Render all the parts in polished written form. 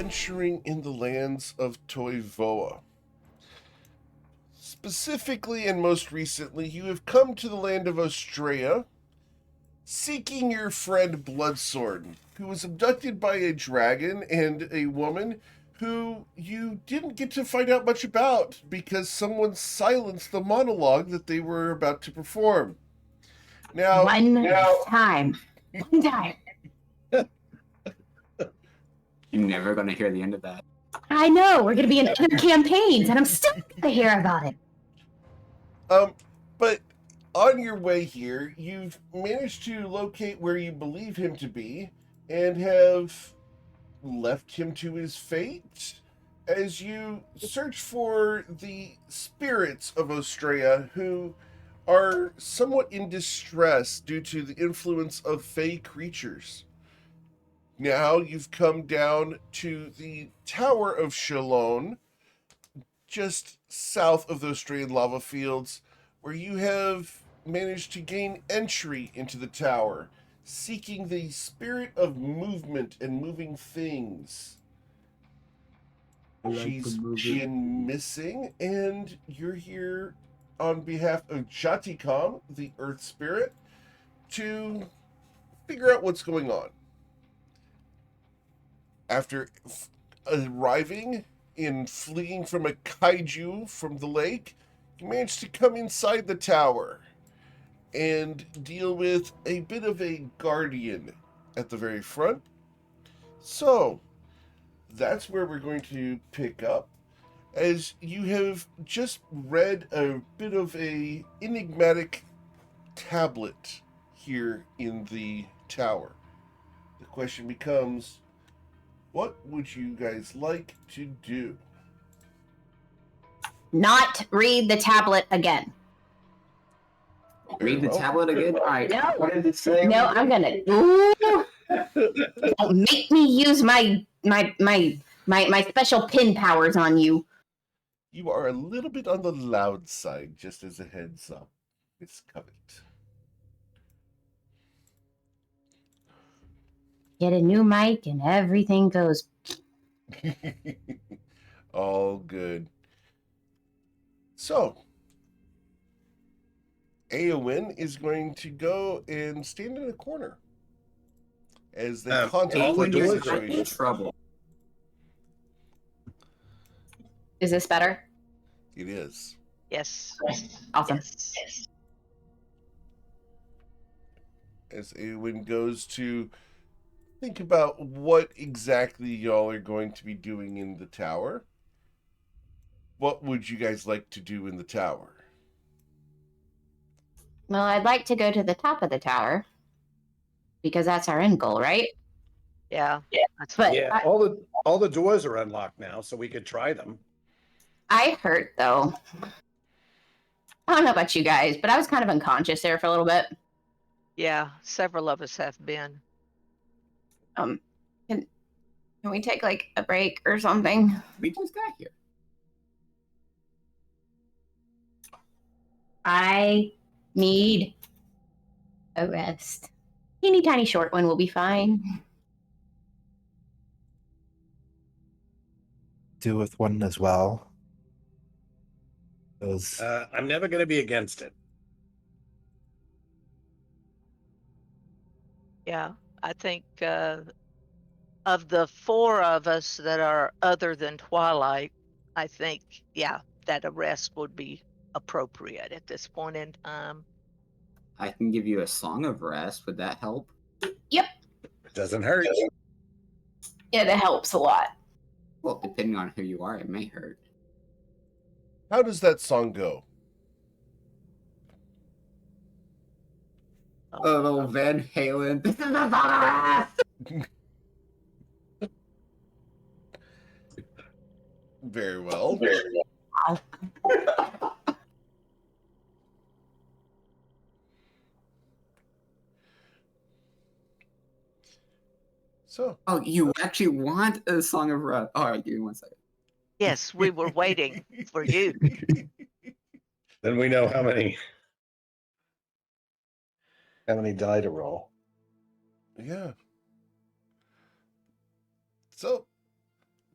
adventuring in the lands of Toivoa. Specifically and most recently, you have come to the land of Australia, seeking your friend Bloodsword, who was abducted by a dragon and a woman who you didn't get to find out much about because someone silenced the monologue that they were about to perform. One time. You're never going to hear the end of that. I know. We're going to be in other campaigns, and I'm still going to hear about it. But on your way here, you've managed to locate where you believe him to be and have left him to his fate as you search for the spirits of Australia who are somewhat in distress due to the influence of fey creatures. Now you've come down to the Tower of Shalon, just south of the Australian lava fields, where you have managed to gain entry into the tower, seeking the spirit of movement and moving things. She's been missing, and you're here on behalf of Jatikam, the Earth Spirit, to figure out what's going on. After arriving and fleeing from a kaiju from the lake, you managed to come inside the tower and deal with a bit of a guardian at the very front. So, that's where we're going to pick up, as you have just read a bit of a enigmatic tablet here in the tower. The question becomes, what would you guys like to do? Not read the tablet again. Read the tablet again? All right. No. What did it say? No, I'm going to... Don't make me use my special pin powers on you. You are a little bit on the loud side, just as a heads up. Miss Covet. Get a new mic and everything goes... All good. So, Eowyn is going to go and stand in a corner as they contemplate the situation. In trouble. Is this better? It is. Yes. Awesome. Yes. As Eowyn goes to think about what exactly y'all are going to be doing in the tower. What would you guys like to do in the tower? Well, I'd like to go to the top of the tower because that's our end goal, right? Yeah. But Yeah, all the doors are unlocked now, so we could try them. I hurt, though. I don't know about you guys, but I was kind of unconscious there for a little bit. Yeah, several of us have been. Can we take like a break or something? We just got here. I need a rest. Teeny tiny short one will be fine. Do with one as well. I'm never going to be against it. Yeah, I think of the four of us that are other than Twilight, I think, yeah, that a rest would be appropriate at this point in time. I can give you a song of rest. Would that help? Yep. It doesn't hurt. Yeah, that helps a lot. Well, depending on who you are, it may hurt. How does that song go? Oh, Van Halen. This is a song of rest! Very well. So. Oh, you actually want a song of rest? All right, give me 1 second. Yes, we were waiting for you. Then we know how many die to roll. Yeah. So,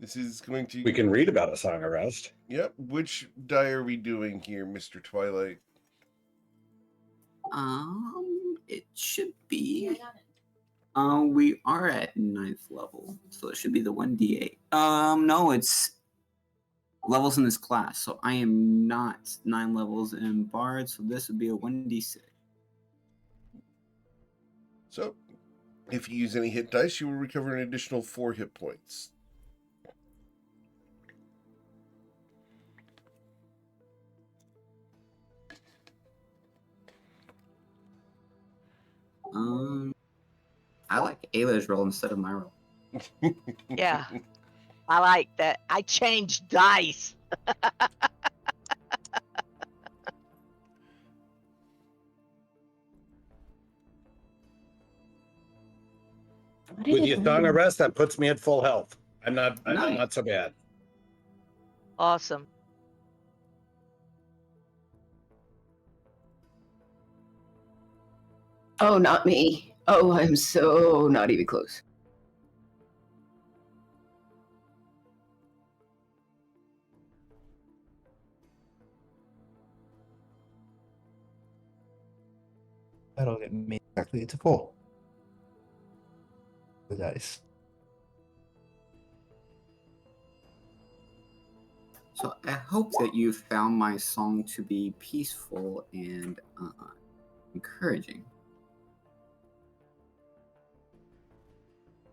This is going to. We can read about a song of rest. Yep. Which die are we doing here, Mr. Twilight? It should be. We are at 9th level, so it should be the 1d8. No, it's levels in this class, so I am not 9 levels in Bard, so this would be a 1d6. So, if you use any hit dice, you will recover an additional 4 hit points. I like Ayla's roll instead of my roll. Yeah. I like that. I changed dice. With your song of rest, that puts me at full health. I'm not so bad. Awesome. Oh, not me. Oh, I'm so not even close. That'll get me exactly to 4. The dice. So I hope that you found my song to be peaceful and encouraging.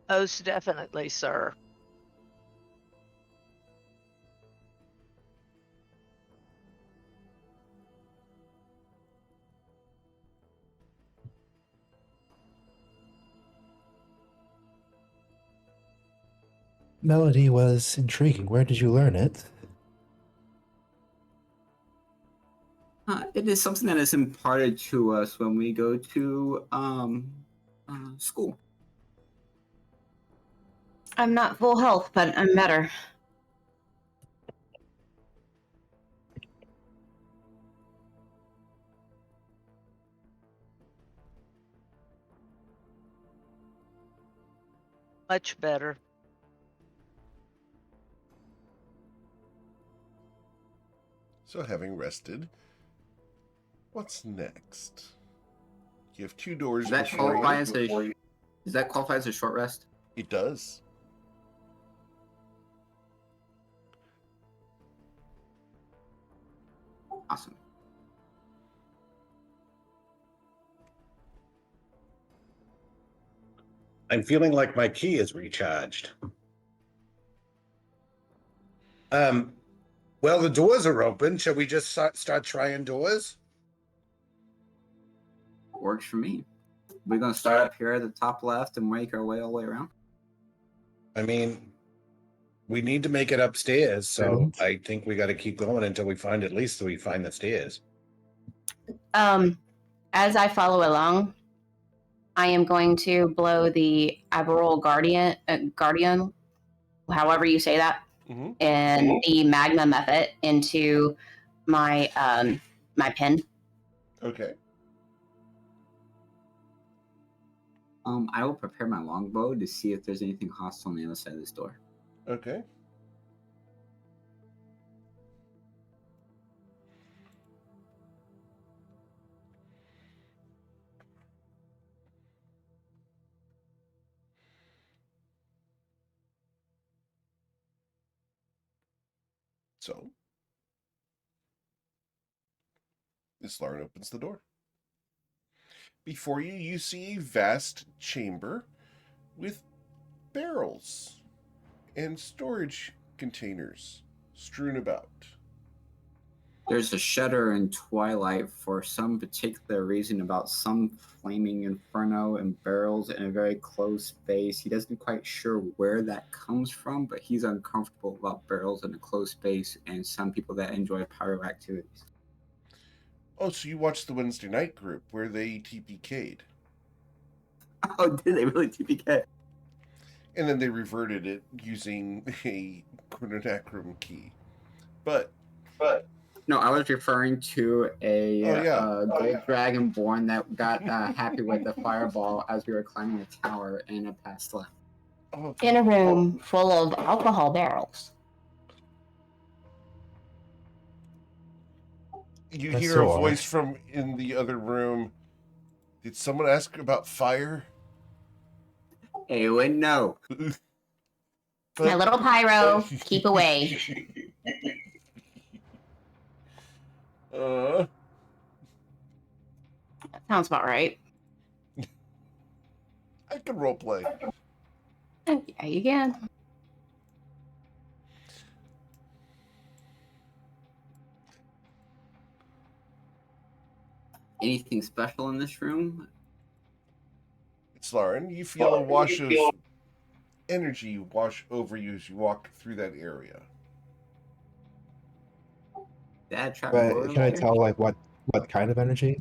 Most definitely, sir. Melody was intriguing. Where did you learn it? It is something that is imparted to us when we go to school. I'm not full health, but I'm better. Much better. So, having rested, what's next? You have 2 doors Does that before qualify you. does that qualify as a short rest? It does. Awesome. I'm feeling like my key is recharged. Well, the doors are open. Shall we just start trying doors? Works for me. We're gonna start up here at the top left and make our way all the way around. I mean, we need to make it upstairs, so Brilliant. I think we got to keep going until we find the stairs. As I follow along, I am going to blow the Averol Guardian, however you say that, and the magma method into my my pin. Okay. I will prepare my longbow to see if there's anything hostile on the other side of this door. Okay. So, Islarn opens the door. Before you, you see a vast chamber with barrels and storage containers strewn about. There's a shudder in Twilight for some particular reason about some flaming inferno and barrels in a very close space. He doesn't quite sure where that comes from, but he's uncomfortable about barrels in a close space and some people that enjoy pyro activities. Oh, so you watched the Wednesday night group where they TPK'd. Oh, did they really TPK? And then they reverted it using a chrononacrum key. But No, I was referring to a gold dragonborn that got happy with the fireball as we were climbing the tower and it passed left. in a room full of alcohol barrels. You That's hear a all. voice from in the other room. Did someone ask about fire? Eowyn, no. My little pyro, keep away. Uh, That sounds about right. I can roleplay. Yeah, you can. Anything special in this room? It's Lauren. You feel a wash of energy wash over you as you walk through that area. Dad, trap But can I tell like what kind of energy?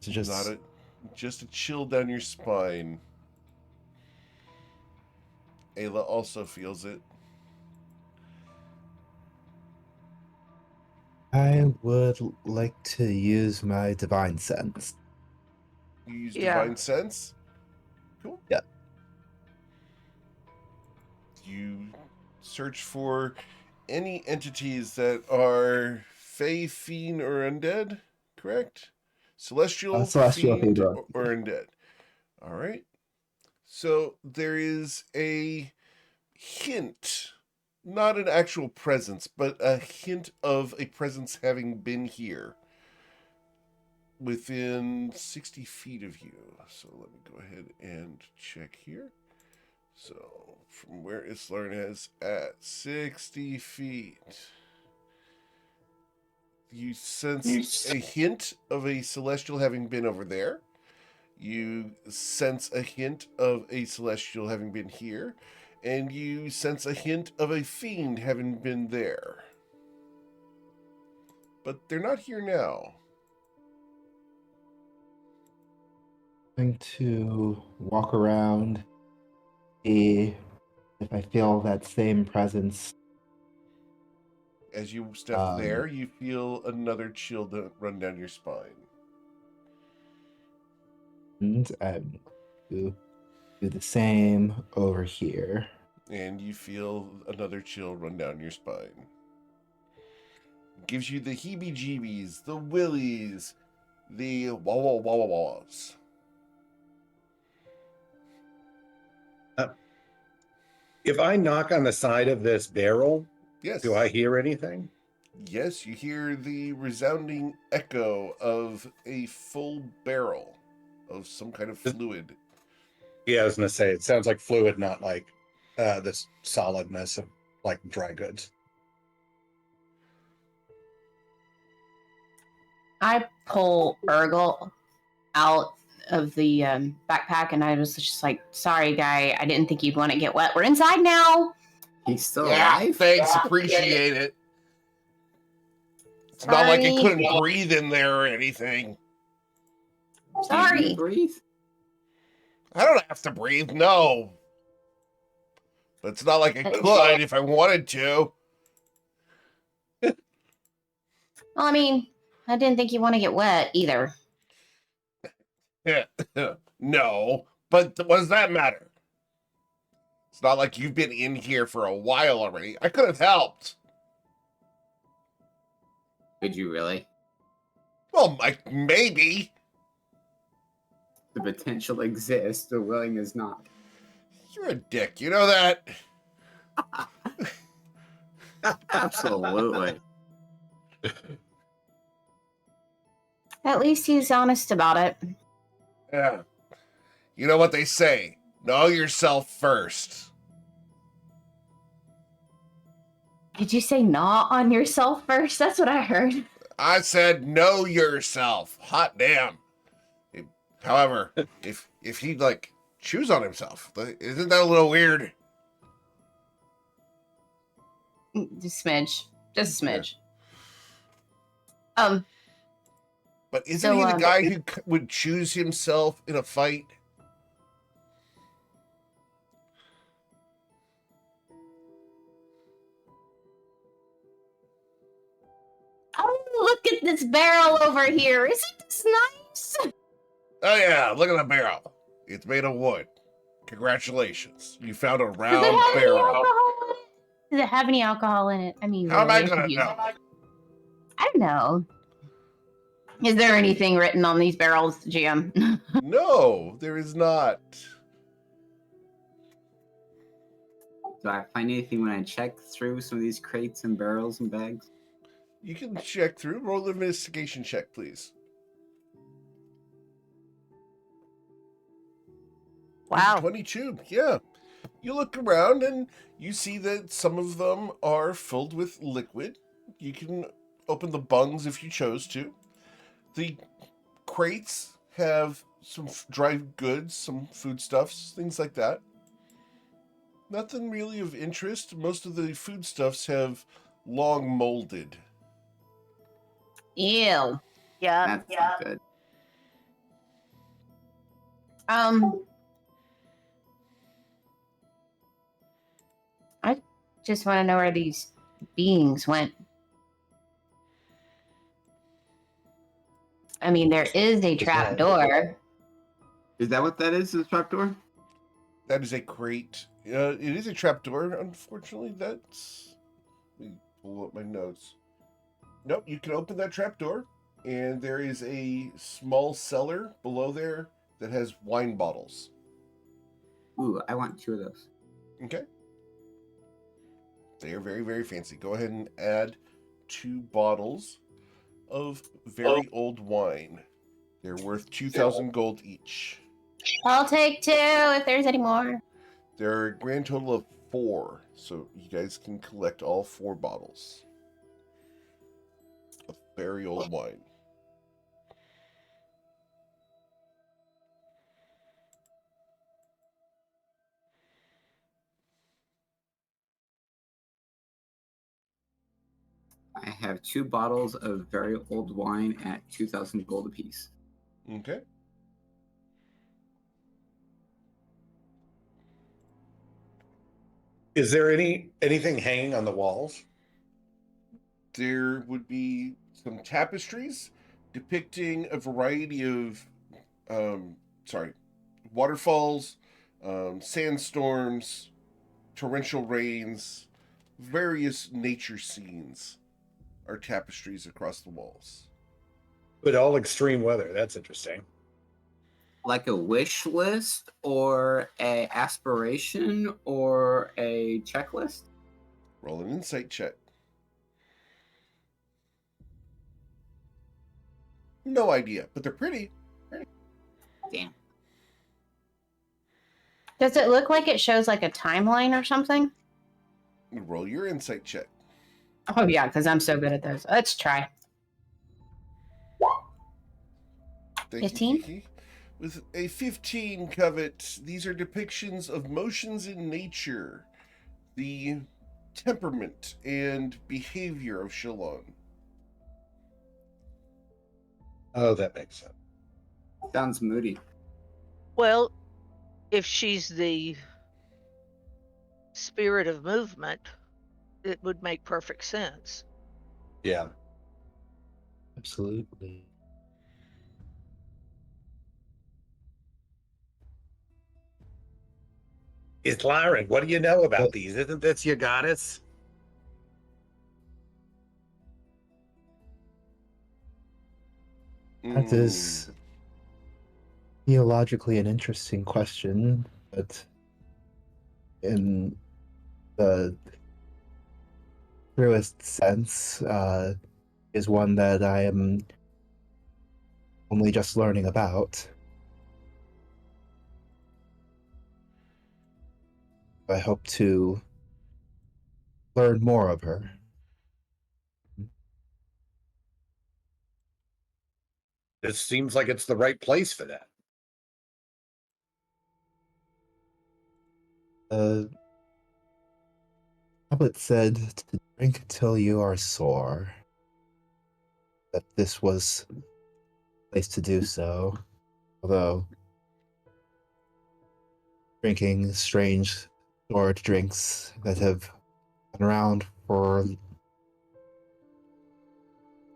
Is it just Just a chill down your spine. Ayla also feels it. I would like to use my divine sense. You use Yeah. divine sense? Cool. Yeah. You search for any entities that are fey, fiend, or undead, correct? Celestial, Celestial, fiend, fiend, or undead. All right. So there is a hint, not an actual presence, but a hint of a presence having been here within 60 feet of you. So let me go ahead and check here. So from where Islarn is at 60 feet, you sense a hint of a celestial having been over there. You sense a hint of a celestial having been here. And you sense a hint of a fiend having been there. But they're not here now. I'm going to walk around, see if I feel that same presence. As you step there, you feel another chill run down your spine. And I'm going to do the same over here. And you feel another chill run down your spine. Gives you the heebie-jeebies, the willies, the wah-wah-wah-wah-wahs. If I knock on the side of this barrel, Yes. do I hear anything? Yes, you hear the resounding echo of a full barrel of some kind of fluid. Yeah, I was going to say, it sounds like fluid, not like this solidness of like dry goods. I pull Urgle out of the backpack, and I was just like, sorry, guy, I didn't think you'd want to get wet. We're inside now. He's still alive? Thanks, appreciate it. It's not like he couldn't breathe in there or anything. Sorry. Can you breathe? I don't have to breathe, no. But it's not like I could if I wanted to. Well, I mean, I didn't think you want to get wet either. No, but what does that matter? It's not like you've been in here for a while already. I could have helped. Could you really? Well, like, maybe. The potential exists, the willingness not. You're a dick, you know that? Absolutely. At least he's honest about it. Yeah. You know what they say. Know yourself first. Did you say not on yourself first? That's what I heard. I said know yourself. Hot damn. However, if he like chews on himself, isn't that a little weird? Just a smidge. Just a smidge. But isn't he the guy who would choose himself in a fight? Oh, look at this barrel over here. Isn't this nice? Oh yeah, look at the barrel. It's made of wood. Congratulations. You found a Does it round have any barrel. alcohol in it? Does it have any alcohol in it? I mean, How am really, I I'm gonna confused. know? I don't know. Is there anything written on these barrels, GM? No, there is not. Do I find anything when I check through some of these crates and barrels and bags? You can check through. Roll an investigation check, please. Wow. 22, yeah. You look around and you see that some of them are filled with liquid. You can open the bungs if you chose to. The crates have some dry goods, some foodstuffs, things like that. Nothing really of interest. Most of the foodstuffs have long molded. Ew. Yeah. That's not good. I just want to know where these beings went. I mean, there is a trap door. Is that what that is? The trapdoor? That is a crate. It is a trapdoor. Unfortunately, that's... Let me pull up my notes. Nope, you can open that trapdoor, and there is a small cellar below there that has wine bottles. Ooh, I want 2 of those. Okay. They are very, very fancy. Go ahead and add 2 bottles of very old wine. They're worth 2,000 gold each. I'll take 2 if there's any more. There are a grand total of 4, so you guys can collect all 4 bottles of very old wine. I have 2 bottles of very old wine at 2,000 gold apiece. Okay. Is there anything hanging on the walls? There would be some tapestries depicting a variety of, waterfalls, sandstorms, torrential rains, various nature scenes are tapestries across the walls. But all extreme weather. That's interesting. Like a wish list or a aspiration or a checklist? Roll an insight check. No idea, but they're pretty. Damn. Does it look like it shows like a timeline or something? Roll your insight check. Oh yeah, because I'm so good at those. Let's try. Thank you, 15? Kiki. With a 15, Covet, these are depictions of motions in nature, the temperament and behavior of Shillong. Oh, that makes sense. Sounds moody. Well, if she's the spirit of movement, it would make perfect sense. Yeah. Absolutely. It's Lyron. What do you know about these? Isn't this your goddess? That is theologically an interesting question, but in the truest sense, is one that I am only just learning about. I hope to learn more of her. This seems like it's the right place for that. Tablet said to drink until you are sore. That this was the place to do so. Although drinking strange stored drinks that have been around for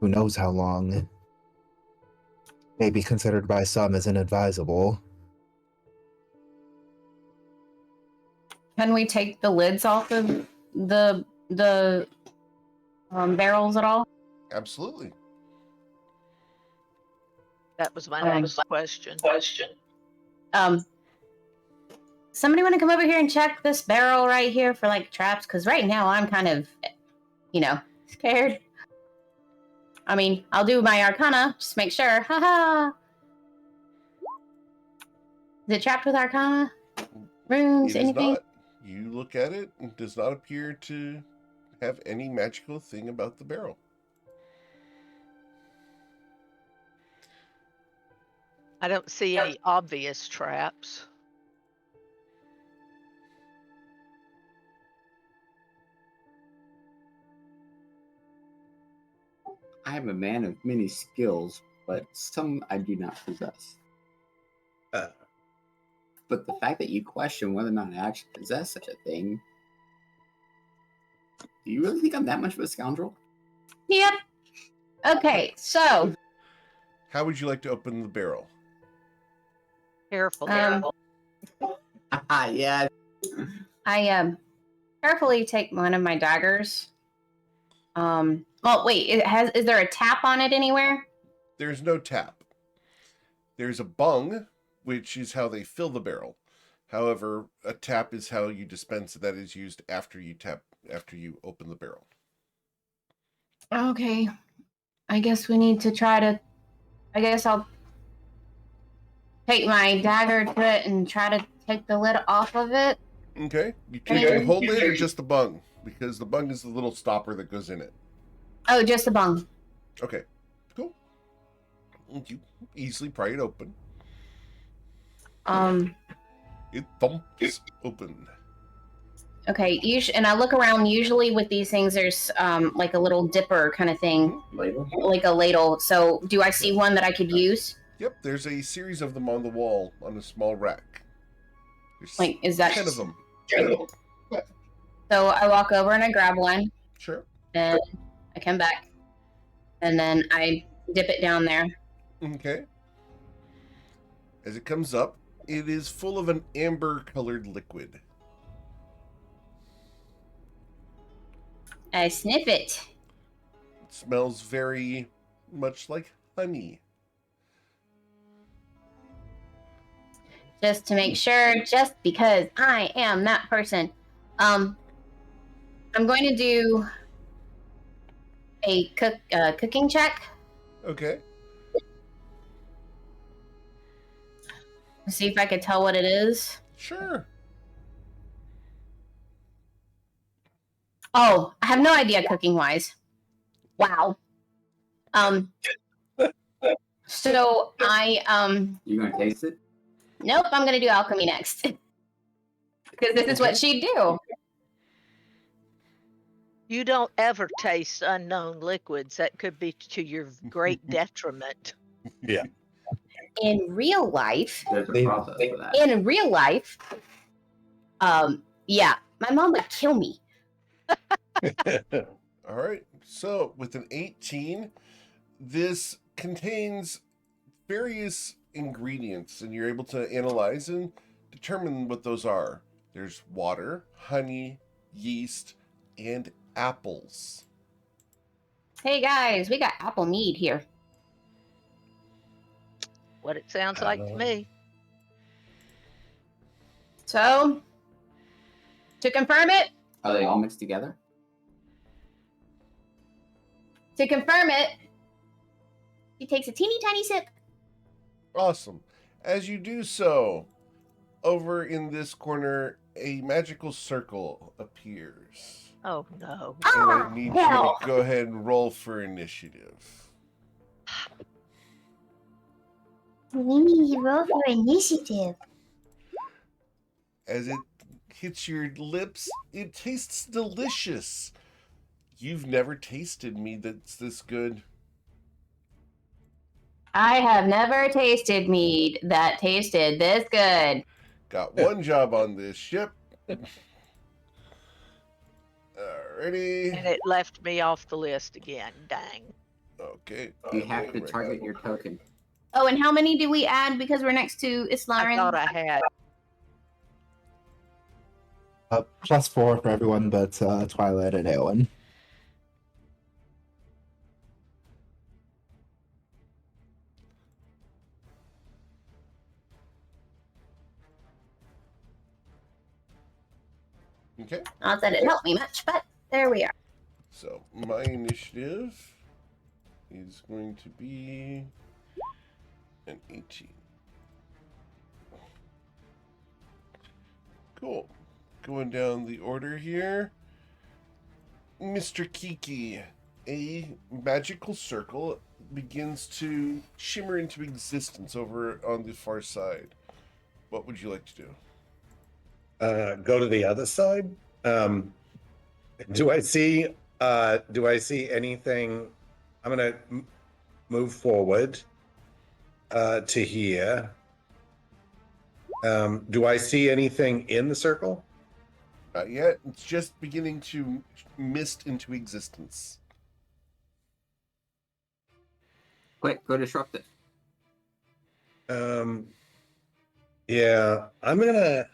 who knows how long may be considered by some as inadvisable. Can we take the lids off of the barrels at all? Absolutely. That was my next question. Somebody want to come over here and check this barrel right here for like traps? Because right now I'm kind of, scared. I mean, I'll do my Arcana, just make sure. Haha. Is it trapped with Arcana? Runes, It is anything? not. You look at it, and it does not appear to have any magical thing about the barrel. I don't see any obvious traps. I am a man of many skills, but some I do not possess. But the fact that you question whether or not I actually possess such a thing, do you really think I'm that much of a scoundrel? Yep. Okay, so How would you like to open the barrel? Careful. Yeah. I carefully take one of my daggers. Well, wait, is there a tap on it anywhere? There's no tap. There's a bung, which is how they fill the barrel. However, a tap is how you dispense. That is used after you open the barrel. Okay. I guess we need to try to. I guess I'll take my dagger to it and try to take the lid off of it. Okay. You take the whole lid or just the bung? Because the bung is the little stopper that goes in it. Oh, just the bung. Okay. Cool. You easily pry it open. It thumps open. Okay, and I look around. Usually with these things, there's like a little dipper kind of thing, like a ladle. So, do I see one that I could use? Yep, there's a series of them on the wall on a small rack. There's Like, is that 10 of them. So I walk over and I grab one. Sure. And I come back, and then I dip it down there. Okay. As it comes up, it is full of an amber-colored liquid. I sniff it. It smells very much like honey. Just to make sure, just because I am that person. I'm going to do a cooking check. Okay. See if I can tell what it is. Sure. Oh, I have no idea cooking wise. Wow. So You gonna taste it? nope, I'm gonna do alchemy next. Because this is what she'd do. You don't ever taste unknown liquids. That could be to your great detriment. Yeah. In real life, There's a process for that. in real life, yeah, my mom would kill me. All right. So, with an 18, this contains various ingredients, and you're able to analyze and determine what those are. There's water, honey, yeast, and apples. Hey guys, we got apple mead here. What it sounds like to me. So, to confirm it, Are they all mixed together? he takes a teeny tiny sip. Awesome. As you do so, over in this corner, a magical circle appears. Oh no. And I need you to go ahead and roll for initiative. We need to roll for initiative. As it hits your lips, it tastes delicious. You've never tasted mead that's this good. I have never tasted mead that tasted this good. Got one job on this ship. Alrighty. And it left me off the list again. Dang. Okay. You have to target your token. Oh, and how many do we add because we're next to I Islarian? thought I had. +4 for everyone but Twilight and Aowen. Okay. Not that it helped me much, but there we are. So my initiative is going to be an 18. Cool. Going down the order here. Mr. Kiki, a magical circle begins to shimmer into existence over on the far side. What would you like to do? Go to the other side. Do I see anything? I'm gonna move forward to here. Do I see anything in the circle? Not yet. It's just beginning to mist into existence. Quick, go disrupt it. Yeah, I'm gonna.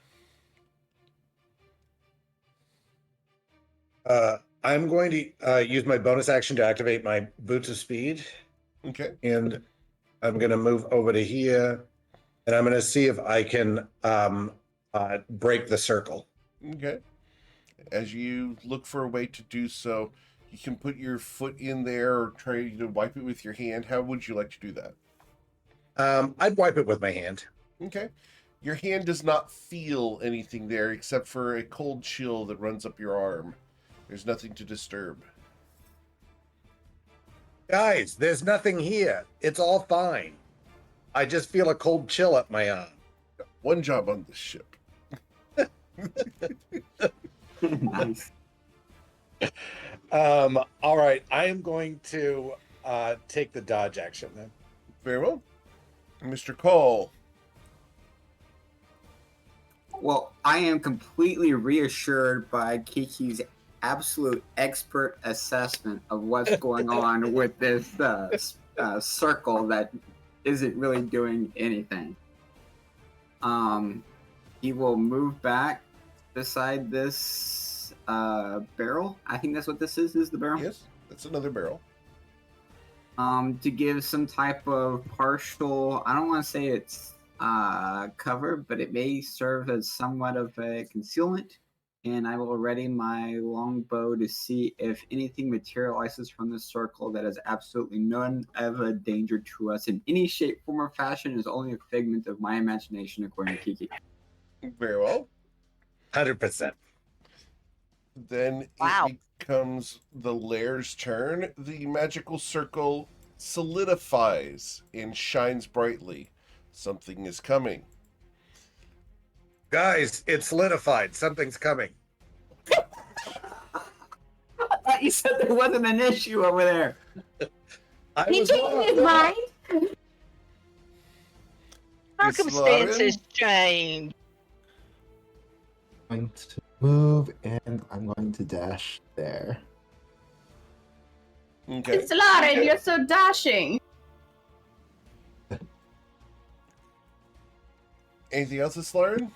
I'm going to use my bonus action to activate my Boots of Speed. Okay. And I'm going to move over to here, and I'm going to see if I can break the circle. Okay. As you look for a way to do so, you can put your foot in there or try to wipe it with your hand. How would you like to do that? I'd wipe it with my hand. Okay. Your hand does not feel anything there except for a cold chill that runs up your arm. There's nothing to disturb. Guys, there's nothing here. It's all fine. I just feel a cold chill up my arm. One job on this ship. Nice. All right, I am going to take the dodge action then. Very well. Mr. Cole. Well, I am completely reassured by Kiki's absolute expert assessment of what's going on with this circle that isn't really doing anything. He will move back beside this barrel. I think that's what this is the barrel? Yes, that's another barrel. To give some type of partial, I don't want to say it's cover, but it may serve as somewhat of a concealment. And I will ready my longbow to see if anything materializes from this circle that is absolutely none of a danger to us in any shape, form, or fashion. Is only a figment of my imagination, according to Kiki. Very well. 100%. Then Wow. it becomes the lair's turn. The magical circle solidifies and shines brightly. Something is coming. Guys, it's solidified. Something's coming. I thought you said there wasn't an issue over there. He changed his mind. Circumstances change. I'm going to move and I'm going to dash there. Okay. It's Lauren, you're so dashing. Anything else, Slaren?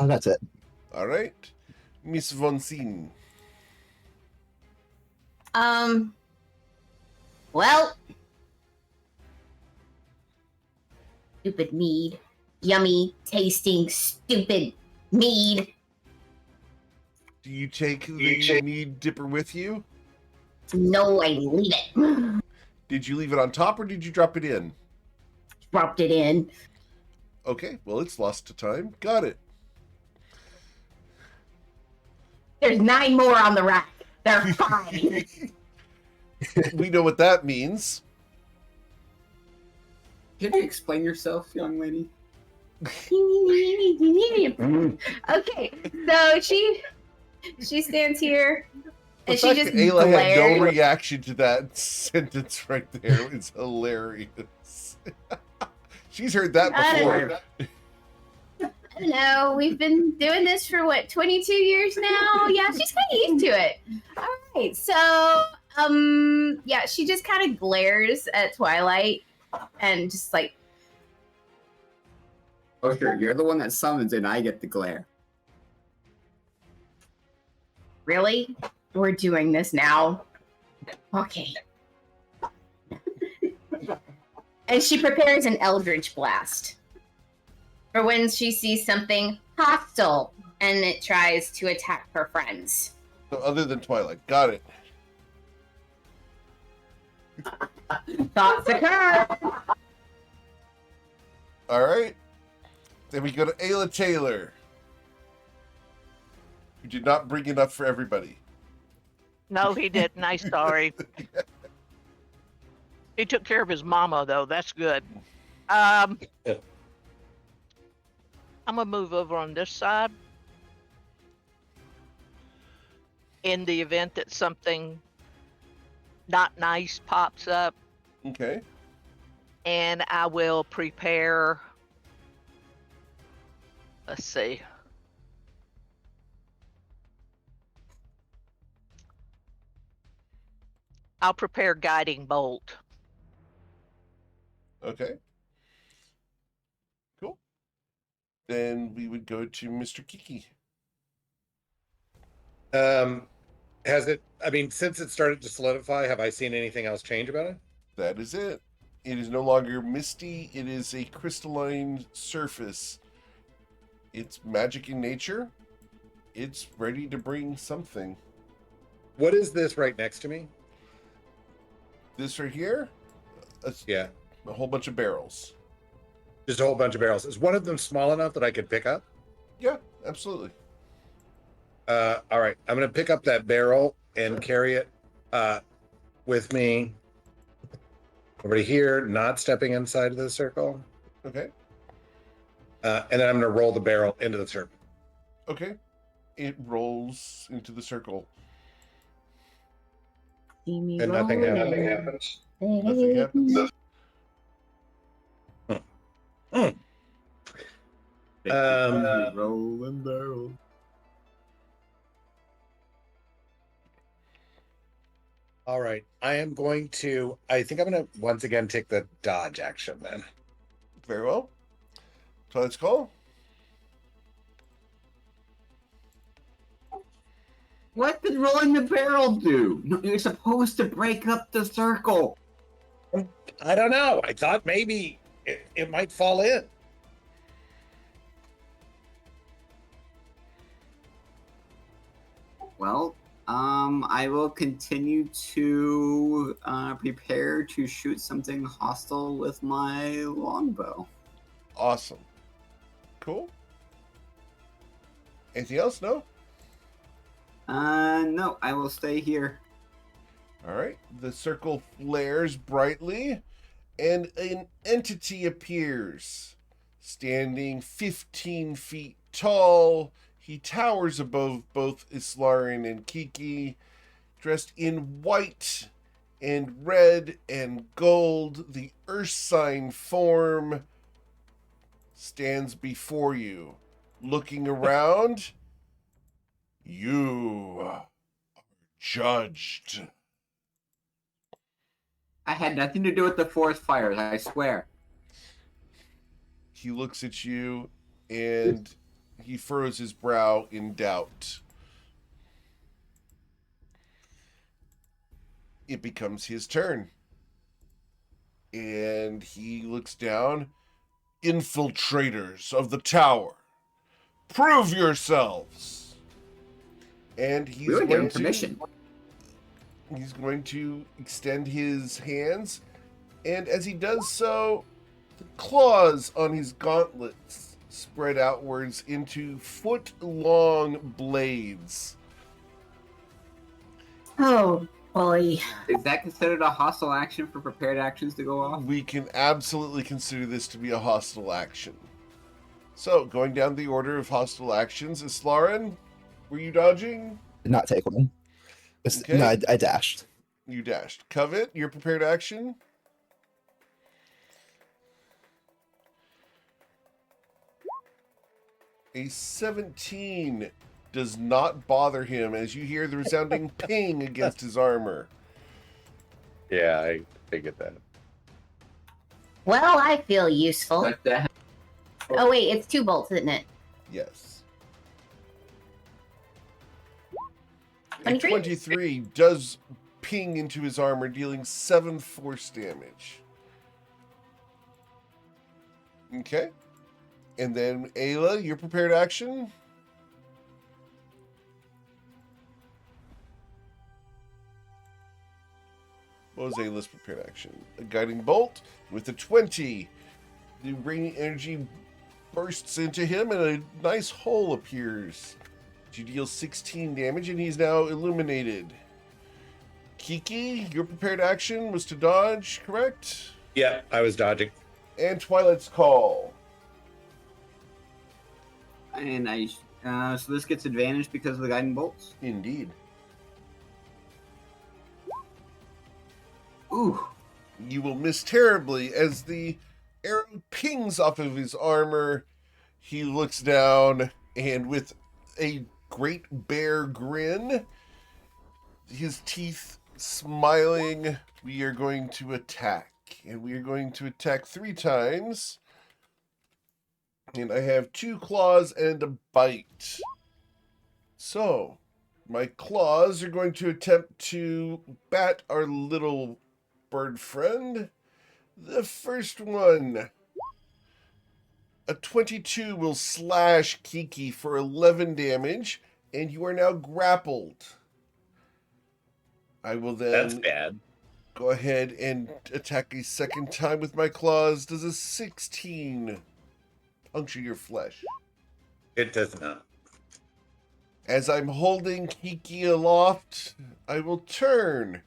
That's it. All right. Miss Von Seen. Well, stupid mead. Yummy, tasting, stupid mead. Do you take the mead dipper with you? No, I leave it. Did you leave it on top or did you drop it in? Dropped it in. Okay, well, it's lost to time. Got it. There's 9 more on the rack. They're fine. We know what that means. Can you explain yourself, young lady? Okay, so she stands here The and she fact just that Ayla had no glares. reaction to that sentence right there is hilarious. She's heard that I before. don't know. We've been doing this for what, 22 years now? Yeah, she's kind of used to it. All right, so yeah, she just kind of glares at Twilight and just like, Oh, sure. You're the one that summons, and I get the glare. Really? We're doing this now? Okay. And she prepares an Eldritch Blast for when she sees something hostile and it tries to attack her friends. So other than Twilight. Got it. Thoughts occur. All right. Then we go to Ayla Taylor, who did not bring enough for everybody. No, he didn't. I'm sorry. He took care of his mama, though. That's good. I'm gonna move over on this side. In the event that something not nice pops up, Okay. and I will prepare. Let's see. I'll prepare guiding bolt. Okay. Cool. Then we would go to Mr. Kiki. Has it, I mean, since it started to solidify, have I seen anything else change about it? That is it. It is no longer misty. It is a crystalline surface. It's magic in nature. It's ready to bring something. What is this right next to me? This right here, Yeah, a whole bunch of barrels. just a whole bunch of barrels. Is one of them small enough that I could pick up? Yeah, absolutely. All right, I'm gonna pick up that barrel and carry it with me over to here, not stepping inside of the circle. Okay. And then I'm gonna roll the barrel into the circle. Okay. It rolls into the circle. And nothing happens. Nothing happens. Rolling barrel. All right, I think I'm gonna once again take the dodge action then. Very well. So let's call. What did rolling the barrel do? No, you're supposed to break up the circle. I don't know. I thought maybe it might fall in. Well, I will continue to prepare to shoot something hostile with my longbow. Awesome. Cool. Anything else? No? No, I will stay here. All right. The circle flares brightly, and an entity appears. Standing 15 feet tall, he towers above both Islarin and Kiki, dressed in white and red and gold. The earth sign form stands before you. Looking around, you are judged. I had nothing to do with the forest fires, I swear. He looks at you and he furrows his brow in doubt. It becomes his turn. And he looks down. Infiltrators of the tower, prove yourselves. And he's We would give going him permission. He's going to extend his hands, and as he does so, the claws on his gauntlets spread outwards into foot-long blades. Oh, boy. Is that considered a hostile action for prepared actions to go off? We can absolutely consider this to be a hostile action. So, going down the order of hostile actions, Islarin, were you dodging? Did not take one. Okay. No, I dashed. You dashed. Covet, your prepared action? A 17 does not bother him as you hear the resounding ping against his armor. Yeah, I figured that. Well, I feel useful. But that Oh, wait, it's 2 bolts, isn't it? Yes. 23? 23 does ping into his armor, dealing 7 force damage. Okay. And then, Ayla, your prepared action? What was Ayla's prepared action? A guiding bolt with a 20. The radiant energy bursts into him and a nice hole appears. You deal 16 damage and he's now illuminated. Kiki, your prepared action was to dodge, correct? Yeah, I was dodging. And Twilight's Call. And so this gets advantage because of the guiding bolts. Indeed. Ooh. You will miss terribly as the arrow pings off of his armor. He looks down and with a great bear grin, his teeth smiling, we are going to attack. And we are going to attack 3 times. And I have 2 claws and a bite. So, my claws are going to attempt to bat our little bird friend. The first one, a 22, will slash Kiki for 11 damage, and you are now grappled. I will That's then bad. go ahead and attack a second time with my claws. Does a 16 puncture your flesh? It does not. As I'm holding Kiki aloft, I will turn.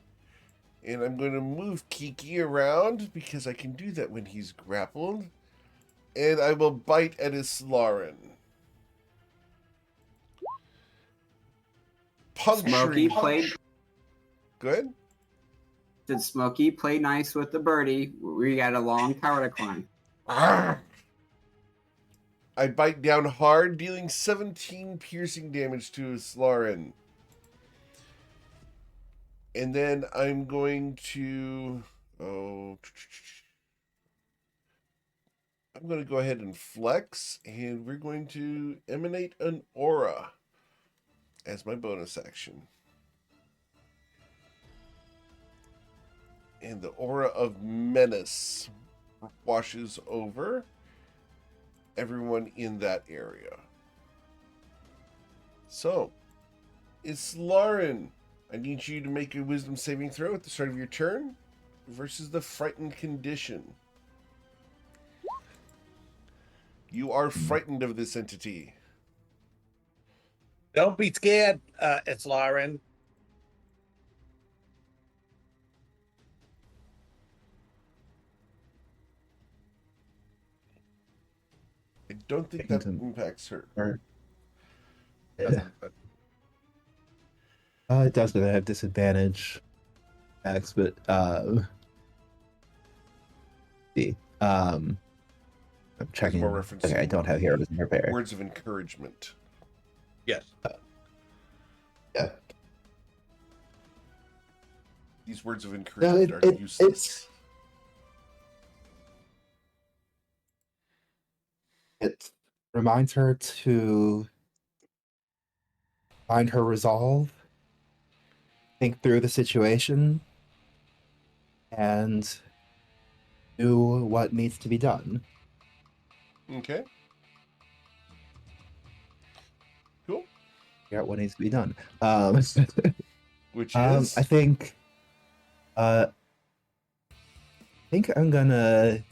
And I'm going to move Kiki around because I can do that when he's grappled. And I will bite at his Slarin. Smokey played. Good. Did Smokey play nice with the birdie? We got a long tower to climb. I bite down hard, dealing 17 piercing damage to his Slarin. And then I'm going to... I'm going to go ahead and flex, and we're going to emanate an aura as my bonus action. And the aura of menace washes over everyone in that area. So, Islarin, I need you to make a wisdom saving throw at the start of your turn versus the frightened condition. You are frightened of this entity. Don't be scared, it's Lauren. I don't think that impacts her. It does, but I have disadvantage. X, but see, I'm checking. More reference. Okay, I don't have heroes in repair. Words of encouragement. Yes. Yeah. These words of encouragement are useless. It reminds her to find her resolve, think through the situation, and do what needs to be done. Okay. Cool. Figure out what needs to be done. Which is? I think I'm gonna.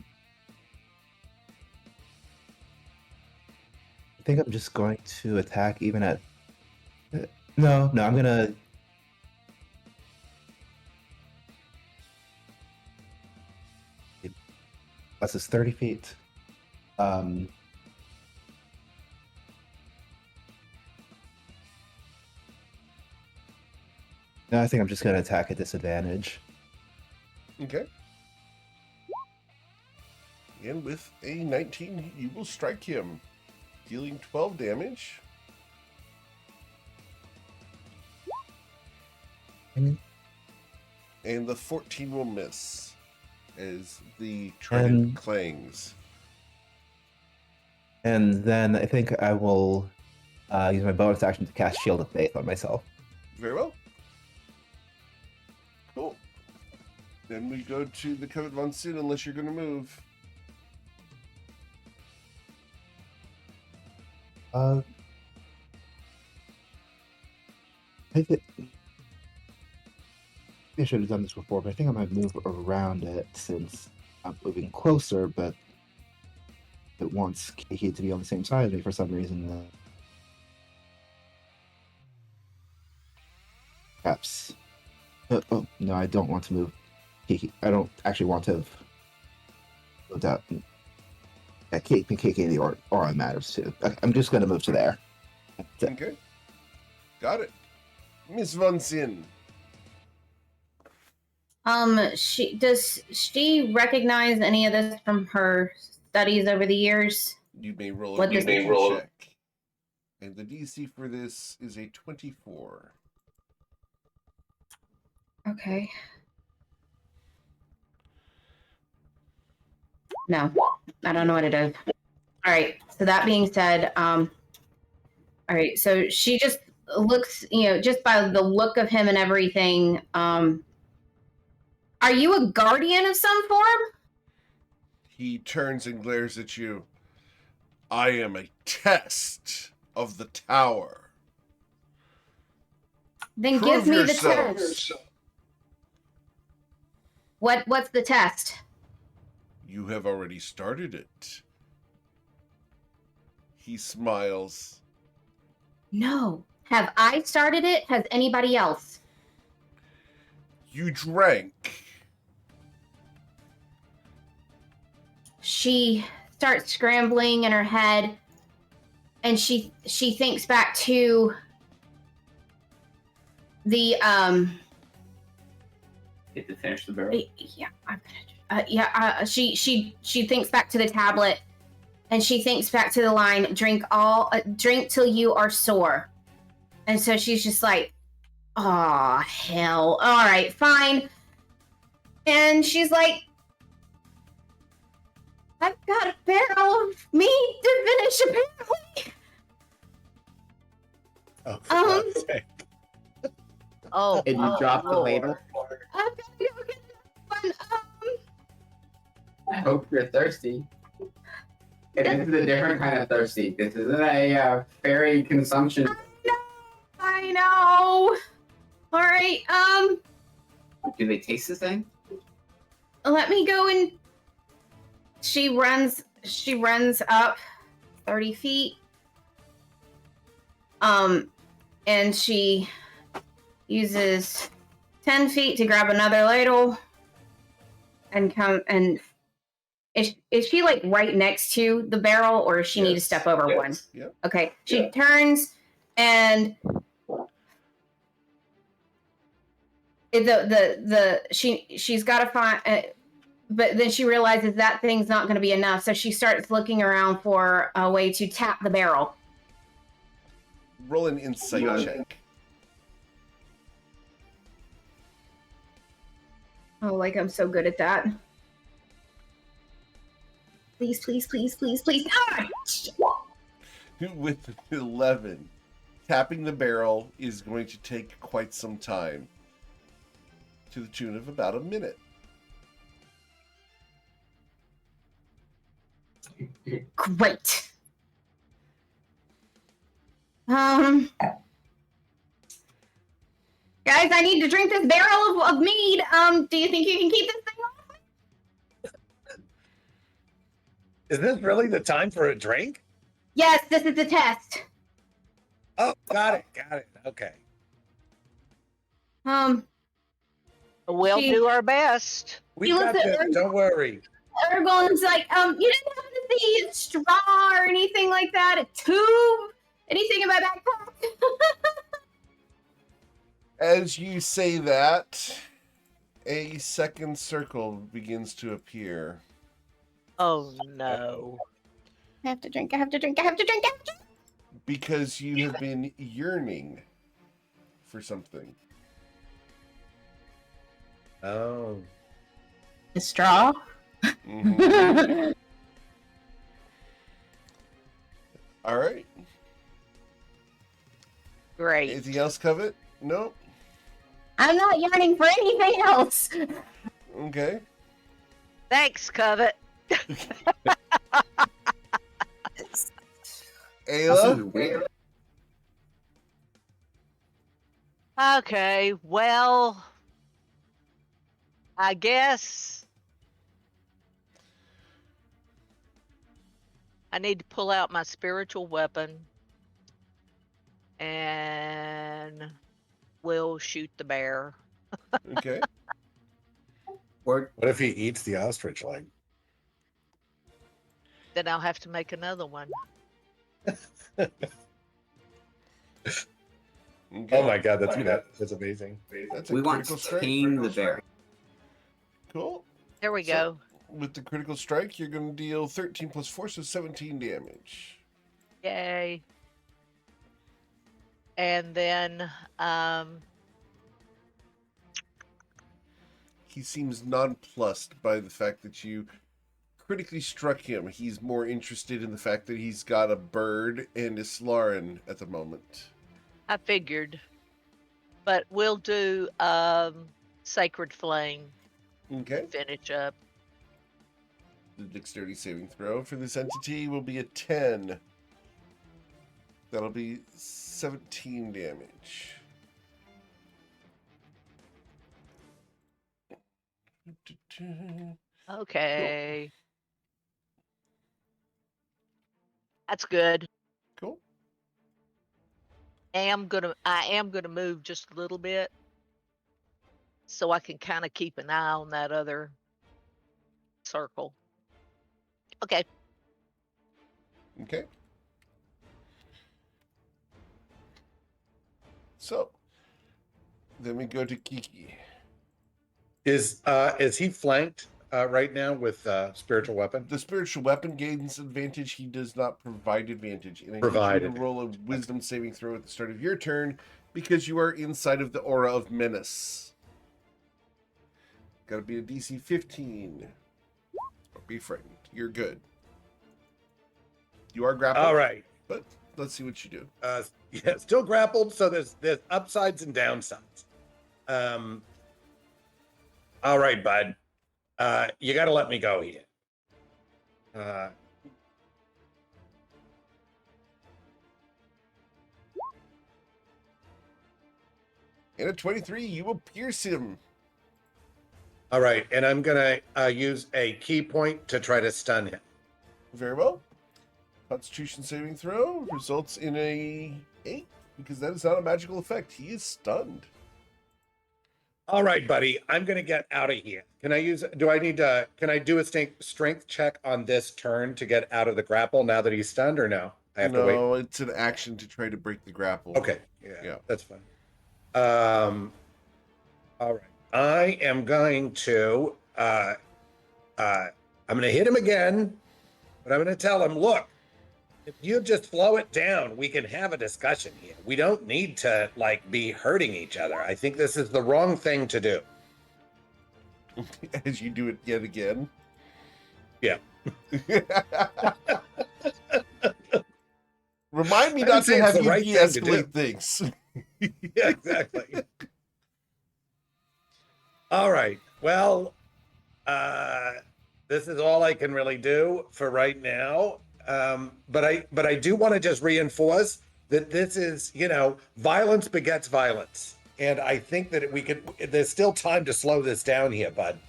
I think I'm just going to attack even at. No, I'm gonna. Plus it's 30 feet. No, I think I'm just gonna attack at disadvantage. Okay. And with a 19, you will strike him, dealing 12 damage. And the 14 will miss as the trident clangs. And then I think I will use my bonus action to cast Shield of Faith on myself. Very well. Cool. Then we go to the Covet von Sin unless you're going to move. I think I should have done this before, but I think I might move around it since I'm moving closer, but it wants Kiki to be on the same side of me for some reason. Perhaps. Oh, no, I don't want to move Kiki. I don't actually want to have moved out. Yeah, Kiki and the aura matters too. Okay, I'm just going to move to there. Okay. Got it. Miss von Sin. Does she recognize any of this from her studies over the years? You may roll What a does- religion check. And the DC for this is a 24. Okay. No, I don't know what it is. All right. So that being said, all right. So she just looks, just by the look of him and everything. Are you a guardian of some form? He turns and glares at you. I am a test of the tower. Then Prove give me the yourselves. test. What's the test? You have already started it. He smiles. No. Have I started it? Has anybody else? You drank. She starts scrambling in her head, and she thinks back to the Get to finish the barrel. she thinks back to the tablet, and she thinks back to the line, drink till you are sore. And so she's just like, oh hell, all right, fine. And she's like, I've got a barrel of meat to finish, apparently. Oh, for God's sake. Oh, And you drop the ladle. I've got to go get that one. I hope you're thirsty. And this is a different kind of thirsty. This isn't a fairy consumption. I know. All right. Do they taste the same? Let me go and. She runs up 30 feet. And she uses 10 feet to grab another ladle and come and is she like right next to the barrel, or does she need to step over one? Yep. Okay. She turns and she's got to find but then she realizes that thing's not going to be enough, so she starts looking around for a way to tap the barrel. Roll an insight check. Oh, like I'm so good at that. Please, please, please, please, please. Ah! With 11, tapping the barrel is going to take quite some time, to the tune of about a minute. Great. Guys, I need to drink this barrel of mead. Do you think you can keep this thing off? Is this really the time for a drink? Yes, this is the test. Oh, got it. Okay. we'll She- do our best. We He got looks at this. her- Don't worry. Ergon's like, you didn't have to see a straw or anything like that, a tube, anything in my backpack. As you say that, a second circle begins to appear. Oh no. I have to drink. Because you have been yearning for something. Oh. A straw? Mhm. All right. Great. Anything else, Covet? Nope. I'm not yearning for anything else. Okay. Thanks, Covet. This Ayla? is weird. Okay, well, I guess I need to pull out my spiritual weapon and we'll shoot the bear. Okay. Or What if he eats the ostrich leg? Then I'll have to make another one. Oh my god, that's amazing. That's a we want critical to strike. tame the bear. Cool. There we So- go. With the critical strike, you're going to deal 13 plus 4, so 17 damage. Yay. And then, He seems nonplussed by the fact that you critically struck him. He's more interested in the fact that he's got a bird and a Slarin at the moment. I figured. But we'll do Sacred Flame Okay. to finish up. The dexterity saving throw for this entity will be a 10. That'll be 17 damage. Okay. That's good. Cool. I am gonna move just a little bit so I can kind of keep an eye on that other circle. Okay. Okay. So, then we go to Kiki. Is he flanked right now with spiritual weapon? The spiritual weapon gains advantage. He does not provide advantage. And I need Provide you to roll a wisdom saving throw at the start of your turn because you are inside of the aura of menace. Gotta be a DC 15. Don't be frightened. You're good. You are grappled. All right. But let's see what you do. Yeah, still grappled, so there's upsides and downsides. All right, bud. You got to let me go here. In a 23, you will pierce him. All right, and I'm gonna use a key point to try to stun him. Very well. Constitution saving throw results in a 8 because that is not a magical effect. He is stunned. All right, buddy, I'm gonna get out of here. Can I do a strength check on this turn to get out of the grapple now that he's stunned, or no? I have to wait. No, it's an action to try to break the grapple. Okay, Yeah. that's fine. All right, I am going to I'm going to hit him again, but I'm going to tell him, look, if you just slow it down, we can have a discussion here. We don't need to be hurting each other. I think this is the wrong thing to do. As you do it yet again. Yeah. Remind me I not would say to it's have the you right thing to do. de-escalate things. Yeah, exactly. All right. Well, this is all I can really do for right now. But I do want to just reinforce that this is, violence begets violence. And I think that there's still time to slow this down here, bud.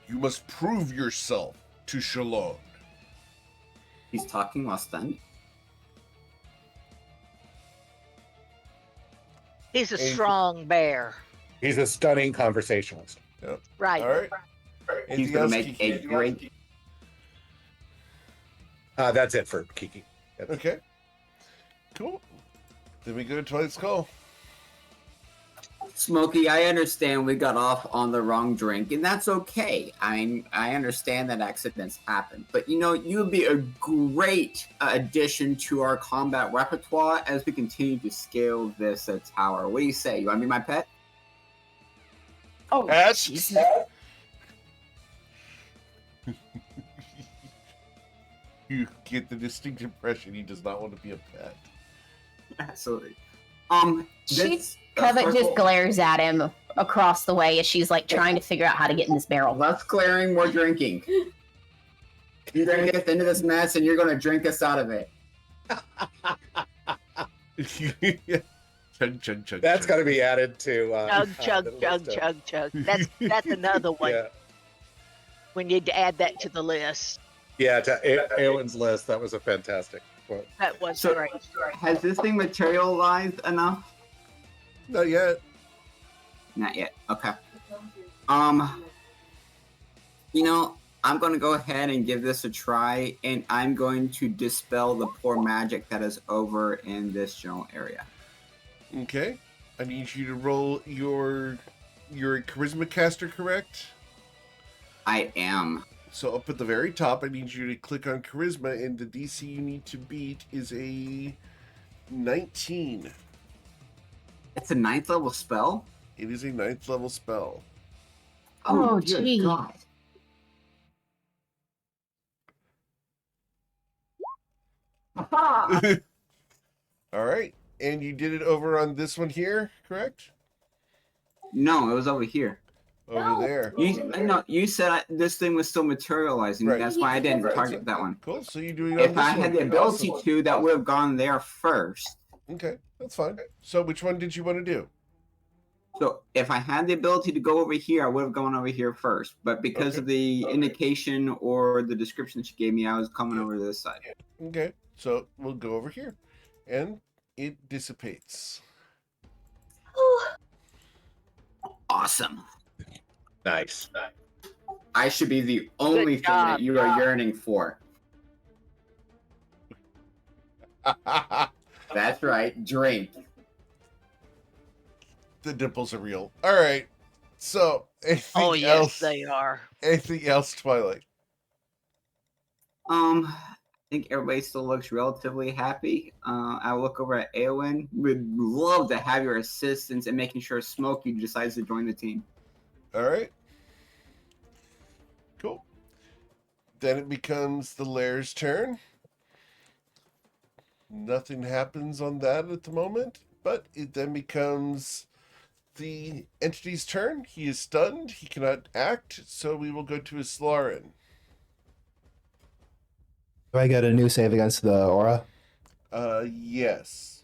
You must prove yourself to Shalon. He's talking while stunned. He's a strong bear. He's a stunning conversationalist. Yep. Right. All right. He's Anything going else, to make Kiki? a great. That's it for Kiki. Okay. Cool. Then we go to Twilight's Call. Smokey, I understand we got off on the wrong drink, and that's okay. I understand that accidents happen, but you would be a great addition to our combat repertoire as we continue to scale this tower. What do you say? You want to be my pet? Oh, Ask. Jesus. You get the distinct impression he does not want to be a pet. Absolutely. Covet just glares at him across the way as she's like trying to figure out how to get in this barrel. Less glaring, more drinking. You're gonna get us into this mess, and you're gonna drink us out of it. Chug, chug, chug. That's got to be added to. Chug, chug, chug, chug. That's another one. Yeah, We need to add that to the list. yeah. To Aowen's list, that was a fantastic quote. That was So- great. Has this thing materialized enough? Not yet. Not yet. Okay. You know, I'm going to go ahead and give this a try, and I'm going to dispel the poor magic that is over in this general area. Okay. I need you to roll your charisma caster, correct? I am. So up at the very top, I need you to click on charisma, and the DC you need to beat is a 19. It's a 9th level spell? It is a 9th level spell. Oh, dear gee. God. All right. And you did it over on this one here, correct? No, it was over here. Over there. You said this thing was still materializing. Right. That's why I didn't Right. target that one. Cool. So you're doing it on If this I one. had the ability Awesome. to, that would have gone there first. Okay, that's fine. So which one did you want to do? So if I had the ability to go over here, I would have gone over here first. But because Okay. of the indication or the description that you gave me, I was coming over to this side. Okay, so we'll go over here. And it dissipates. Awesome. Nice. I should be the only thing job. that you are yearning for. That's right. Drink. The dimples are real. All right. So anything Oh, yes, else? they are. Anything else, Twilight? I think everybody still looks relatively happy. I'll look over at Eowyn. Would love to have your assistance in making sure Smokey decides to join the team. All right. Cool. Then it becomes the Lair's turn. Nothing happens on that at the moment, but it then becomes the entity's turn. He is stunned. He cannot act, so we will go to Islarin. Do I get a new save against the aura? Yes.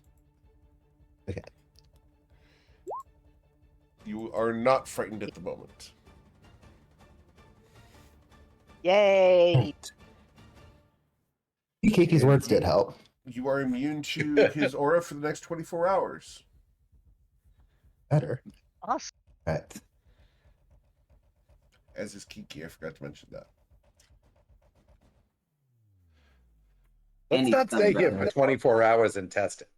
Okay. You are not frightened at the moment. Yay. Kiki's words did help. You are immune to his aura for the next 24 hours. Better. Awesome. Right. As is Kiki, I forgot to mention that. Let's And not he's say done give better. him 24 hours and test it.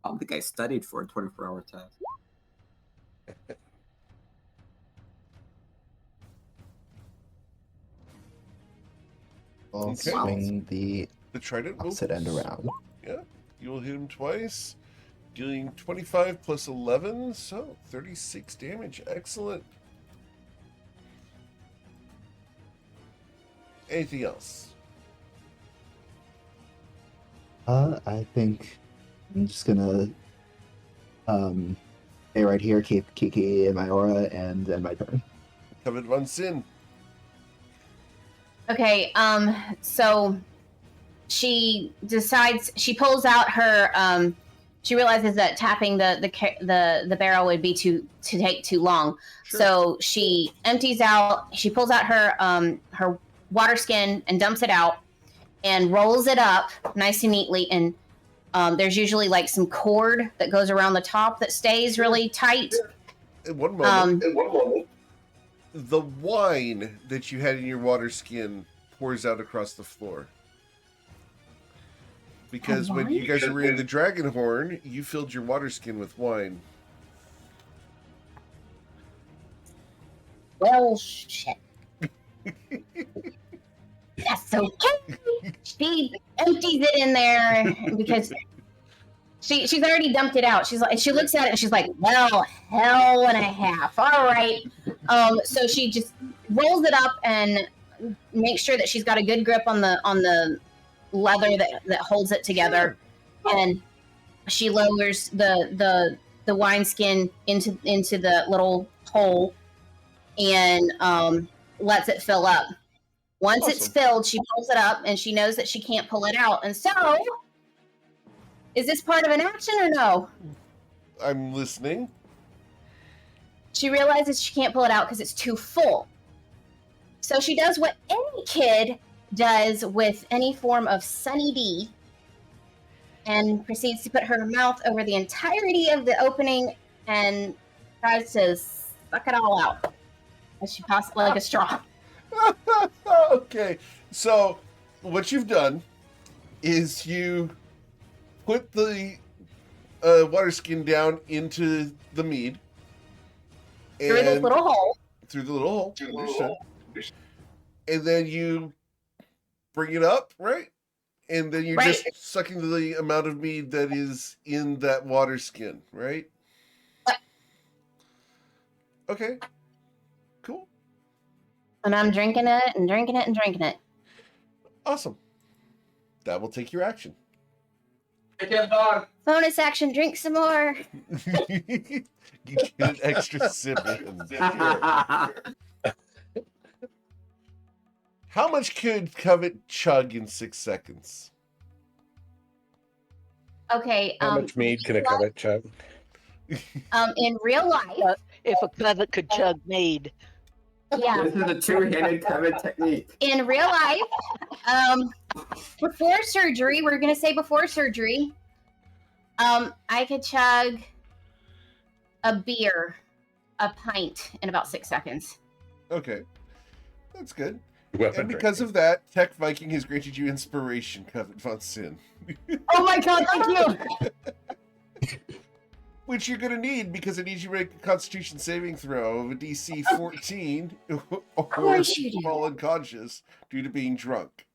I don't think I studied for a 24-hour test. I'll Okay. swing the The trident will opposite end around. Yeah, you will hit him twice, dealing 25 plus 11, so 36 damage. Excellent. Anything else? I think I'm just gonna stay right here, keep Kiki in my aura, and then my turn. Covet von Sin. Okay, so she decides, she pulls out her, she realizes that tapping the barrel would be to take too long. Sure. So she pulls out her water skin and dumps it out and rolls it up nice and neatly. And there's usually like some cord that goes around the top that stays really tight. In one moment, the wine that you had in your water skin pours out across the floor. Because when you guys were in the dragon horn, you filled your water skin with wine. Well, shit. That's okay. She empties it in there because she's already dumped it out. She looks at it and she's like, well, hell and a half. All right. So she just rolls it up and makes sure that she's got a good grip on the leather that holds it together. and she lowers the wineskin into the little hole and lets it fill up. Once it's Awesome. filled, she pulls it up, and she knows that she can't pull it out. And so, is this part of an action or no? I'm listening. She realizes she can't pull it out because it's too full. So she does what any kid does with any form of Sunny D and proceeds to put her mouth over the entirety of the opening and tries to suck it all out as she possibly like a straw. Okay, so what you've done is you put the water skin down into the mead. Through this little hole. Through the little hole. Understood. And then you bring it up, right? And then you're just sucking the amount of mead that is in that water skin, right? Okay. Cool. And I'm drinking it and drinking it and drinking it. Awesome. That will take your action. Bonus action, drink some more. You get an extra sip. How much could Covet chug in 6 seconds? Okay. How much mead can a Covet chug? In real life, If a Covet could chug mead. yeah. This is a two-handed Covet technique. In real life, before surgery, we're gonna say before surgery, I could chug a beer, a pint, in about 6 seconds. Okay. That's good. Weapon And because drinking. of that, Tech Viking has granted you inspiration, Covet von Sin. Oh my god, thank you! Which you're going to need because it needs you to make a Constitution saving throw of a DC 14 or course you do. fall unconscious due to being drunk.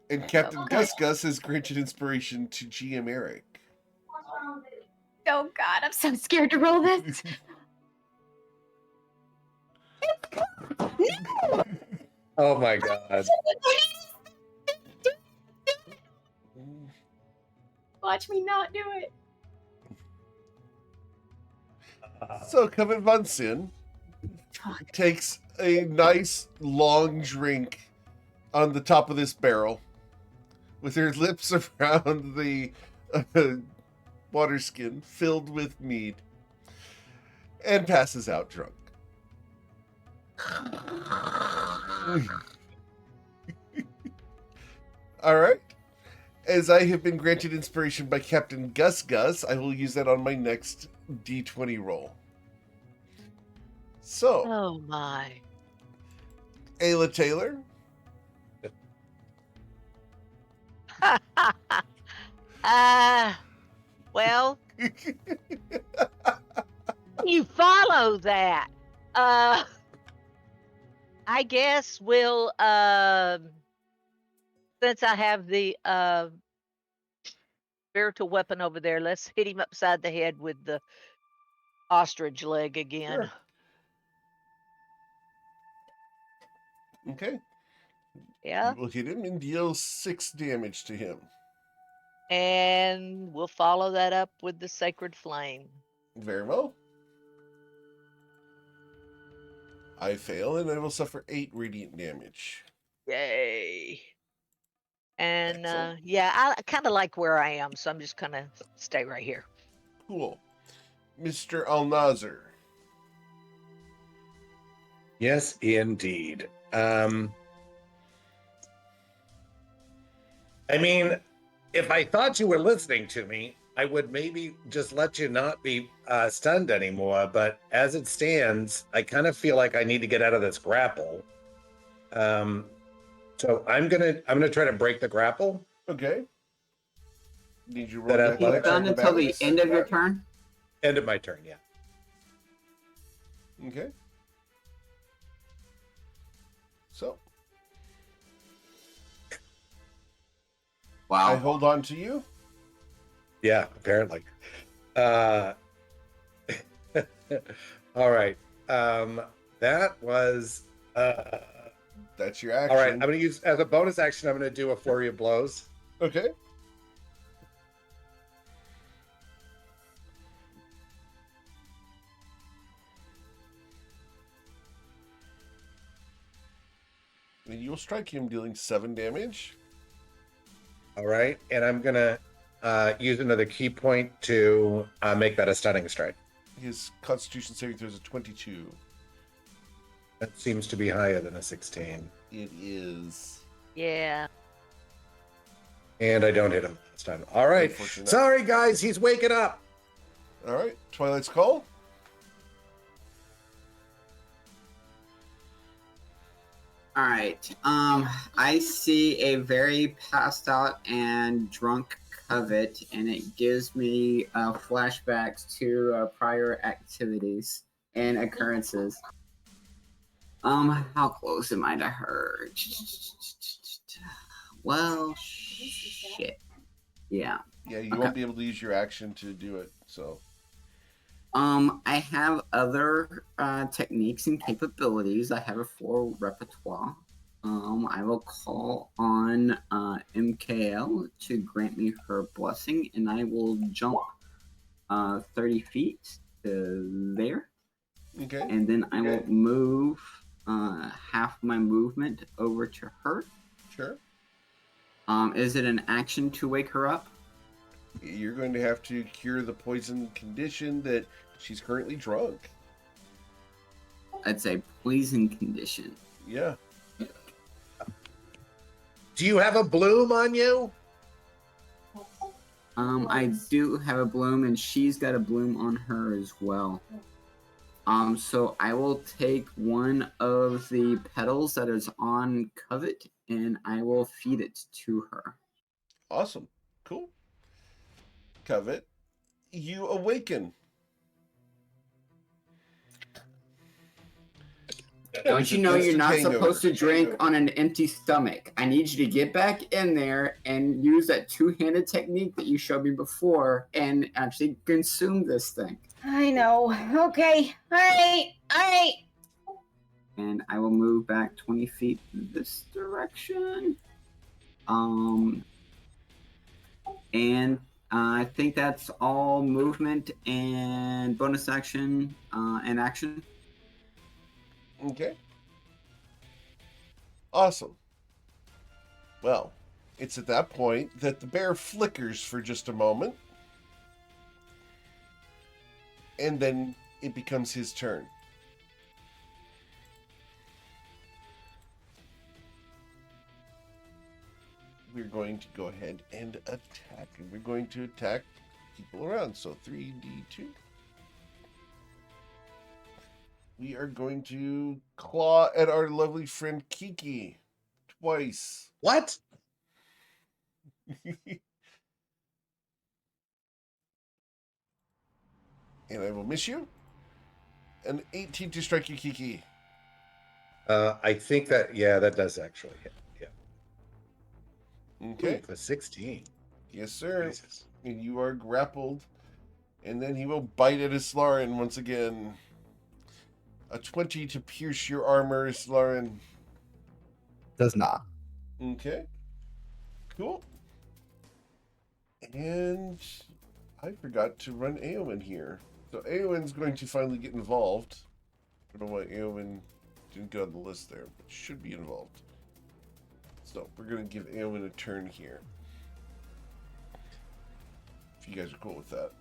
And Captain Gus Gus has granted inspiration to GM Eric. Oh god, I'm so scared to roll this. No! Oh my god. Watch me not do it. So Covet von Sin takes a nice long drink on the top of this barrel with her lips around the water skin filled with mead and passes out drunk. All right. As I have been granted inspiration by Captain Gus Gus, I will use that on my next D20 roll. So, Oh my. Ayla Taylor, Well, you follow that. I guess we'll since I have the spiritual weapon over there, let's hit him upside the head with the ostrich leg again. Sure. Okay. Yeah. We'll hit him and deal 6 damage to him. And we'll follow that up with the sacred flame. Very well. I fail and I will suffer 8 radiant damage. Yay. And Excellent. yeah, I kind of like where I am, so I'm just gonna stay right here. Cool. Mr. Al-Nazir. Yes, indeed. I mean, if I thought you were listening to me, I would maybe just let you not be stunned anymore. But as it stands, I kind of feel like I need to get out of this grapple. So I'm gonna try to break the grapple. Okay. Need you roll That that athletic check Done for until the balance? end of your turn? End of my turn, yeah. Okay. So, I Wow. hold on to you. Yeah, apparently. All right. That was That's your action. All right, I'm going to use, as a bonus action, I'm going to do a flurry of blows. Okay. And you'll strike him, dealing 7 damage. All right, and I'm going to use another key point to make that a stunning strike. His Constitution saving throw is a 22. That seems to be higher than a 16. It is. Yeah. And I don't hit him this time. All right. Sorry, guys. He's waking up. All right. Twilight's call. All right. I see a very passed out and drunk Covet, and it gives me flashbacks to prior activities and occurrences. How close am I to her? Well, shit. Yeah. Yeah, you won't be able to use your action to do it, so. I have other techniques and capabilities. I have a full repertoire. I will call on MKL to grant me her blessing, and I will jump 30 feet to there. Okay. And then I will move half my movement over to her. Sure. Is it an action to wake her up? You're going to have to cure the poison condition that she's currently drunk. It's a poison condition. Yeah. Do you have a bloom on you? I do have a bloom, and she's got a bloom on her as well. So I will take one of the petals that is on Covet, and I will feed it to her. Awesome. Cool. Covet, you awaken. Don't you know you're not Instant supposed to hangover. drink on an empty stomach? I need you to get back in there and use that two-handed technique that you showed me before and actually consume this thing. I know. Okay. All right. And I will move back 20 feet this direction. And I think that's all movement and bonus action and action. Okay. Awesome. Well, it's at that point that the bear flickers for just a moment. And then it becomes his turn. We're going to go ahead and attack. And we're going to attack people around. So 3d2. We are going to claw at our lovely friend Kiki twice. What? And I will miss you. An 18 to strike you, Kiki. I think that, yeah, that does actually hit. Yeah. Okay. Ooh, a 16. Yes, sir. Jesus. And you are grappled. And then he will bite at Islarin once again. A 20 to pierce your armor, Islarin. Does not. Okay. Cool. And I forgot to run Eowyn here. So Eowyn's going to finally get involved. I don't know why Eowyn didn't get on the list there, but should be involved. So we're going to give Eowyn a turn here. If you guys are cool with that.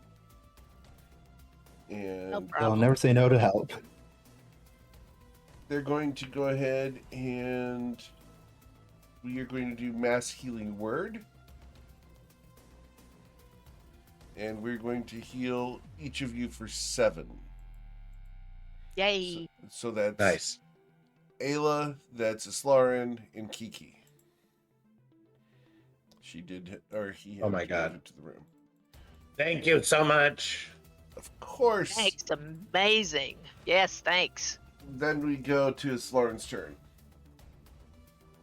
And No I'll problem. never say no to help. they're going to go ahead and we are going to do mass healing word. And we're going to heal each of you for 7. Yay. So that's Nice. Ayla, that's Islarin, and Kiki. She did hit, or he had Oh my to God. move into the room. Thank you so much. Of course. Thanks. Amazing. Yes, thanks. Then we go to Islarin's turn.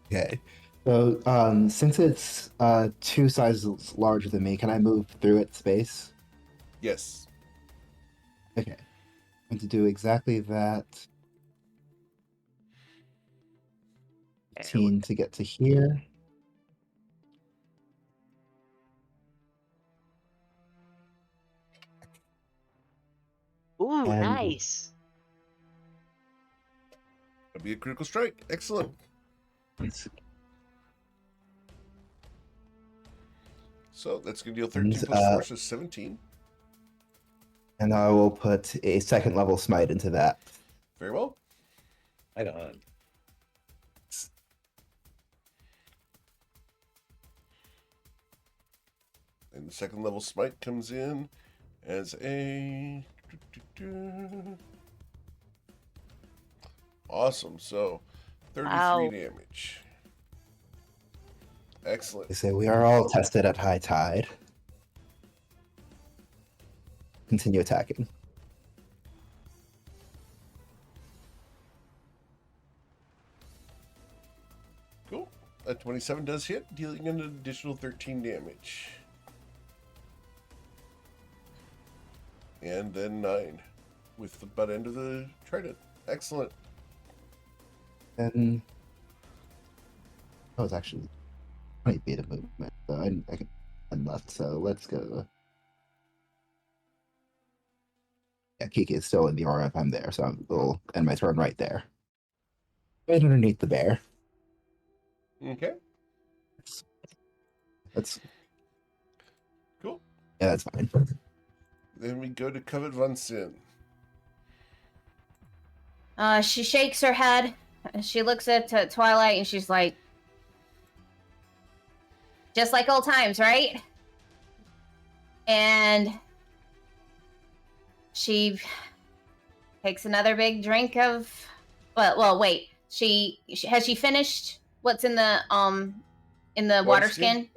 Okay. So, since it's 2 sizes larger than me, can I move through its space? Yes. Okay. I'm going to do exactly that. 15 to get to here. Ooh, And- nice. That'll be a critical strike. Excellent. So that's going to deal 13 And, plus 4, so 17. And I will put a second level smite into that. Very well. Right on. And the second level smite comes in as a... Awesome. So 33 Wow. damage. Excellent. They say we are all tested at high tide. Continue attacking. Cool. A 27 does hit, dealing an additional 13 damage. And then 9 with the butt end of the trident. Excellent. And that was actually 20 feet of movement. So I can and left. So let's go. Yeah, Kiki is still in the aura if I'm there, so I'll end my turn right there. Right underneath the bear. Okay. That's Cool. yeah, that's fine. Then we go to Covet Von Sin. She shakes her head. She looks at Twilight and she's like, just like old times, right? And she takes another big drink of. Well, wait. She has she finished what's in the water skin?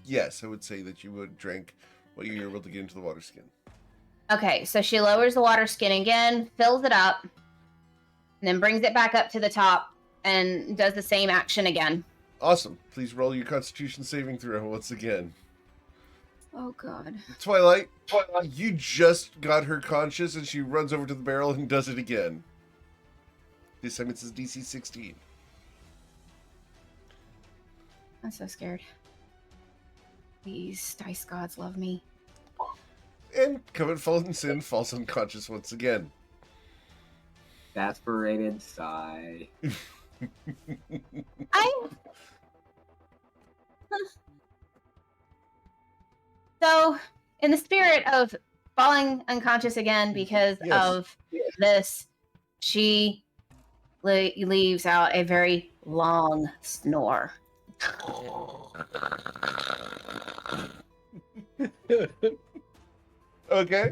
Yes, I would say that you would drink what you're able to get into the water skin. Okay, so she lowers the water skin again, fills it up, and then brings it back up to the top and does the same action again. Awesome. Please roll your Constitution saving throw once again. Oh god. Twilight, you just got her conscious and she runs over to the barrel and does it again. This time it's DC 16. I'm so scared. These dice gods love me. And Covet Von Sin falls unconscious once again. Exasperated sigh. So, in the spirit of falling unconscious again because Yes. of this, she leaves out a very long snore. Okay.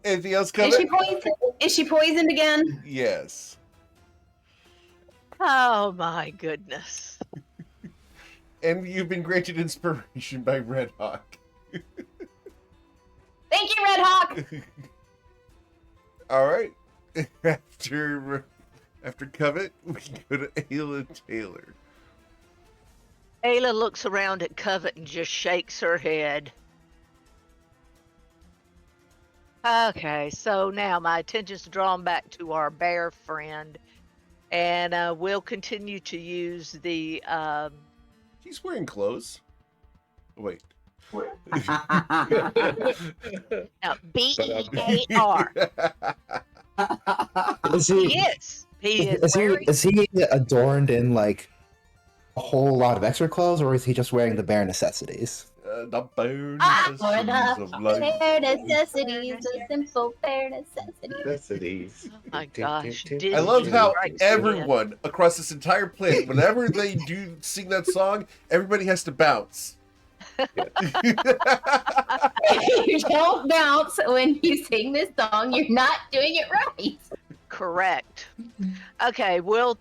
Anything else, Is Covet? she poisoned? Is she poisoned again? Yes. Oh my goodness. And you've been granted inspiration by Red Hawk. Thank you, Red Hawk. All right. After Covet, we go to Ayla Taylor. Ayla looks around at Covet and just shakes her head. Okay, so now my attention's drawn back to our bear friend, and we'll continue to use the. He's wearing clothes. Oh, wait. Now, B-E-A-R. Is He he? is. He is wearing. Is he adorned in like a whole lot of extra clothes, or is he just wearing the bare necessities? The bare For necessities the of life. bare necessities, the simple bare necessities. Oh my gosh, I love how Strikes again. everyone across this entire planet, whenever they do sing that song, everybody has to bounce. You don't bounce when you sing this song. You're not doing it right. Correct. Okay, we'll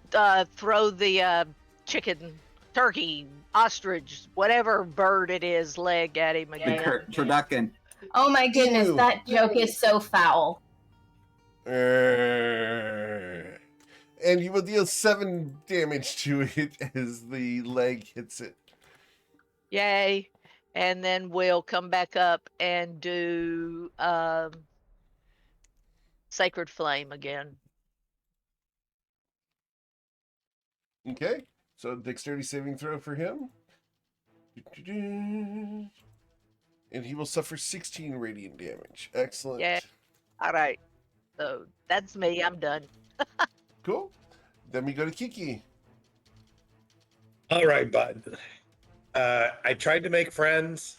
throw the chicken, turkey, ostrich, whatever bird it is, leg at him again. Turducken. Oh my goodness, Ew. that joke is so foul. And you will deal 7 damage to it as the leg hits it. Yay. And then we'll come back up and do Sacred Flame again. Okay, so dexterity saving throw for him. And he will suffer 16 radiant damage. Excellent. Yeah. All right. So that's me. I'm done. Cool. Then we go to Kiki. All right, bud. I tried to make friends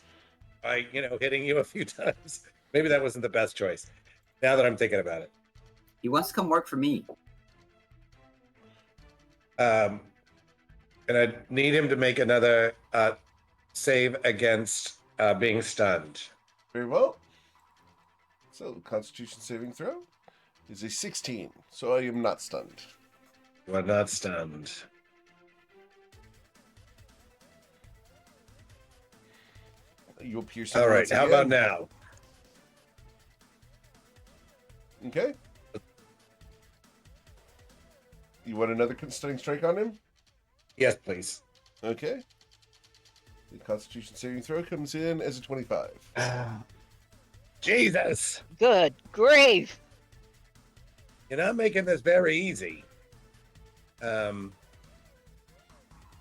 by, hitting you a few times. Maybe that wasn't the best choice. Now that I'm thinking about it. He wants to come work for me. And I need him to make another save against being stunned. Very well. So, Constitution saving throw is a 16. So I am not stunned. You are not stunned. You'll pierce. All right. How about now? Okay. You want another stunning strike on him? Yes, please. Okay. The Constitution saving throw comes in as a 25. Jesus. Good grief. You're not making this very easy. All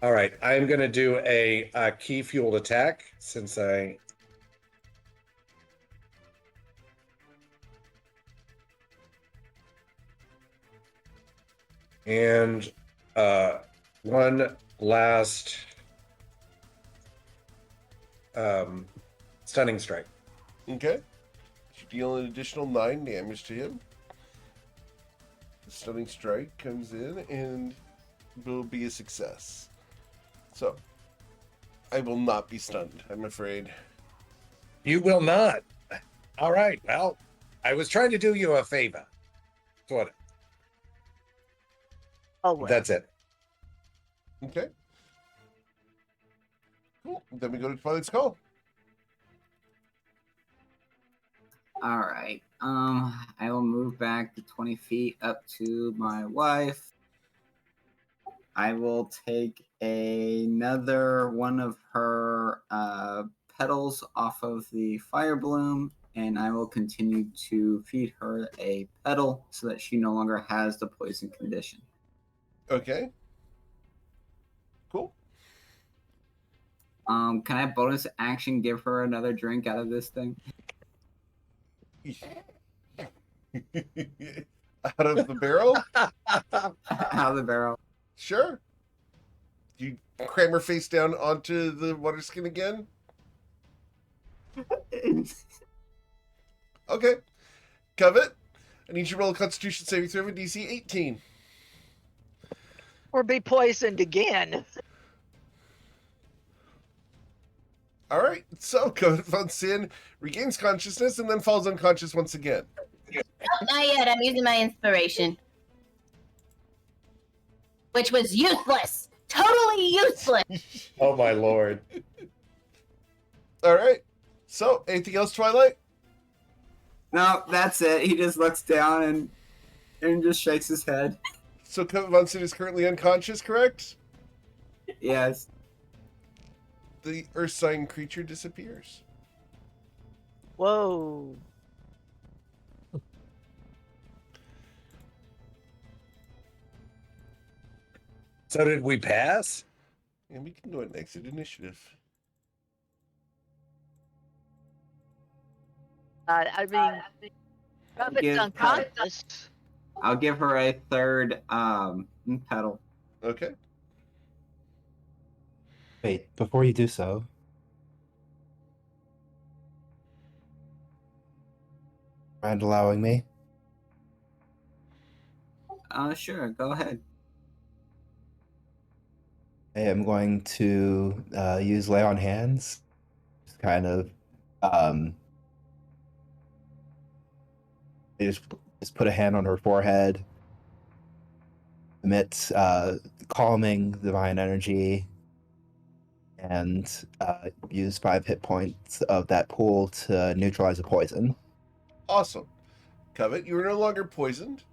right. I'm going to do a key fueled attack since I... And one last stunning strike. Okay. You deal an additional 9 damage to him. The stunning strike comes in and will be a success. So, I will not be stunned, I'm afraid. You will not. All right. Well, I was trying to do you a favor. Sort of. Oh, well. That's it. Okay. Cool. Then we go to Twilight's Call. All right. I will move back to 20 feet up to my wife. I will take another one of her petals off of the fire bloom, and I will continue to feed her a petal so that she no longer has the poison condition. Okay. Cool. Can I bonus action give her another drink out of this thing? Out of the barrel? Out of the barrel. Sure. You cram her face down onto the water skin again? Okay. Covet, I need you to roll a Constitution saving throw of a DC 18. Or be poisoned again. All right. So Covet falls in, regains consciousness, and then falls unconscious once again. Not yet. I'm using my inspiration. Which was useless. Totally useless. Oh, my Lord. All right. So, anything else, Twilight? No, that's it. He just looks down and just shakes his head. So Covet Von Sin is currently unconscious, correct? Yes. The earth sign creature disappears. Whoa. So did we pass? And we can go and exit initiative. I mean, Covet's Give- unconscious. I'll give her a third petal. Okay. Wait, before you do so, mind allowing me? Sure, go ahead. I am going to use lay on hands. Just kind of just put a hand on her forehead, emit calming divine energy, and use 5 hit points of that pool to neutralize the poison. Awesome. Covet, you are no longer poisoned.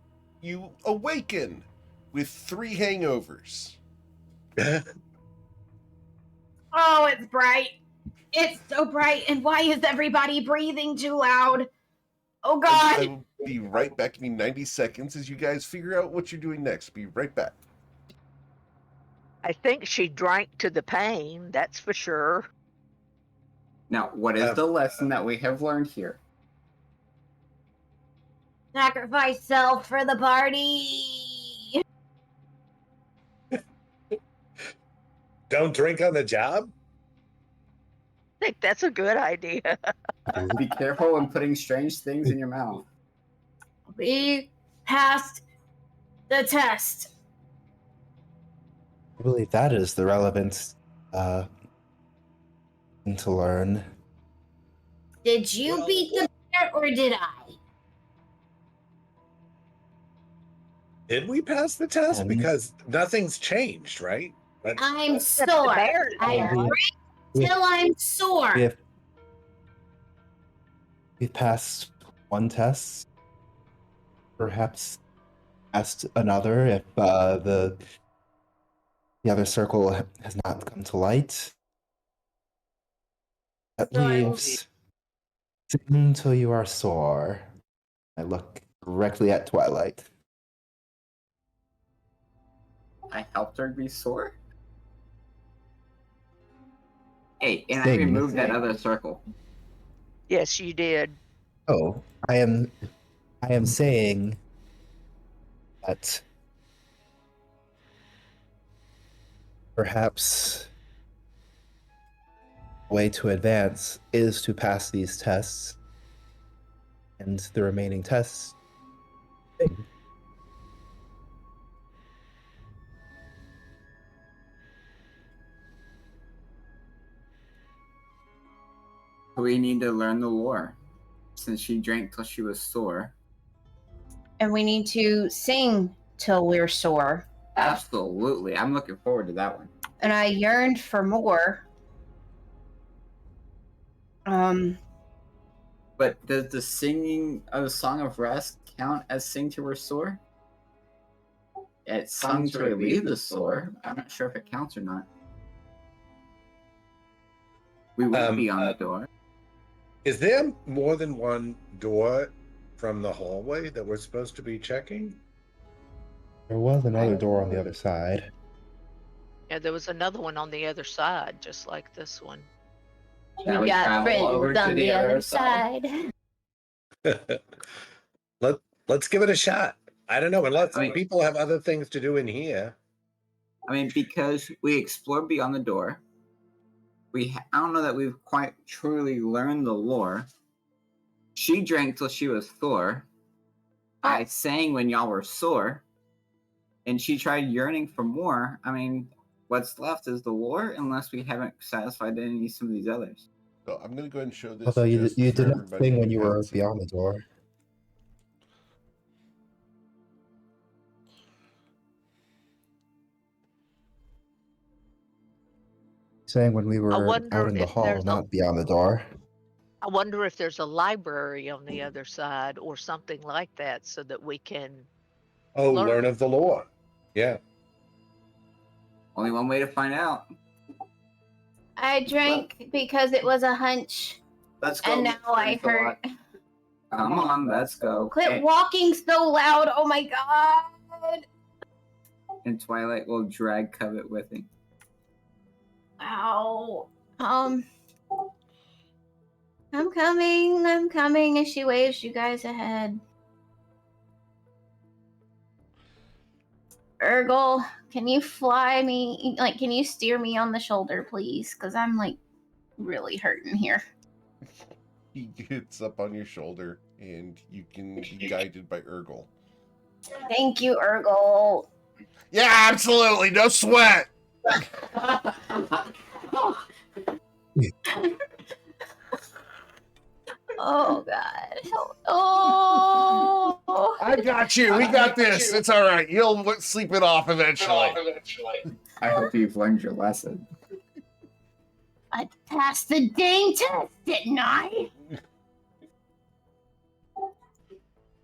You awaken with 3 hangovers. Oh, it's bright. It's so bright. And why is everybody breathing too loud? Oh, God. I will be right back. Give me 90 seconds as you guys figure out what you're doing next. Be right back. I think she drank to the pain, that's for sure. Now, what is the lesson that we have learned here? Sacrifice self for the party. Don't drink on the job? I think that's a good idea. Be careful when putting strange things in your mouth. We passed the test. I believe that is the relevant thing to learn. Did you beat the bear or did I? Did we pass the test? Um, Because nothing's changed, right? But I'm sore. bear- I drink till I'm sore. We've passed one test. Perhaps passed another if the other circle has not come to light. That leaves sing until you are sore. I look directly at Twilight. I helped her be sore? Hey, and I Sing. removed that other circle. Yes, you did. Oh, I am saying that perhaps a way to advance is to pass these tests, and the remaining tests. We need to learn the lore. Since she drank till she was sore. And we need to sing till we're sore. Absolutely. I'm looking forward to that one. And I yearned for more. But does the singing of the Song of Rest count as sing till we're sore? It's sung to relieve the sore. I'm not sure if it counts or not. We will be on the door. is there more than one door from the hallway that we're supposed to be checking? There was another door on the other side. Yeah, there was another one on the other side, just like this one. Shall we travel over to the other side? Let's give it a shot. I don't know, unless I mean- people have other things to do in here. I mean, because we explored beyond the door. I don't know that we've quite truly learned the lore. She drank till she was sore. I sang when y'all were sore. And she tried yearning for more. I mean, what's left is the lore, unless we haven't satisfied some of these others. So I'm going to go ahead and show this. Although you just did for not everybody sing when who you were hasn't seen beyond the door. Saying when we were wonder out in the if hall, there's a- not beyond the door. I wonder if there's a library on the other side or something like that so that we can Learn of the lore. Yeah. Only one way to find out. I drank because it was a hunch. Let's go. And now I hurt. Come on, let's go. Quit Hey, walking so loud. Oh my god. and Twilight will drag Covet with him. Ow. I'm coming as she waves you guys ahead. Urgle, can you fly me, can you steer me on the shoulder, please? Because I'm, really hurting here. He gets up on your shoulder, and you can be guided by Urgle. Thank you, Urgle. Yeah, absolutely. No sweat. Oh, God. Oh. I got you. We got this. It's all right. You'll sleep it off eventually. I hope you've learned your lesson. I passed the dang test, didn't I?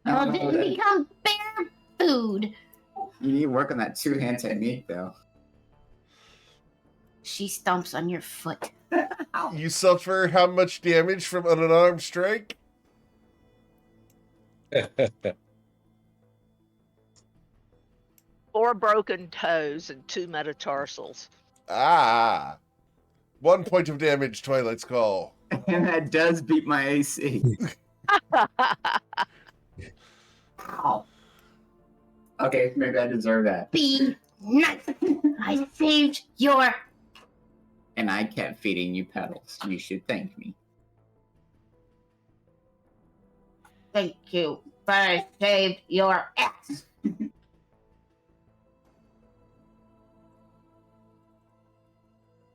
I didn't become bear food. You need to work on that two-hand technique, though. She stomps on your foot. You suffer how much damage from an unarmed strike? 4 broken toes and 2 metatarsals. Ah. 1 point of damage, Twilight's Call. And that does beat my AC. Ow. Okay, maybe I deserve that. Be nice. I saved your. And I kept feeding you petals. You should thank me. Thank you, but I saved your ass.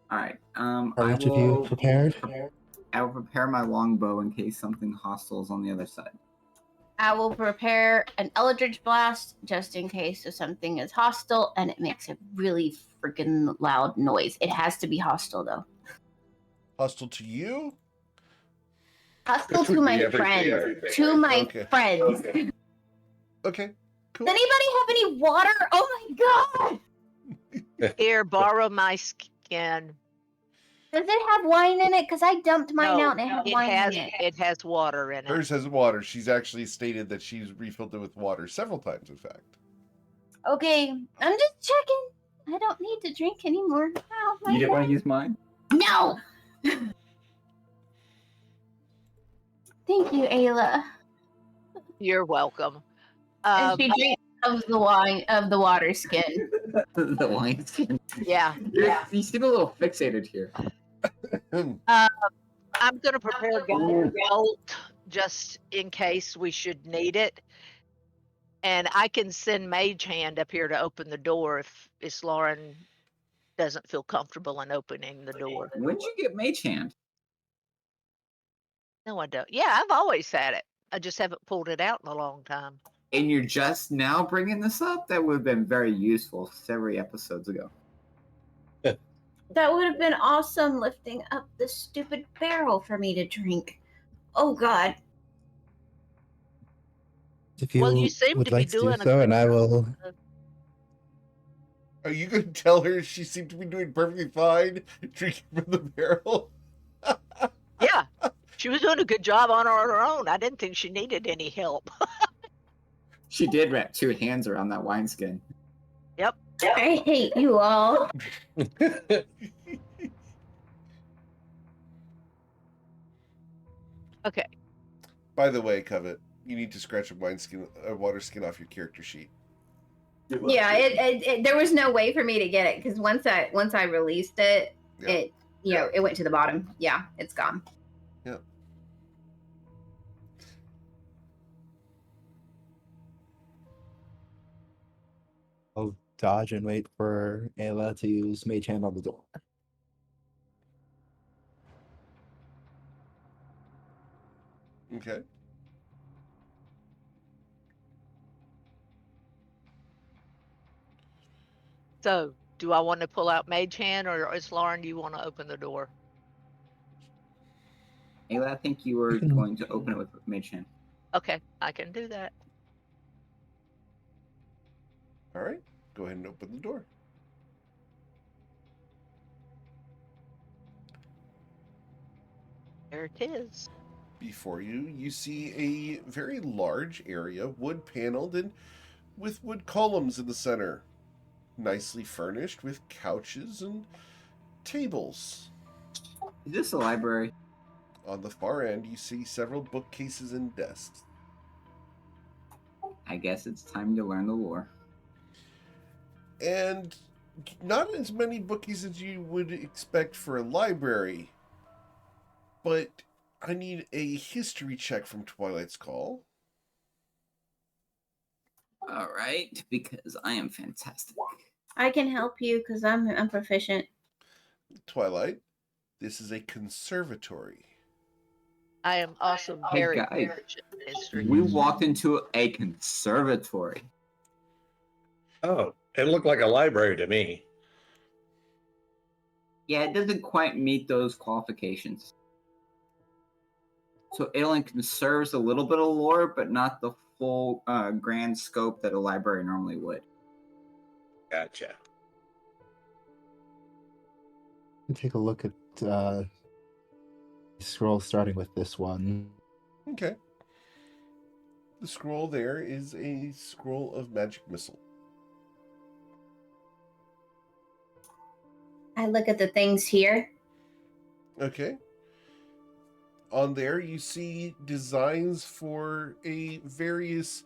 All right. Are each of you prepared? I will prepare my longbow in case something hostile is on the other side. I will prepare an Eldritch Blast just in case if something is hostile and it makes a really freaking loud noise. It has to be hostile, though. Hostile to you? Hostile Which would to be my everything, friends. everything. To my Okay. friends. Okay, cool. Does anybody have any water? Oh my god! Here, borrow my skin. Does it have wine in it? Because I dumped mine No, out and it had it wine has in it. it has water in it. Hers has water. She's actually stated that she's refilled it with water several times, in fact. Okay, I'm just checking. I don't need to drink anymore. Oh, my You didn't God. want to use mine? No! Thank you, Ayla. You're welcome. And she drinks of the wine of the water skin. The wine skin. Yeah. You seem a little fixated here. I'm gonna prepare Guiding Bolt just in case we should need it. And I can send Mage Hand up here to open the door if Lauren doesn't feel comfortable in opening the door. When'd you get Mage Hand? No, I don't. Yeah, I've always had it. I just haven't pulled it out in a long time. And you're just now bringing this up? That would have been very useful several episodes ago. That would have been awesome lifting up the stupid barrel for me to drink. Oh god. If you, Well, you seem would to be like to do doing a so, good and I will. Are you going to tell her she seemed to be doing perfectly fine drinking from the barrel? Yeah, she was doing a good job on her own. I didn't think she needed any help. She did wrap 2 hands around that wineskin. Yep. I hate you all. Okay. By the way, Covet, you need to scratch a water skin off your character sheet. Yeah, it there was no way for me to get it because once I released it, Yeah. it went to the bottom. Yeah, it's gone. Yeah. I'll dodge and wait for Ayla to use Mage Hand on the door. Okay. So, do I want to pull out Mage Hand, or is Lauren? Do you want to open the door? Ayla, I think you were going to open it with Mage Hand. Okay, I can do that. All right. Go ahead and open the door. There it is. Before you, you see a very large area, wood paneled and with wood columns in the center. Nicely furnished with couches and tables. Is this a library? On the far end, you see several bookcases and desks. I guess it's time to learn the lore. And not as many bookies as you would expect for a library. But I need a history check from Twilight's Call. All right, because I am fantastic. I can help you because I'm proficient. Twilight, this is a conservatory. I am also Hey, very guys. proficient in history. We walked into a conservatory. Oh, it looked like a library to me. Yeah, it doesn't quite meet those qualifications. So Alien conserves a little bit of lore, but not the full grand scope that a library normally would. Gotcha. Take a look at scroll starting with this one. Okay. The scroll there is a scroll of magic missile. I look at the things here. Okay. On there, you see designs for a various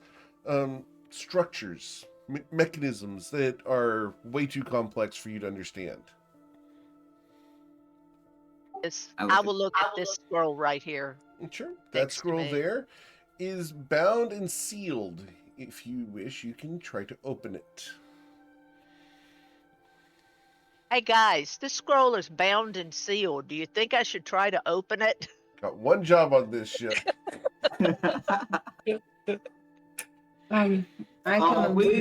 structures, mechanisms that are way too complex for you to understand. I will look at this scroll right here. Sure. That Next to scroll me. there is bound and sealed. If you wish, you can try to open it. Hey guys, this scroll is bound and sealed. Do you think I should try to open it? Got one job on this ship. We can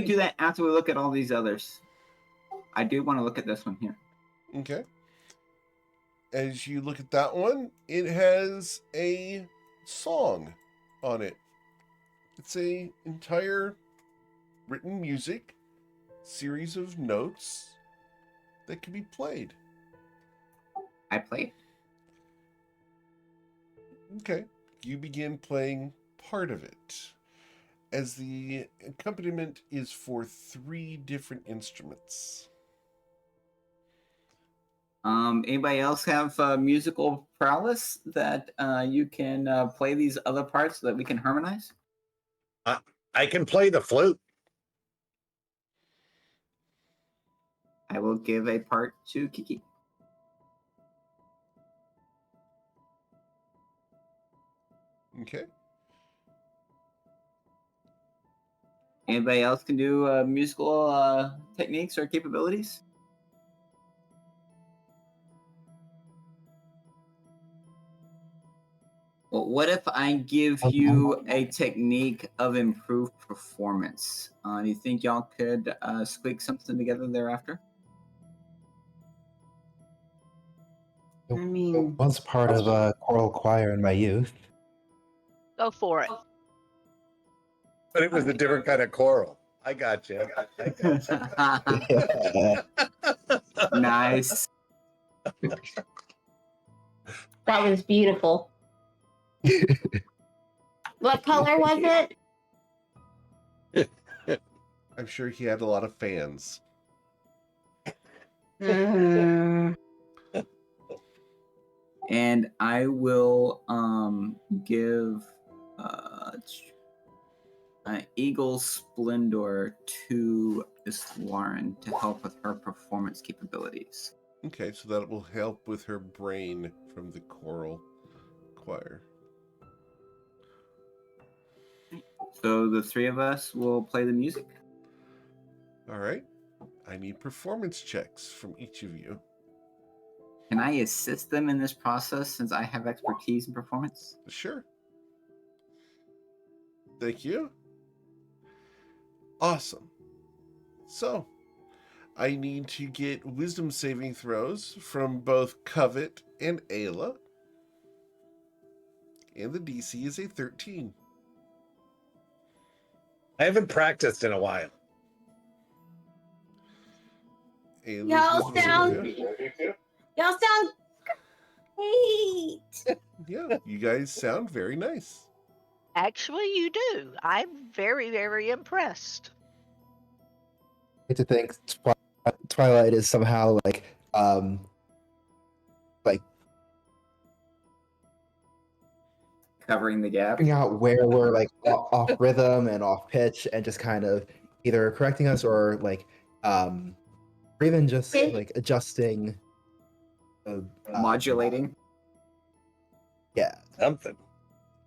do that after we look at all these others. I do want to look at this one here. Okay. As you look at that one, it has a song on it. It's a entire written music series of notes that can be played. I play. Okay. You begin playing part of it, as the accompaniment is for 3 different instruments. Anybody else have musical prowess that you can play these other parts so that we can harmonize? I can play the flute. I will give a part to Kiki. Okay. Anybody else can do musical techniques or capabilities? Well, what if I give you a technique of improved performance? Do you think y'all could squeak something together thereafter? I mean, Once part of a choral choir in my youth. Go for it. But it was a different kind of choral. I got you. Nice. that was beautiful. What color was it? I'm sure he had a lot of fans. And I will give Eagle Splendor to Miss Lauren to help with her performance capabilities. Okay, so that will help with her brain from the choral choir. So the 3 of us will play the music. All right. I need performance checks from each of you. Can I assist them in this process since I have expertise in performance? Sure. Thank you. Awesome. So, I need to get wisdom saving throws from both Covet and Ayla. And the DC is a 13. I haven't practiced in a while. Y'all sound great. Yeah, you guys sound very nice. Actually, you do. I'm very, very impressed. I to think Twilight is somehow like Covering the gap. figuring out where we're like off rhythm and off pitch, and just kind of either correcting us or like or even just like adjusting, Modulating. Yeah, Something.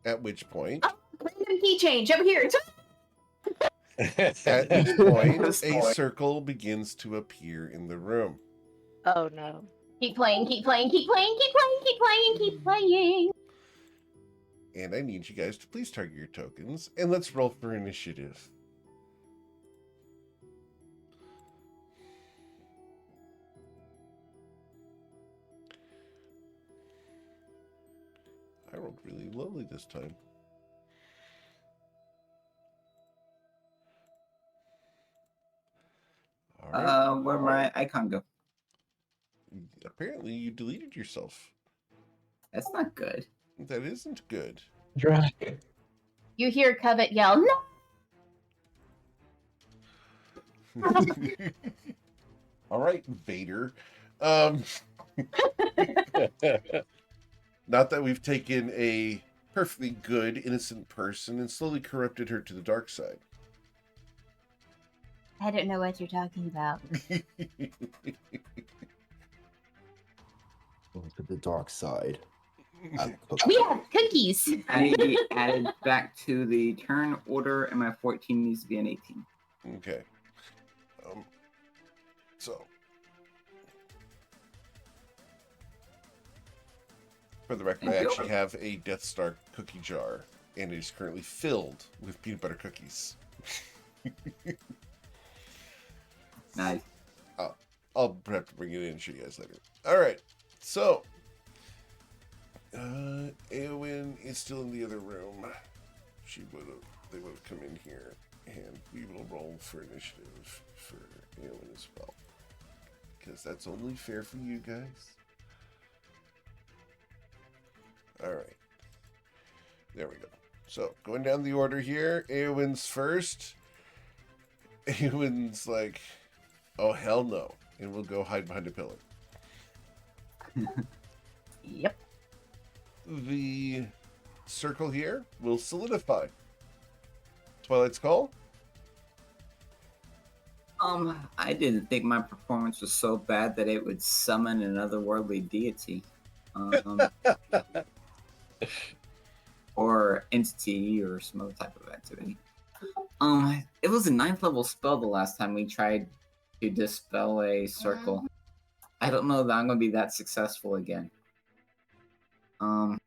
At which point, Random key change over here. at which point, a circle begins to appear in the room. Oh no. Keep playing, keep playing, keep playing, keep playing, keep playing, keep playing. And I need you guys to please target your tokens, and let's roll for initiative. I rolled really lowly this time. All right. Where'd my icon go? Apparently, you deleted yourself. That's not good. That isn't good. drag. You hear Covet yell, no! All right, Vader. Not that we've taken a perfectly good, innocent person and slowly corrupted her to the dark side. I don't know what you're talking about. Going to the dark side. We have cookies. I need to be added back to the turn order, and my 14 needs to be an 18. Okay. So, for the record, I actually have a Death Star cookie jar, and it is currently filled with peanut butter cookies. Nice. I'll have to bring it in and show you guys later. All right. So, Eowyn is still in the other room. They would have come in here, and we will roll for initiative for Eowyn as well, because that's only fair for you guys. All right. There we go. So, going down the order here, Eowyn's first. Eowyn's like, oh, hell no. And we'll go hide behind a pillar. Yep. The circle here will solidify. Twilight's Call. I didn't think my performance was so bad that it would summon an otherworldly deity. Or entity or some other type of activity. It was a 9th level spell the last time we tried to dispel a circle. I don't know that I'm gonna be that successful again. Can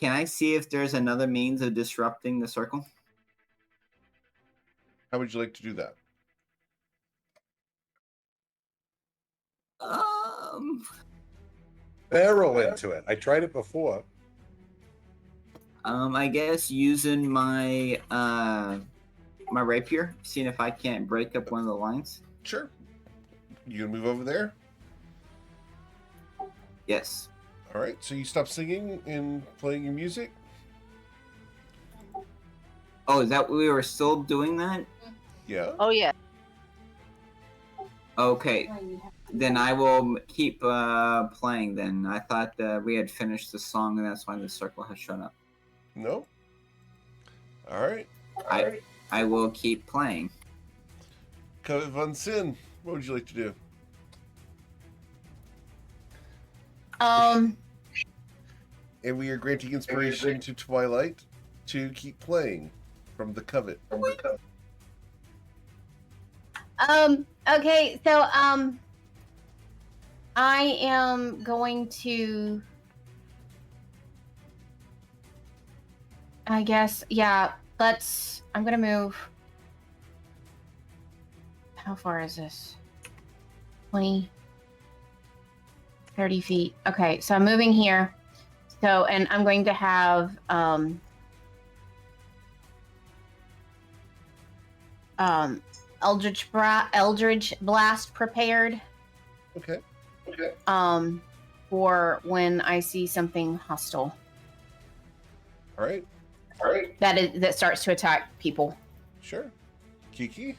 I see if there's another means of disrupting the circle? How would you like to do that? Barrel into it. I tried it before. I guess using my my rapier, seeing if I can't break up one of the lines. Sure. You gonna move over there? Yes. All right. So you stop singing and playing your music. Oh, is that we were still doing that? Yeah. Oh yeah. Okay. Then I will keep playing then. I thought we had finished the song and that's why the circle has shown up. No. All right. I will keep playing. Covet von Sin, what would you like to do? And we are granting inspiration to Twilight to keep playing from the Covet. Okay, so I am going to, I guess, yeah, I'm gonna move. How far is this? 20, 30 feet. Okay, so I'm moving here. So, and I'm going to have Eldritch Blast prepared. Okay. For when I see something hostile. All right. That starts to attack people. Sure. Kiki?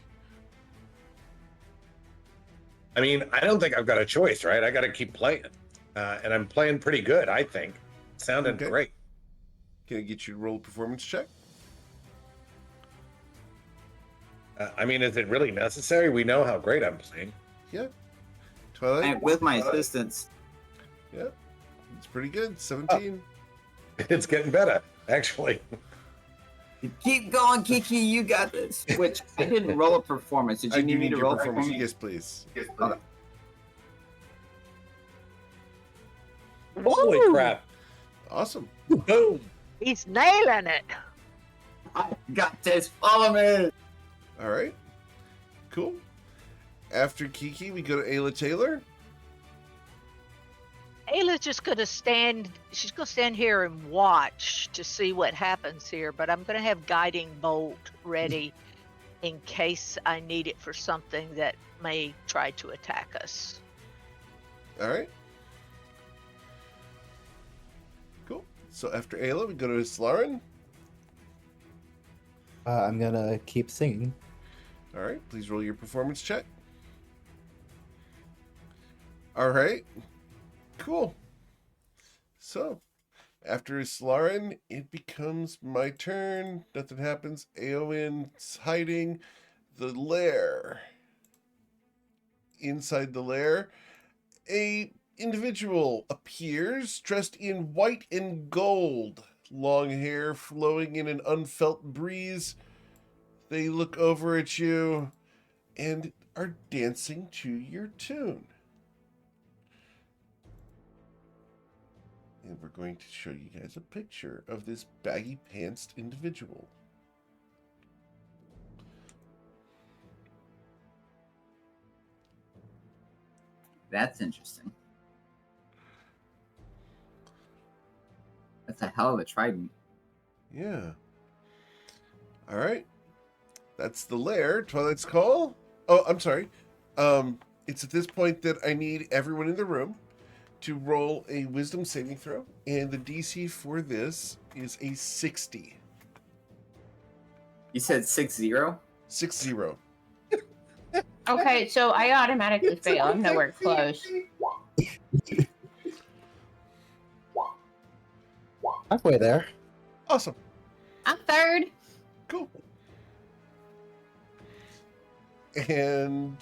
I mean, I don't think I've got a choice, right? I got to keep playing. And I'm playing pretty good, I think. Sounding Okay. great. Can I get you to roll a performance check? I mean, is it really necessary? We know how great I'm playing. Yeah. Twilight? And with my assistance. Yeah. It's pretty good. 17. It's getting better, actually. Keep going, Kiki. You got this. Which I didn't roll a performance. Did you need me to your roll a performance. performance? Yes, please. Okay. Holy Woo! crap. Awesome. Boom. He's nailing it. I got this. Follow me. All right. Cool. After Kiki, we go to Ayla Taylor. Ayla's just gonna stand. She's gonna stand here and watch to see what happens here. But I'm gonna have guiding bolt ready in case I need it for something that may try to attack us. All right. Cool. So after Ayla, we go to Slaren. I'm gonna keep singing. All right. Please roll your performance check. All right. Cool. So, after Slarin, it becomes my turn. Nothing happens. Aowen's hiding. The lair. Inside the lair, a individual appears dressed in white and gold, long hair flowing in an unfelt breeze. They look over at you and are dancing to your tune. And we're going to show you guys a picture of this baggy pantsed individual. That's interesting. That's a hell of a trident. Yeah. All right. That's the lair. Twilight's Call. Oh, I'm sorry. It's at this point that I need everyone in the room to roll a wisdom saving throw, and the DC for this is a 60. You said 6-0? 60. Okay, so I automatically fail. I'm nowhere close. Halfway there. Awesome. I'm third. Cool. And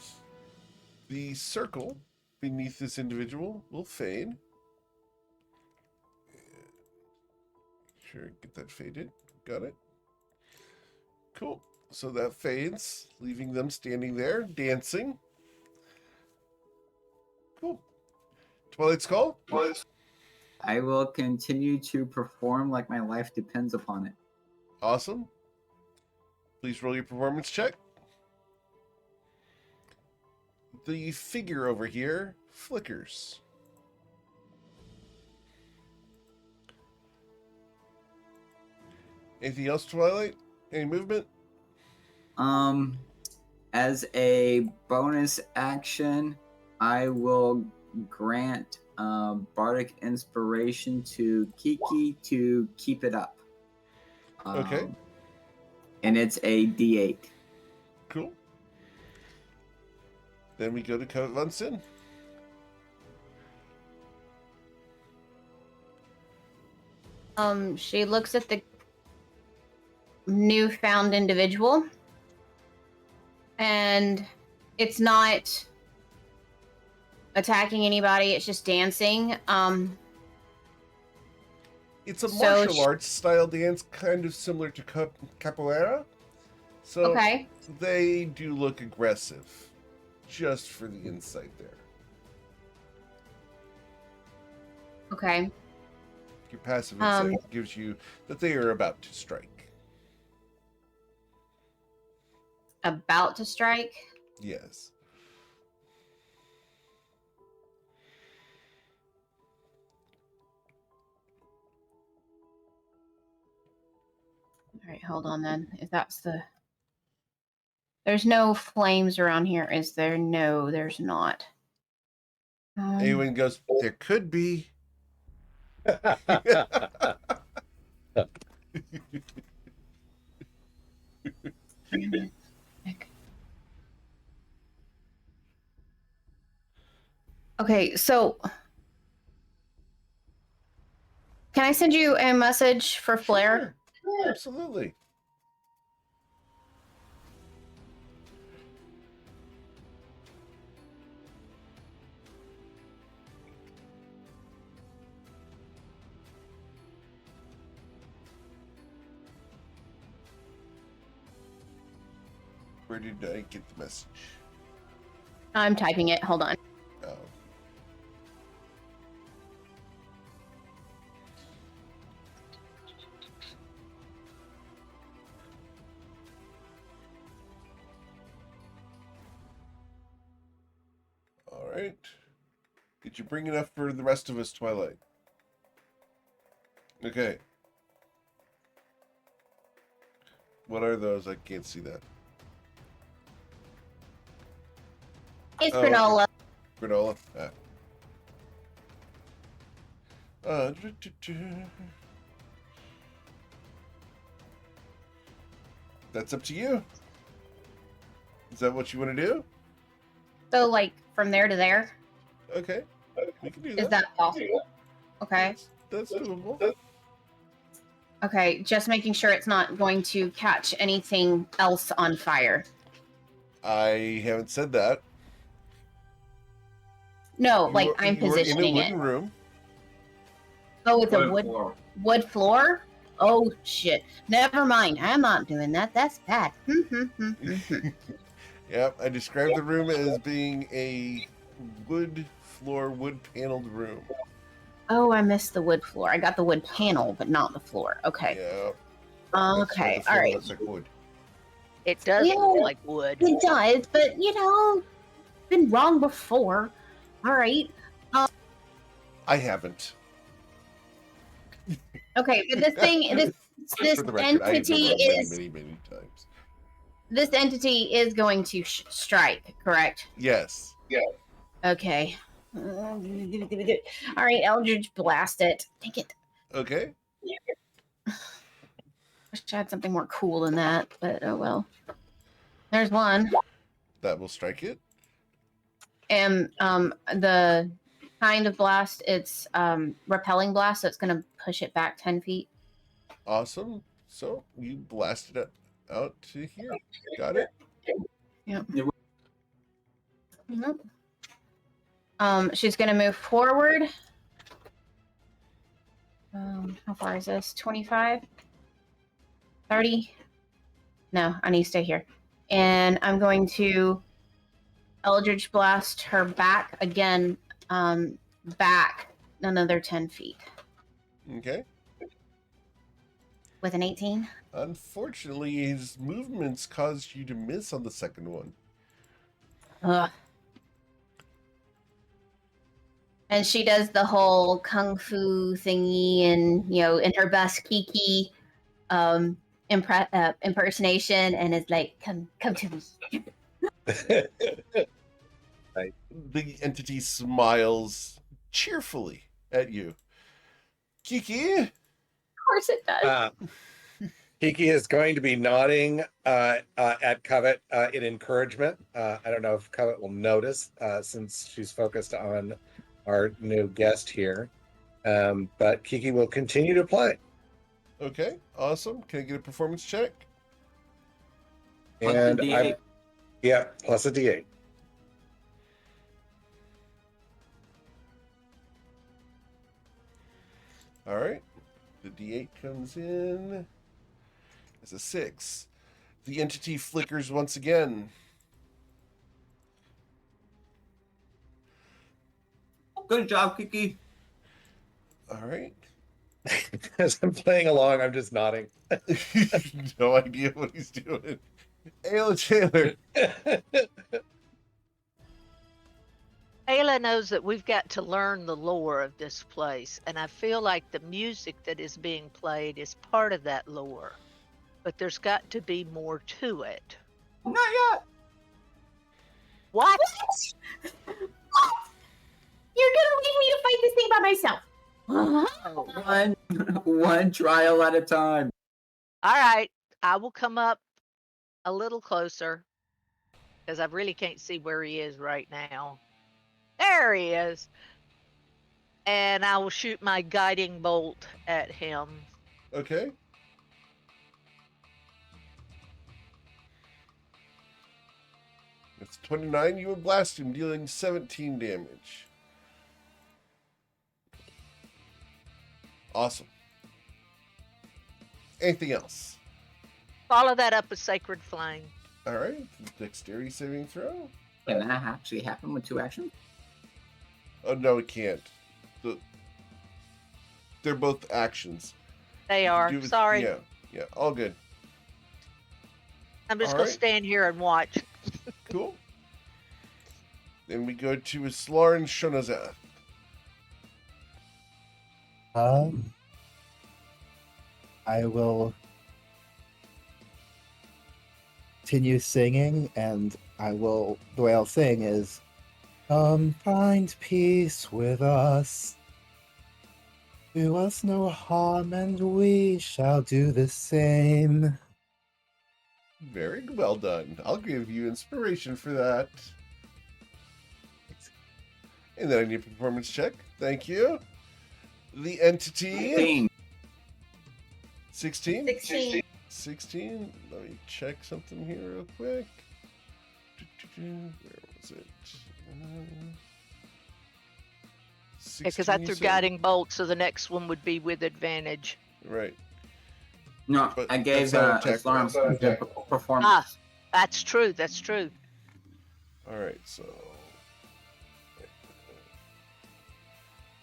the circle beneath this individual will fade. Sure, get that faded. Got it. Cool. So that fades, leaving them standing there, dancing. Cool. Twilight's Call. I will continue to perform like my life depends upon it. Awesome. Please roll your performance check. The figure over here flickers. Anything else, Twilight? Any movement? As a bonus action, I will grant bardic inspiration to Kiki to keep it up. Okay. And it's a D8. Cool. Then we go to Covet Von Sin. She looks at the newfound individual, and it's not attacking anybody, it's just dancing. It's a So martial arts style dance, kind of similar to capoeira. So Okay. they do look aggressive, just for the insight there. Okay. Your passive insight gives you that they are about to strike. About to strike. Yes. All right, hold on then. If that's the... There's no flames around here, is there? No, there's not. Awen goes, there could be. Okay, so can I send you a message for Flare? Sure. Absolutely. Where did I get the message? I'm typing it. Hold on. Oh. All right. Did you bring enough for the rest of us, Twilight? Okay. What are those? I can't see that. It's Oh, granola. Granola. That's up to you. Is that what you want to do? So, like, from there to there? Okay. We can do Is that possible? Okay. That's doable. Okay, just making sure it's not going to catch anything else on fire. I haven't said that. No, like I'm positioning in a it. wooden room. Oh, it's a floor. wood floor? Oh shit. Never mind. I'm not doing that. That's bad. Yep, I described the room as being a wood floor, wood paneled room. Oh, I missed the wood floor. I got the wood panel, but not the floor. Okay. Yeah. Okay. All right. Looks like wood. It does look like wood. It does, but you know, been wrong before. All right. I haven't. Okay, but this thing, this For the record, I have been entity wrong is many times. this entity is going to strike, correct? Yes. Yeah. Okay. All right, Eldritch blast it. Take it. Okay. Wish I had something more cool than that, but oh well. There's one. That will strike it. And the kind of blast, it's repelling blast, so it's gonna push it back 10 feet. Awesome. So you blasted it out to here. Got it? Yep. Yep. She's gonna move forward. How far is this? 25? 30? No, I need to stay here. And I'm going to Eldritch Blast her back again, back another 10 feet. Okay. With an 18? Unfortunately, his movements caused you to miss on the second one. Ugh. And she does the whole kung fu thingy, and you know, in her best Kiki impersonation, and is like, "Come to me." The entity smiles cheerfully at you. Kiki? Of course it does. Kiki is going to be nodding at Covet in encouragement. I don't know if Covet will notice since she's focused on our new guest here. But Kiki will continue to play. Okay, awesome. Can I get a performance check? Plus And the D8. Yeah, plus a D8. All right. The D8 comes in as a 6. The entity flickers once again. Good job, Kiki. All right. As I'm playing along, I'm just nodding. No idea what he's doing. Ayla Taylor. Ayla knows that we've got to learn the lore of this place, and I feel like the music that is being played is part of that lore. But there's got to be more to it. Not yet. What? You're gonna leave me to fight this thing by myself. One trial at a time. All right, I will come up a little closer because I really can't see where he is right now. There he is. And I will shoot my guiding bolt at him. Okay. It's 29. You would blast him, dealing 17 damage. Awesome. Anything else? Follow that up with Sacred Flame. All right. Dexterity saving throw. Can that actually happen with 2 actions? Oh, no, it can't. They're both actions. They are. Sorry. Yeah, all good. I'm just All going right. to stand here and watch. Cool. Then we go to Islar and Shonazath. I will continue singing, and the way I'll sing is, find peace with us. Do us no harm, and we shall do the same. Very well done. I'll give you inspiration for that. And then I need a performance check. Thank you. The entity. 16. 16. Let me check something here real quick. Where was it? Because I threw guiding bolt, so the next one would be with advantage. Right. No, But I gave that's not Islam attack performance. Ah, that's true. That's true. All right, so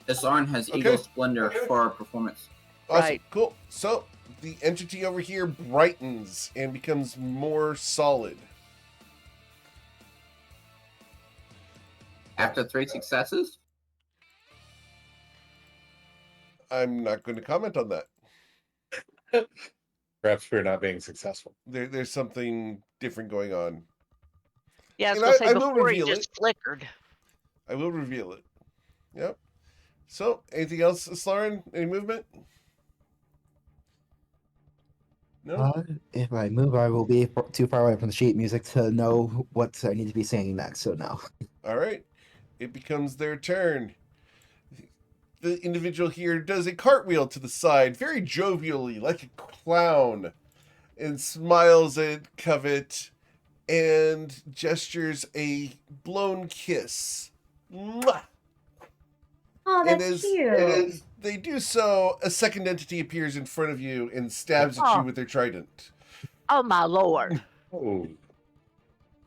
Islam has Okay. Eagle Splendor for performance. awesome, Right. cool. So the entity over here brightens and becomes more solid. After 3 successes, I'm not going to comment on that. Perhaps we're not being successful. There's something different going on. Yeah, I was And gonna say I will before he reveal just flickered. I will reveal it. Yep. So, anything else, Slarin? Any movement? No? If I move, I will be too far away from the sheet music to know what I need to be singing next. So no. All right. It becomes their turn. The individual here does a cartwheel to the side, very jovially, like a clown, and smiles at Covet and gestures a blown kiss. Mwah! Oh, And that's as cute. they do so, a second entity appears in front of you and stabs at you Oh. with their trident. Oh my lord! Oh,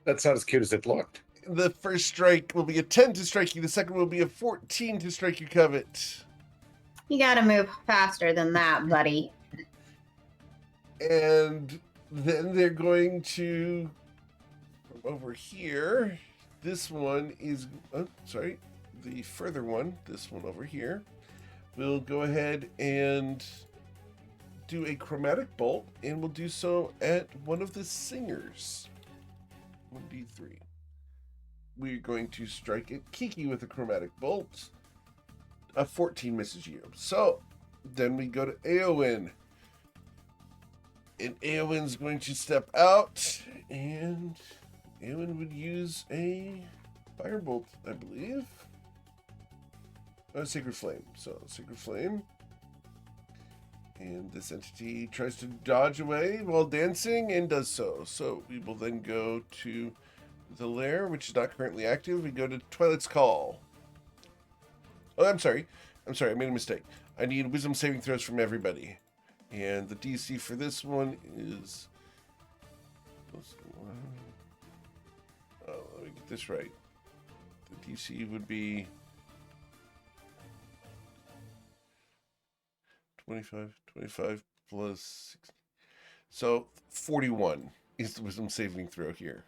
that's not as cute as it looked. The first strike will be a 10 to strike you. The second will be a 14 to strike you, Covet. You gotta move faster than that, buddy. And then they're going to from over here. This one is the further one, this one over here, will go ahead and do a chromatic bolt, and we'll do so at one of the singers. 1d3. We're going to strike at Kiki with a chromatic bolt. A 14 misses you. So then we go to Eowyn. And Eowyn's going to step out, and Eowyn would use a firebolt, I believe. Sacred Flame. So, Sacred Flame. And this entity tries to dodge away while dancing and does so. So, we will then go to the lair, which is not currently active. We go to Twilight's Call. Oh, I'm sorry. I made a mistake. I need wisdom saving throws from everybody. And the DC for this one is... let me get this right. The DC would be 25 plus 6. So 41 is the wisdom saving throw here.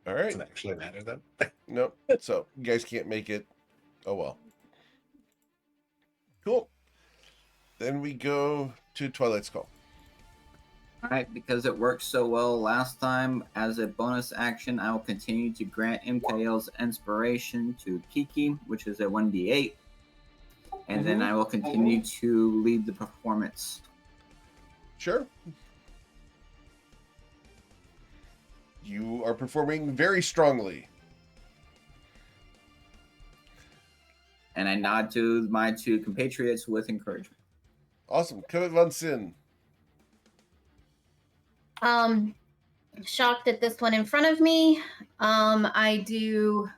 All right. Doesn't actually matter then. Nope. So you guys can't make it. Oh well. Cool. Then we go to Twilight's Call. Alright, because it worked so well last time, as a bonus action, I will continue to grant MKL's inspiration to Kiki, which is a 1d8. And then I will continue to lead the performance. Sure. You are performing very strongly. And I nod to my 2 compatriots with encouragement. Awesome. Covet Von Sin. Shocked at this one in front of me. I do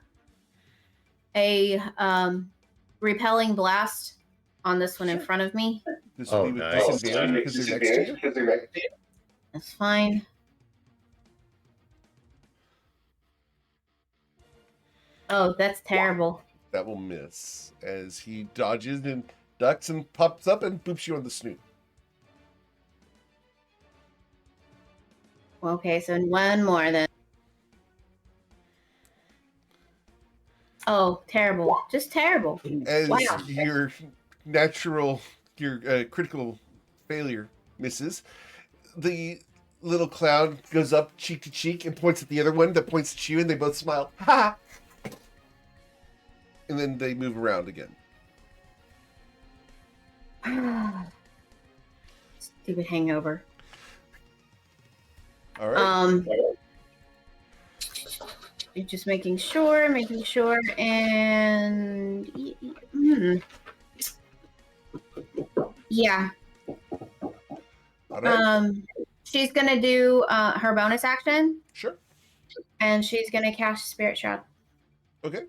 a repelling blast on this one in front of me. This will be with disadvantage because they're next to you. That's fine. Oh, that's terrible. That will miss as he dodges and ducks and pops up and boops you on the snoot. Okay, so one more then. Oh, terrible. Just terrible. As Wow. your critical failure misses, the little clown goes up cheek to cheek and points at the other one that points at you, and they both smile. Ha! And then they move around again. Stupid hangover. All right. Just making sure, and yeah. All right. She's gonna do her bonus action, Sure. and she's gonna cast Spirit Shroud. Okay.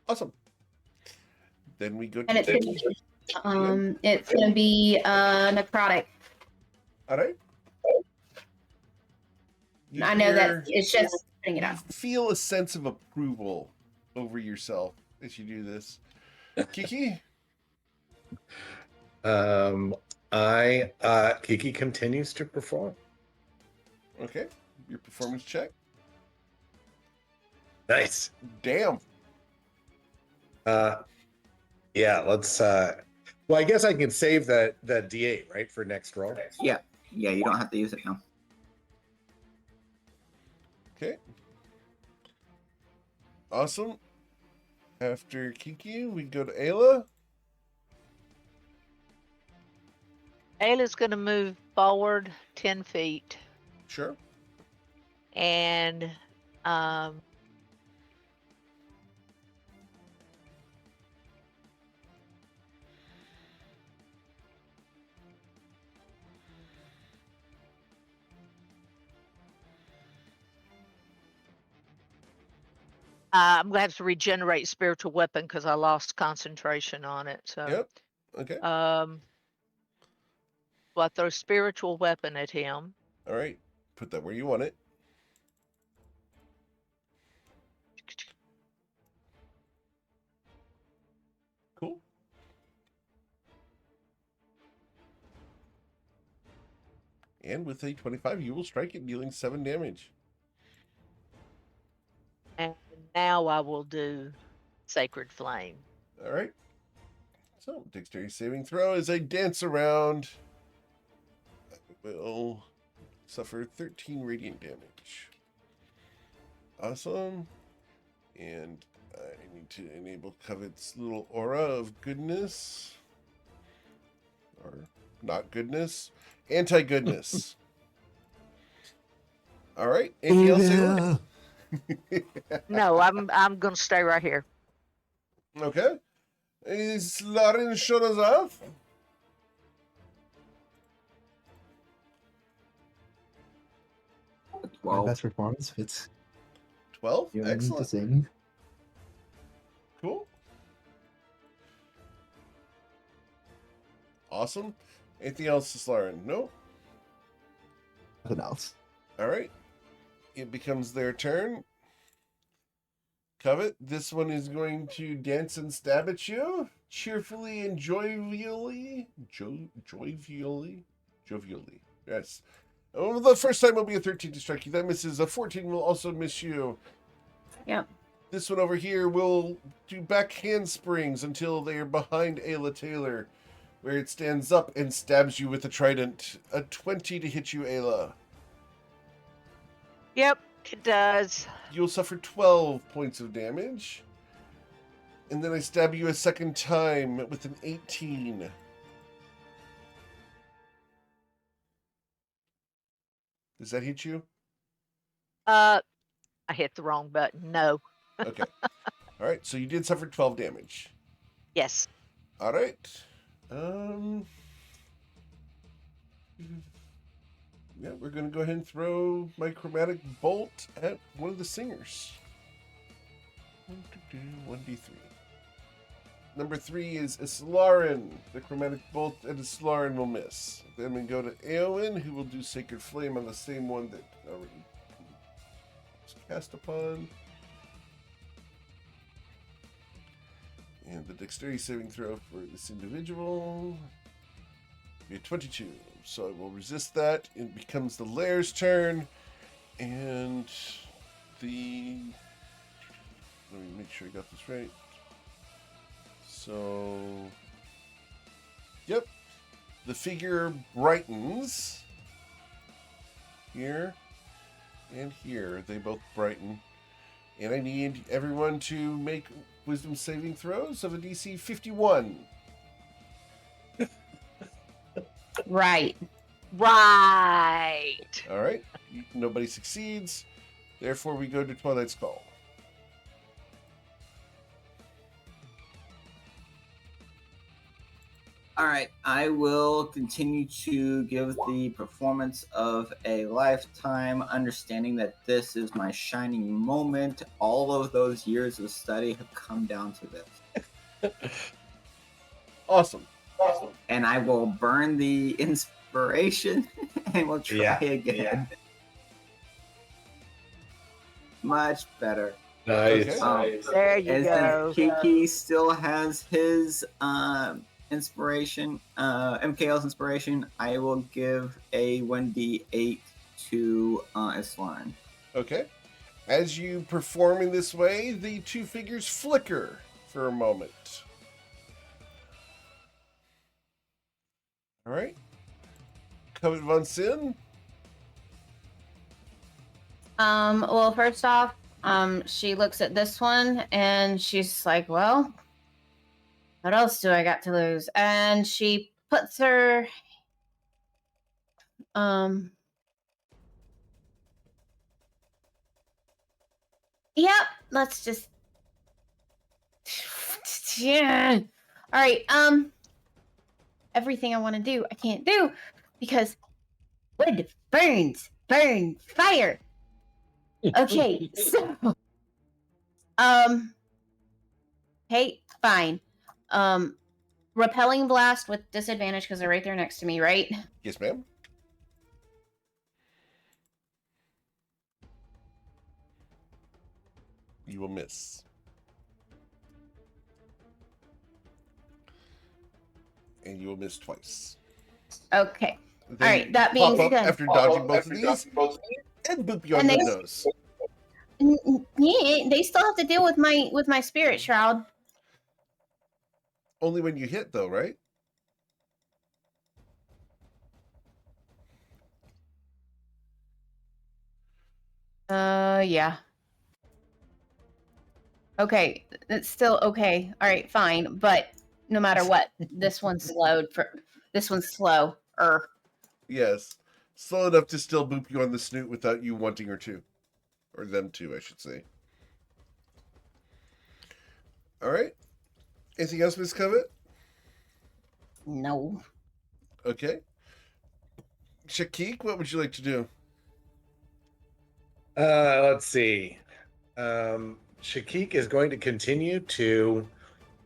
Awesome. Then we go to And it's gonna be necrotic. All right. I know that it's just putting it you up. feel a sense of approval over yourself as you do this. Kiki? Kiki continues to perform. Okay. Your performance check. Nice. Damn. Yeah, let's well, I guess I can save the D8, right, for next roll. Yeah, you don't have to use it now. Okay. Awesome. After Kiki, we go to Ayla. Ayla's going to move forward 10 feet. Sure. And I'm going to have to regenerate spiritual weapon because I lost concentration on it. So, Yep. Okay. well, I throw spiritual weapon at him. All right. Put that where you want it. Cool. And with a 25, you will strike it, dealing 7 damage. And now I will do Sacred Flame. All right. So, dexterity saving throw as I dance around. I will suffer 13 radiant damage. Awesome. And I need to enable Covet's little aura of goodness. Or not goodness. Anti-goodness. All right. Anything else, Taylor? No, I'm gonna stay right here. Okay. Is Lauren shows up? My 12. best performance fits. 12? You don't need to Excellent. sing. Cool. Awesome. Anything else, Lauren? No? Nothing else. All right. It becomes their turn. Covet, this one is going to dance and stab at you. Cheerfully and jovially. Jovially? Yes. Oh, the first time will be a 13 to strike you. That misses. A 14 will also miss you. Yep. This one over here will do back handsprings until they are behind Ayla Taylor, where it stands up and stabs you with a trident. A 20 to hit you, Ayla. Yep, it does. You'll suffer 12 points of damage. And then I stab you a second time with an 18. Does that hit you? I hit the wrong button. No. Okay. All right, so you did suffer 12 damage. Yes. All right. Yeah, we're going to go ahead and throw my chromatic bolt at one of the singers. 1d3. Number 3 is Islarin. The chromatic bolt at Islarin will miss. Then we go to Eowyn, who will do Sacred Flame on the same one that already was cast upon. And the dexterity saving throw for this individual be a 22. So I will resist that. It becomes the Lair's turn. And the... Let me make sure I got this right. So... Yep. The figure brightens. Here. And here. They both brighten. And I need everyone to make wisdom saving throws of a DC 51. Right. Right. All right. Nobody succeeds. Therefore, we go to Twilight's Call. All right, I will continue to give the performance of a lifetime, understanding that this is my shining moment. All of those years of study have come down to this. Awesome. And I will burn the inspiration and we'll try again. Yeah. Much better. Nice. There you go. Kiki still has his inspiration, MKL's inspiration, I will give a 1d8 to Islan. Okay. As you perform in this way, the two figures flicker for a moment. All right. Covet von Sin. Well, first off, she looks at this one and she's like, well, what else do I got to lose? And she puts her, yep, let's just, yeah. All right, everything I want to do, I can't do because wood burns fire. Okay, so, hey, fine. Repelling blast with disadvantage because they're right there next to me, right? Yes, ma'am. You will miss. And you will miss twice. Okay. Then all right, that pop being up said, after dodging both of these and boop you on the nose. Yeah, they still have to deal with my spirit shroud. Only when you hit, though, right? Yeah. Okay, it's still okay. All right, fine. But no matter what, this one's slow. Yes. Slow enough to still boop you on the snoot without you wanting her to. Or them to, I should say. All right. Anything else, Miss Covet? No. Okay. Shakik, what would you like to do? Let's see. Shakik is going to continue to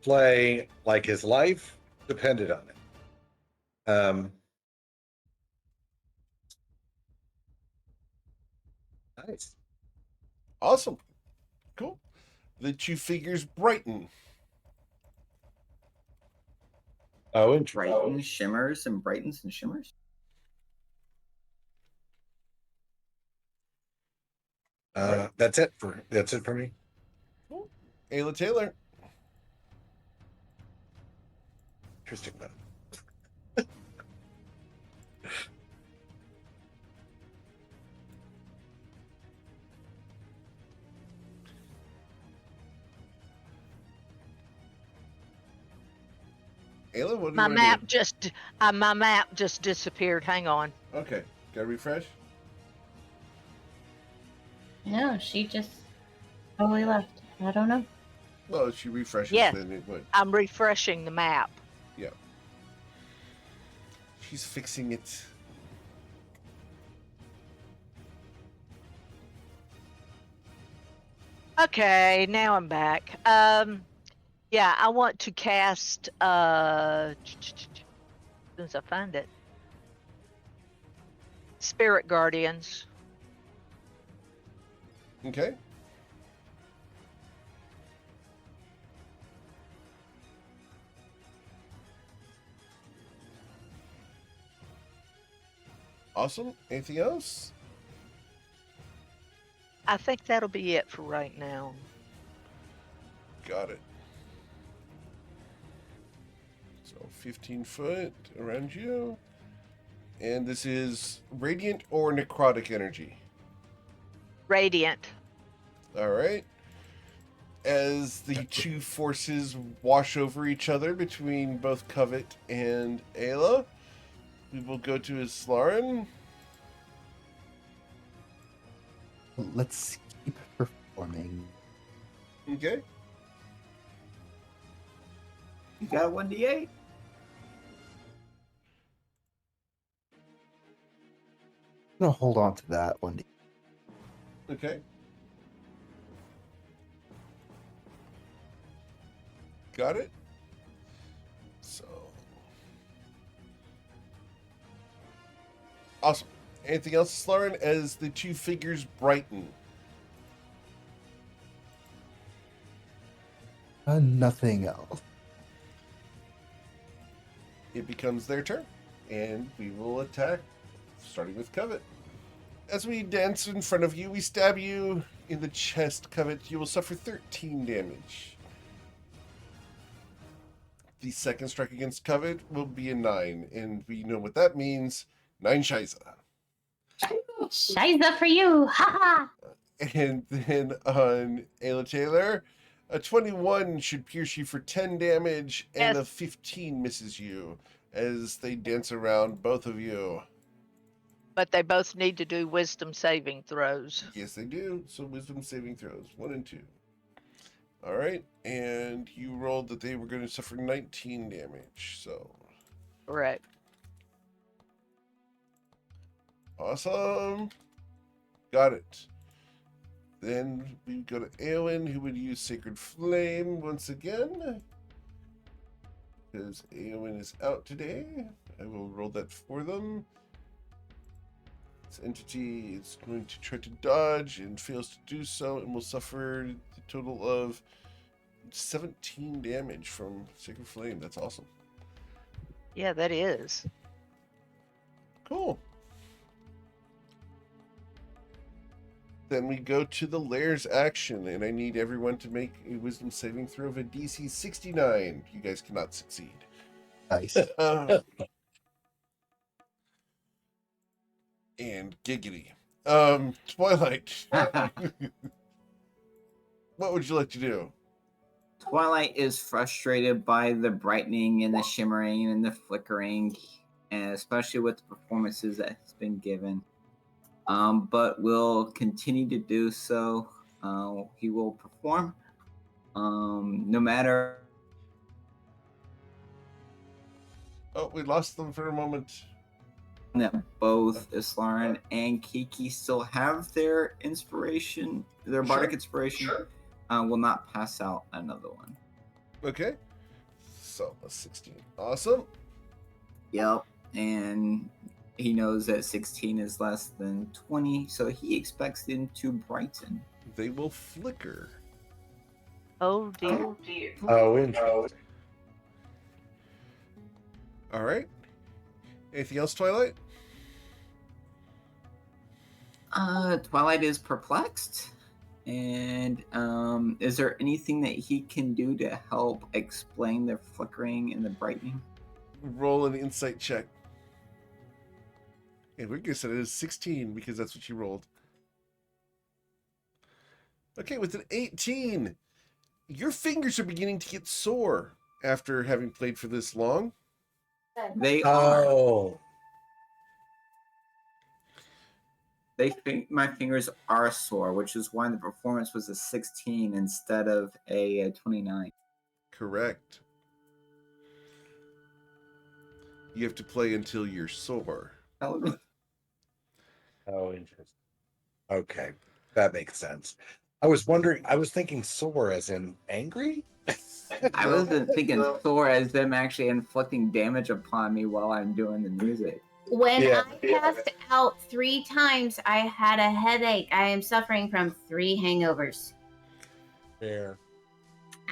play like his life depended on it. Nice. Awesome. Cool. The two figures brighten. Oh, and Brightens, shimmers, and brightens and shimmers. That's it for me. Cool. Ayla Taylor. Interesting. Ayla, what do My you map do? my map just disappeared. Hang on. Okay. Got to refresh? No, she just totally left. I don't know. Well, if she refreshes, Yeah. then it would. I'm refreshing the map. Yeah. She's fixing it. Okay, now I'm back. Yeah, I want to cast as soon as I find it. Spirit Guardians. Okay. Awesome. Anything else? I think that'll be it for right now. Got it. So 15 foot around you. And this is radiant or necrotic energy. Radiant. All right. As the two forces wash over each other between both Covet and Ayla, we will go to Islarin. Let's keep performing. Okay. You got a 1d8? gonna hold on to that one. Okay. Got it. So awesome. Anything else, Lauren, as the two figures brighten? Nothing else. It becomes their turn, and we will attack, starting with Covet. As we dance in front of you, we stab you in the chest, Covet. You will suffer 13 damage. The second strike against Covet will be a 9, and we know what that means. 9 Shiza. Shiza for you! Ha ha! And then on Ayla Taylor, a 21 should pierce you for 10 damage, and a Yes. 15 misses you as they dance around both of you. But they both need to do wisdom saving throws. Yes, they do. So wisdom saving throws, 1 and 2. All right, and you rolled that they were going to suffer 19 damage. So Correct. awesome. Got it. Then we go to Eowyn, who would use Sacred Flame once again. Because Eowyn is out today. I will roll that for them. This entity is going to try to dodge and fails to do so, and will suffer the total of 17 damage from Sacred Flame. That's awesome. Yeah, that is. Cool. Then we go to the Lair's action, and I need everyone to make a wisdom saving throw of a DC 69. You guys cannot succeed. Nice. And giggity. Twilight, what would you like to do? Twilight is frustrated by the brightening and the shimmering and the flickering, and especially with the performances that has been given. But will continue to do so. He will perform, no matter. Oh, we lost them for a moment. That both Islarin and Kiki still have their inspiration, their bardic inspiration. Will not pass out another one. Okay. So, a 16. Awesome. Yep, and he knows that 16 is less than 20, so he expects them to brighten. They will flicker. Oh dear. Oh, interesting. All right. Anything else, Twilight? Twilight is perplexed. And is there anything that he can do to help explain the flickering and the brightening? Roll an insight check. And we're going to set it as 16 because that's what you rolled. Okay, with an 18, your fingers are beginning to get sore after having played for this long. They are. Oh, They think my fingers are sore, which is why the performance was a 16 instead of a 29. Correct. You have to play until you're sore. oh, interesting. Okay, that makes sense. I was wondering. I was thinking sore as in angry. I wasn't thinking sore as them actually inflicting damage upon me while I'm doing the music. When Yeah. I passed out 3 times, I had a headache. I am suffering from 3 hangovers. Yeah.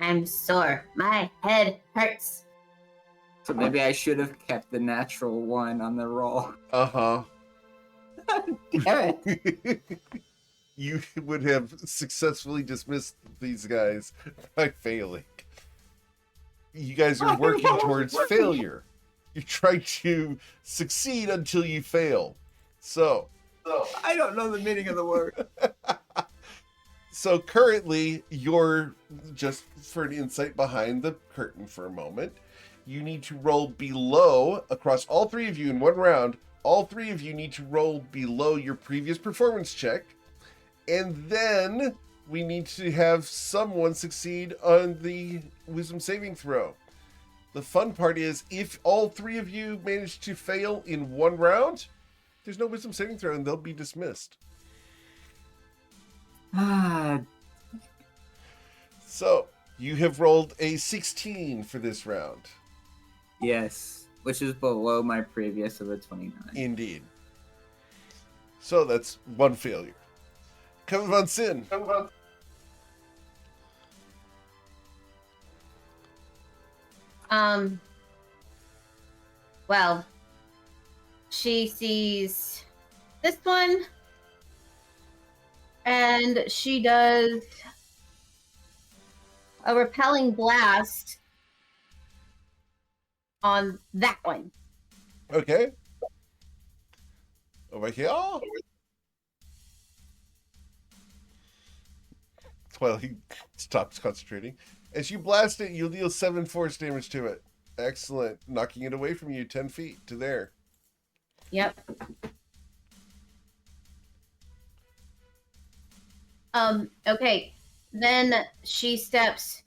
I'm sore. My head hurts. So maybe I should have kept the natural one on the roll. Uh-huh. Damn it. You would have successfully dismissed these guys by failing. You guys are working towards failure. You try to succeed until you fail. So I don't know the meaning of the word. So currently, you're just for an insight behind the curtain for a moment. You need to roll below, across all 3 of you in one round, all 3 of you need to roll below your previous performance check. And then we need to have someone succeed on the wisdom saving throw. The fun part is if all 3 of you manage to fail in one round, there's no wisdom saving throw, and they'll be dismissed. Ah, So, you have rolled a 16 for this round. yes, which is below my previous of a 29. Indeed. So, that's one failure. Kevin Von Sin. Well, she sees this one, and she does a repelling blast on that one. Okay. Over here. Well, he stops concentrating. As you blast it, you'll deal 7 force damage to it. Excellent. Knocking it away from you 10 feet to there. Yep. Okay. Then she steps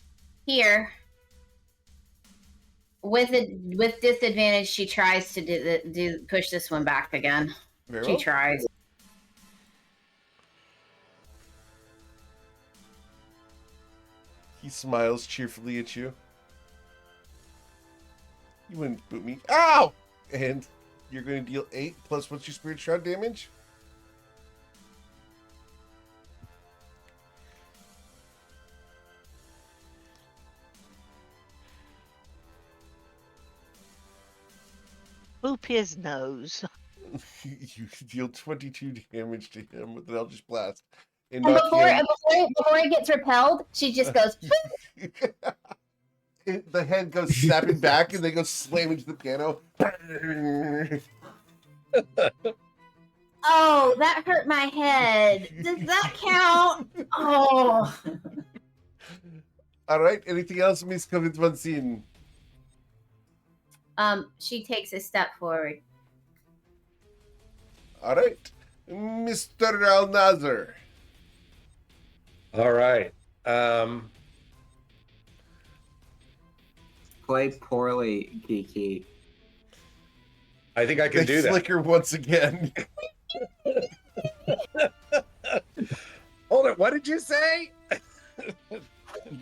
here. With disadvantage, she tries to push this one back again. Very She well. tries. He smiles cheerfully at you. You wouldn't boot me. Ow! And you're going to deal 8 plus what's your spirit shroud damage? Boop his nose. You deal 22 damage to him with an Eldritch Blast. And before it gets repelled, she just goes. The head goes snapping back and they go slam into the piano. Oh, that hurt my head. Does that count? Oh. All right. Anything else, Miss Kavitvansin? She takes a step forward. All right. Mr. Al-Nazar. All right. Play poorly, Kiki. I think I can do that. Flicker once again. Hold it. What did you say?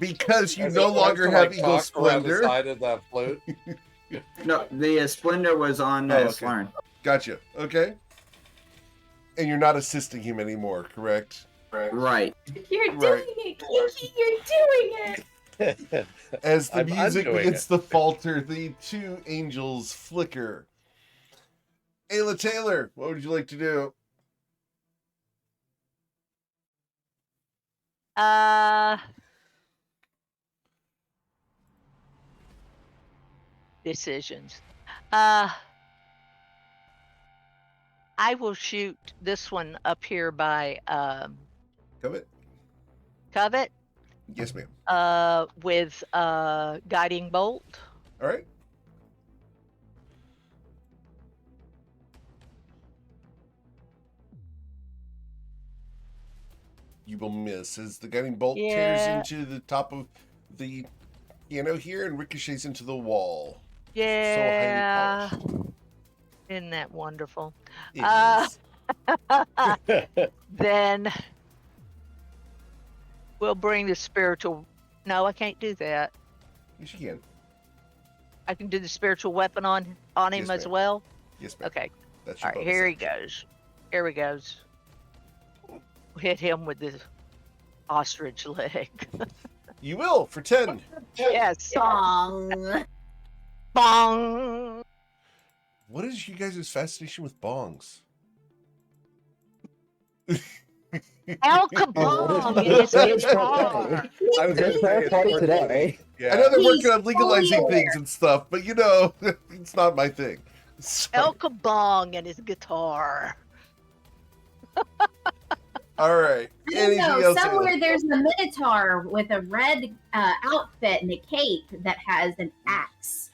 Because you As no it longer went to, have like, Eagle talk around the Splendor. side of the flute. No, the Splendor was on okay. Slurn. Gotcha. Okay. And you're not assisting him anymore, correct? Right. You're Right. doing it, Kiki. You're doing it. As the music undoing begins it. to falter, the two angels flicker. Ayla Taylor, what would you like to do? Decisions. I will shoot this one up here by Covet? Covet Yes, ma'am. with guiding bolt. All right. You will miss as the guiding bolt tears Yeah. into the top of the piano here and ricochets into the wall. Yeah. So highly polished. Isn't that wonderful? It is. Then we'll bring the spiritual. No, I can't do that. Yes, you can. I can do the spiritual weapon on him Yes, as ma'am. well. Yes, ma'am. Okay. That's All your right. bonus Here he action. goes. Here he goes. Hit him with the ostrich leg. You will for 10. Yes. Song. Bong. What is you guys' fascination with bongs? El Kabong is his car. I was going to say it's Party for today. Yeah. I know they're He's working on legalizing fully things and stuff, but you know, it's not my thing. So, El Kabong and his guitar. all right. Anything else? Somewhere Ayla? there's a minotaur with a red outfit and a cape that has an axe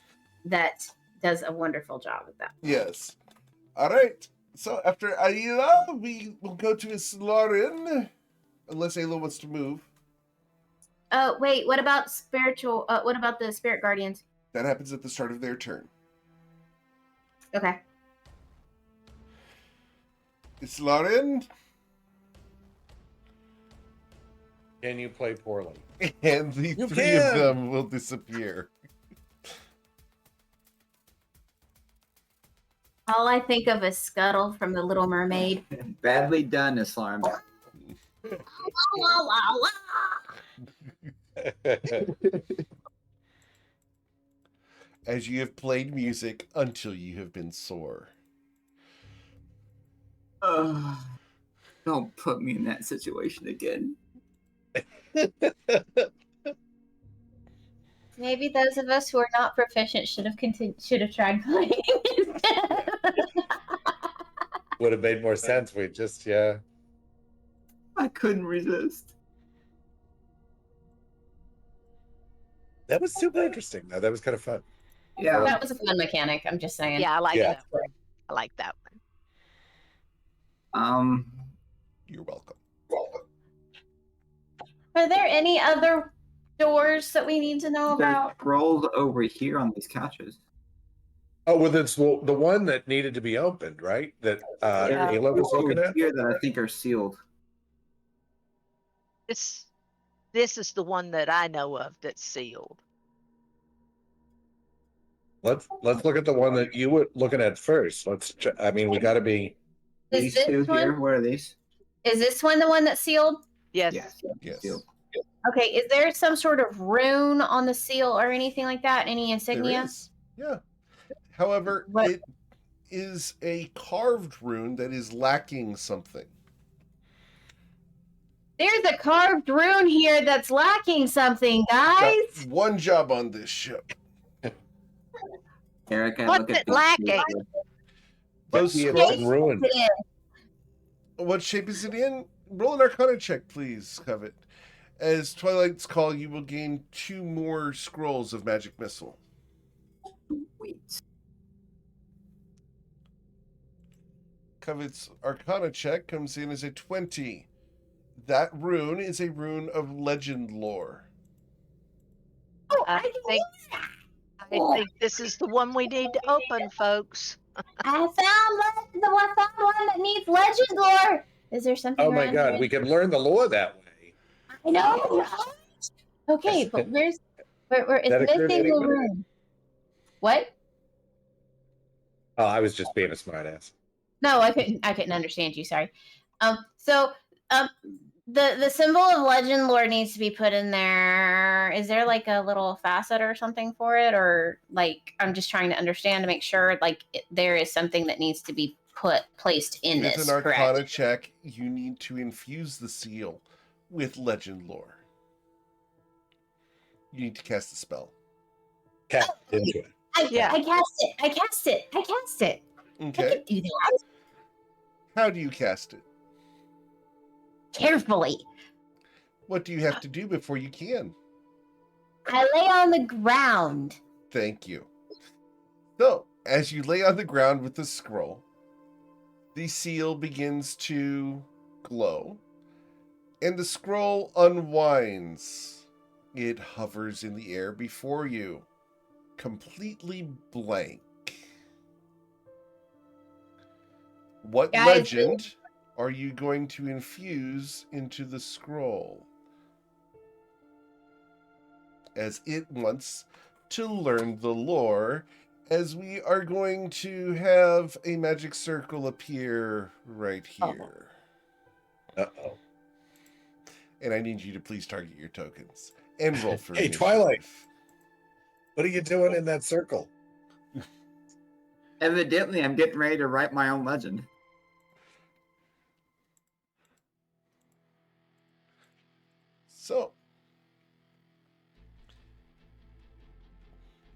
that does a wonderful job with that. Yes. All right. So after Ayla, we will go to Slorin, unless Ayla wants to move. Wait, what about spiritual? What about the spirit guardians? That happens at the start of their turn. Okay. It's Lauren. Can you play poorly? And the You three of can! them will disappear. All I think of is Scuttle from The Little Mermaid. Badly done, Islam. As you have played music until you have been sore. Don't put me in that situation again. Maybe those of us who are not proficient should have tried playing. Would have made more sense. We just, I couldn't resist. That was super interesting, though. That was kind of fun. Yeah. That was a fun mechanic. I'm just saying. Yeah, I like Yeah. that one. I like that one. You're welcome. Are there any other doors that we need to know There's about? scrolls over here on these couches. Oh, well, that's the one that needed to be opened, right? That Yeah. Ayla was looking Over at? here that I think are sealed. This is the one that I know of that's sealed. Let's look at the one that you were looking at first. I mean, we got to be. Is These this two one? here, what are these? Is this one the one that's sealed? Yes. Yes. Sealed. Okay, is there some sort of rune on the seal or anything like that? Any There insignia? is. Yeah. However, What- it is a carved rune that is lacking something. There's a carved rune here that's lacking something, guys. Got one job on this ship. Erica, What's look at it these lacking? two. Those Maybe scrolls. it's in ruin. What shape is it in? Roll an Arcana check, please, Covet. As Twilight's Call, you will gain 2 more scrolls of Magic Missile. Wait. Covet's Arcana check comes in as a 20. That rune is a rune of legend lore. Oh, I think this is the one we need to open, folks. I found the one that needs legend lore. Is there something? Oh my around God, here? we can learn the lore that way. I know. Okay, but where That occurred missing to the anyone? room? What? Oh, I was just being a smartass. No, I couldn't understand you. Sorry. The symbol of legend lore needs to be put in there. Is there like a little facet or something for it, or like I'm just trying to understand to make sure there is something that needs to be placed in With this? an Arcana Correct. check, you need to infuse the seal with legend lore. You need to cast the spell. Cat into it. I cast it. I Okay. can do that How do you cast it? carefully. What do you have to do before you can? I lay on the ground. Thank you. So, as you lay on the ground with the scroll, the seal begins to glow, and the scroll unwinds. It hovers in the air before you, completely blank. What Guys, legend are you going to infuse into the scroll? As it wants to learn the lore, as we are going to have a magic circle appear right here. Uh-oh. And I need you to please target your tokens and roll for Hey, initiative. Twilight. What are you doing in that circle? Evidently, I'm getting ready to write my own legend. So,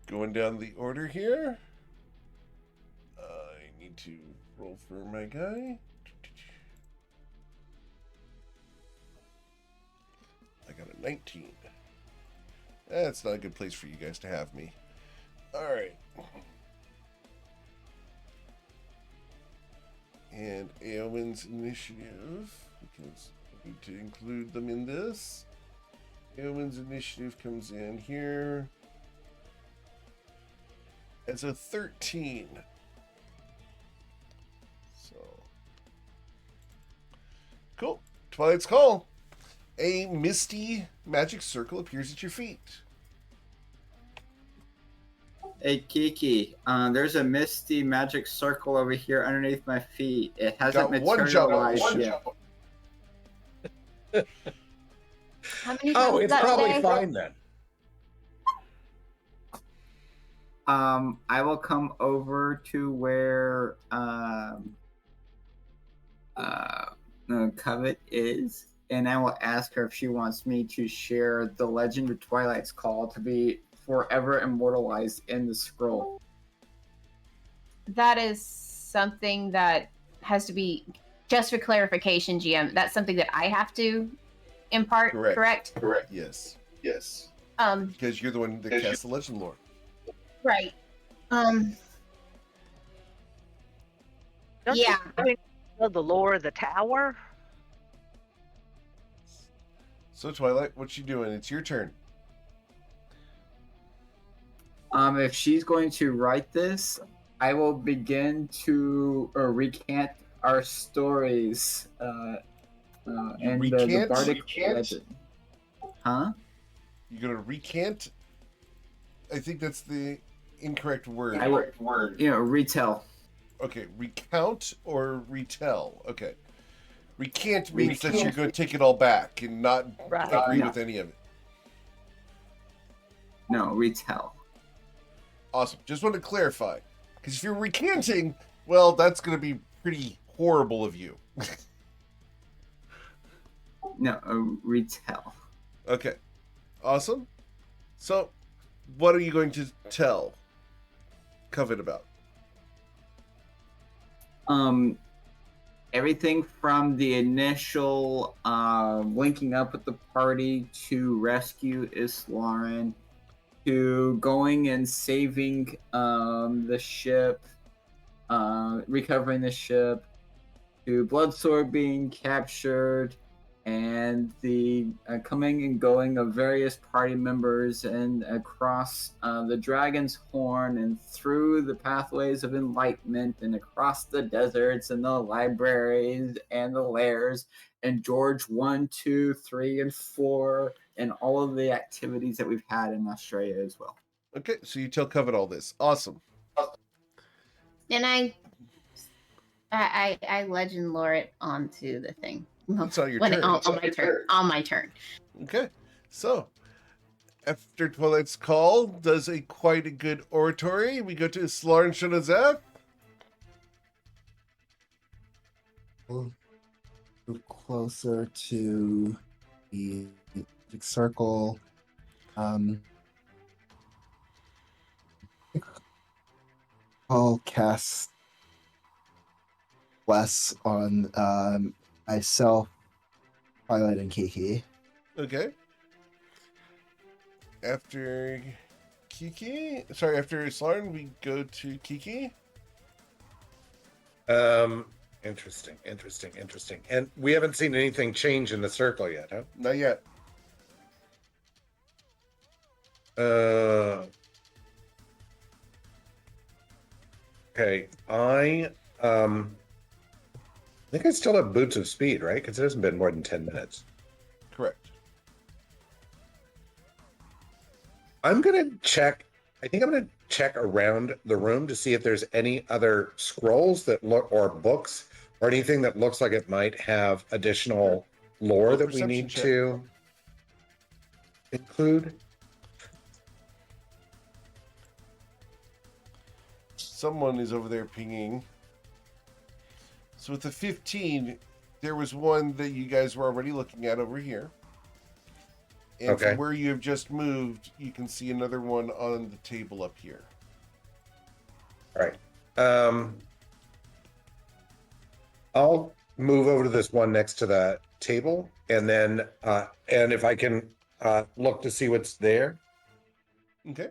going down the order here, I need to roll for my guy. I got a 19. That's not a good place for you guys to have me. All right. And Eowyn's initiative, because I need to include them in this. Eowyn's initiative comes in here as a 13. So Cool. Twilight's Call. A misty magic circle appears at your feet. Hey Kiki, there's a misty magic circle over here underneath my feet. It hasn't materialized yet. How many times Oh, is it's that probably today? fine then. I will come over to where Covet is, and I will ask her if she wants me to share the Legend of Twilight's Call to be forever immortalized in the scroll. That is something that has to be, just for clarification, GM, that's something that I have to impart, correct? Correct. Yes. Because you're the one that casts the legend lore. Right. Don't Yeah. you know the lore of the tower? So Twilight, what you doing? It's your turn. If she's going to write this, I will begin to recant our stories and the bardic legend. Huh? You're gonna recant? I think that's the incorrect word. Retell. Okay, recount or retell. Okay. Recant means that you're going to take it all back and not agree with any of it. No, retell. Awesome. Just wanted to clarify. Because if you're recanting, well, that's going to be pretty horrible of you. No, retell. Okay. Awesome. So, what are you going to tell Covet about? Everything from the initial linking up with the party to rescue Islauren, to going and saving the ship, recovering the ship, to Bloodsword being captured, and the coming and going of various party members and across the Dragon's Horn and through the pathways of enlightenment and across the deserts and the libraries and the lairs and George 1, 2, 3, and 4 and all of the activities that we've had in Australia as well. Okay, so you tell Covet all this. Awesome. And I legend lore it onto the thing. It's on your turn. On my turn. Okay, so after Twilight's Call does quite a good oratory, we go to Islauren Shonazeth. Move closer to the circle. I'll cast Bless on myself, Twilight, and Kiki. Okay. After Islauren, we go to Kiki. Interesting. And we haven't seen anything change in the circle yet, huh? Not yet. Okay. I think I still have Boots of Speed, right? Because it hasn't been more than 10 minutes. Correct. I'm gonna check around the room to see if there's any other scrolls that look, or books, or anything that looks like it might have additional lore that we need to include. Someone is over there pinging. So with the 15, there was one that you guys were already looking at over here. And Okay. from where you have just moved, you can see another one on the table up here. All right. I'll move over to this one next to the table, and then and if I can look to see what's there. Okay.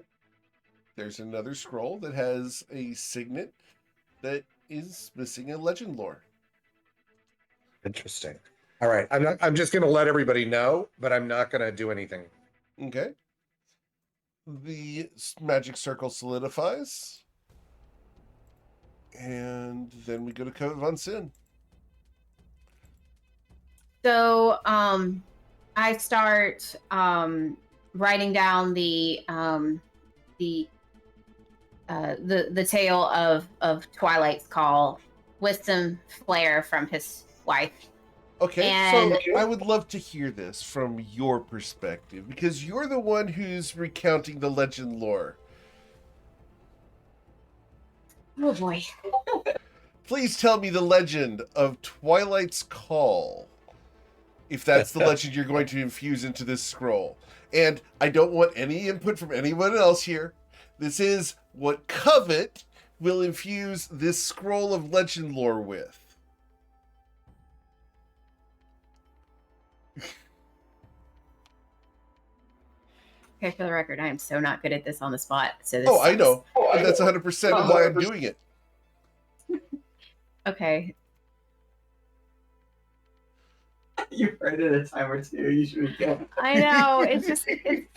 There's another scroll that has a signet that is missing a legend lore. Interesting. All right. I'm just going to let everybody know, but I'm not going to do anything. Okay. The magic circle solidifies. And then we go to Covet von Sin. So I start writing down the tale of Twilight's Call with some flair from his wife. Okay, And so I would love to hear this from your perspective, because you're the one who's recounting the legend lore. oh boy. Please tell me the legend of Twilight's Call, if that's the legend you're going to infuse into this scroll. And I don't want any input from anyone else here. This is what Covet will infuse this scroll of legend lore with. Okay, for the record, I am so not good at this on the spot. So this I sucks. know. And that's 100% why I'm doing it. Okay. You've heard it a time or two. You should get. I know. It sucks. It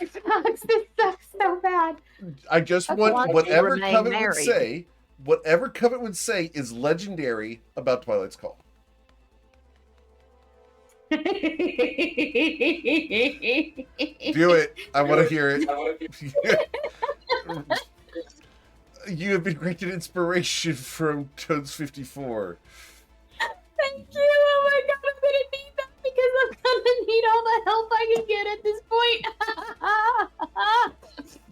sucks so bad. I just That's want why they whatever remain Covet would married. say, whatever Covet would say is legendary about Twilight's Call. Do it. I want to hear it. You have been granted inspiration from Toads 54. Thank you. Oh my god, I'm gonna need that because I'm gonna need all the help I can get at this point.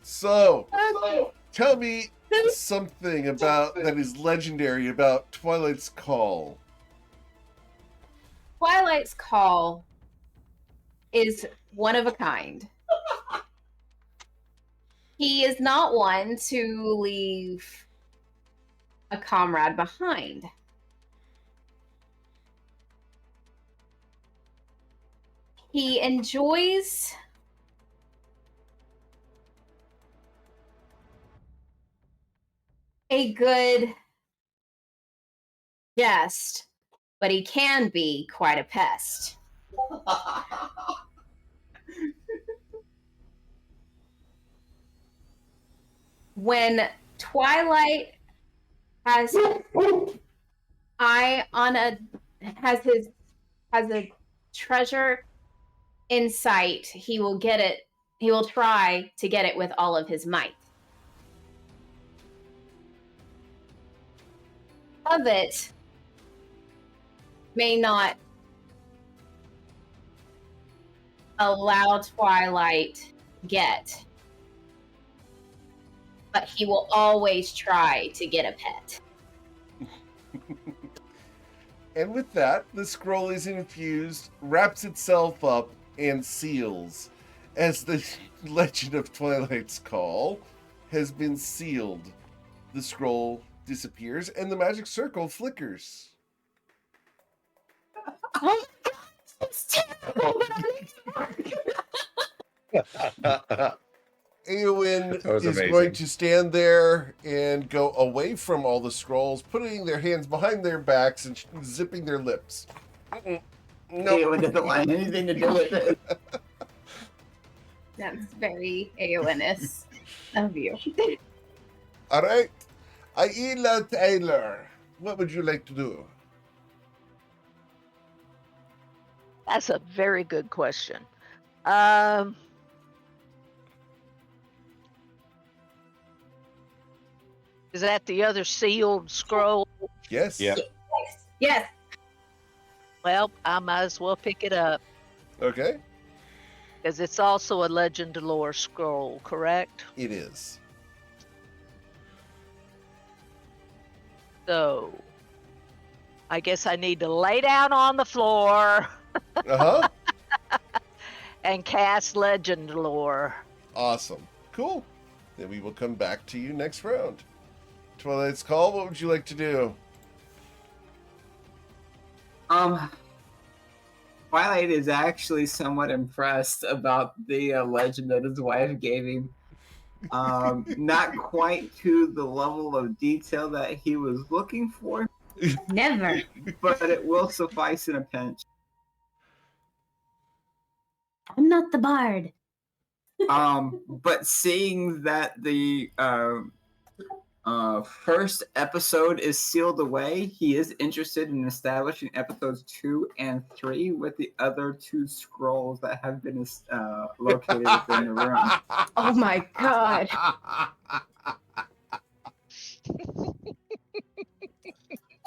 So, Okay. tell me something about that is legendary about Twilight's Call. Twilight's Call is one of a kind. He is not one to leave a comrade behind. He enjoys a good guest, but he can be quite a pest. When Twilight has eye on has a treasure in sight, he will get it. He will try to get it with all of his might. Of it may not allow Twilight get, but he will always try to get a pet. And with that, the scroll is infused, wraps itself up, and seals, as the legend of Twilight's Call has been sealed. The scroll disappears, and the magic circle flickers. Oh my god, it's terrible, Eowyn That was is amazing. going to stand there and go away from all the scrolls, putting their hands behind their backs and zipping their lips. No. Eowyn doesn't want anything to do with it. That's very Aonis of you. All right. Aila Taylor, what would you like to do? That's a very good question. Is that the other sealed scroll? Yes. Yeah. Yes. Well, I might as well pick it up Okay. because it's also a legend lore scroll, correct? It is. So, I guess I need to lay down on the floor Uh-huh. and cast legend lore. Awesome. Cool. Then we will come back to you next round. Twilight's Call, what would you like to do? Twilight is actually somewhat impressed about the legend that his wife gave him. Not quite to the level of detail that he was looking for, Never. but it will suffice in a pinch. I'm not the bard. But seeing that the first episode is sealed away. He is interested in establishing episodes 2 and 3 with the other 2 scrolls that have been located within the room. Oh my god.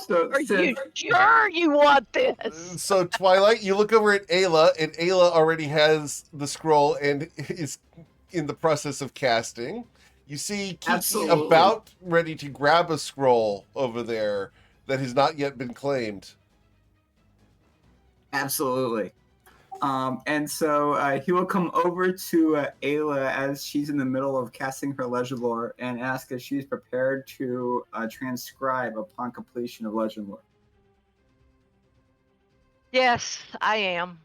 So Are you sure you want this? So Twilight, you look over at Ayla, and Ayla already has the scroll and is in the process of casting. You see Kiki Absolutely. about ready to grab a scroll over there that has not yet been claimed. Absolutely. And so he will come over to Ayla as she's in the middle of casting her Legend Lore and ask if she's prepared to transcribe upon completion of Legend Lore. Yes, I am.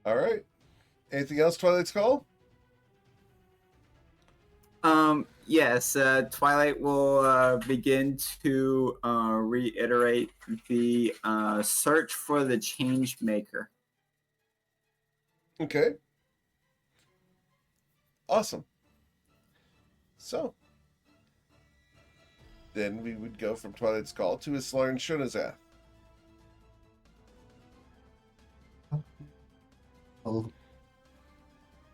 All right. Anything else, Twilight's Call? Yes, Twilight will begin to reiterate the search for the change maker. Okay. Awesome. So, then we would go from Twilight's Call to Islar and Shonazath. I'll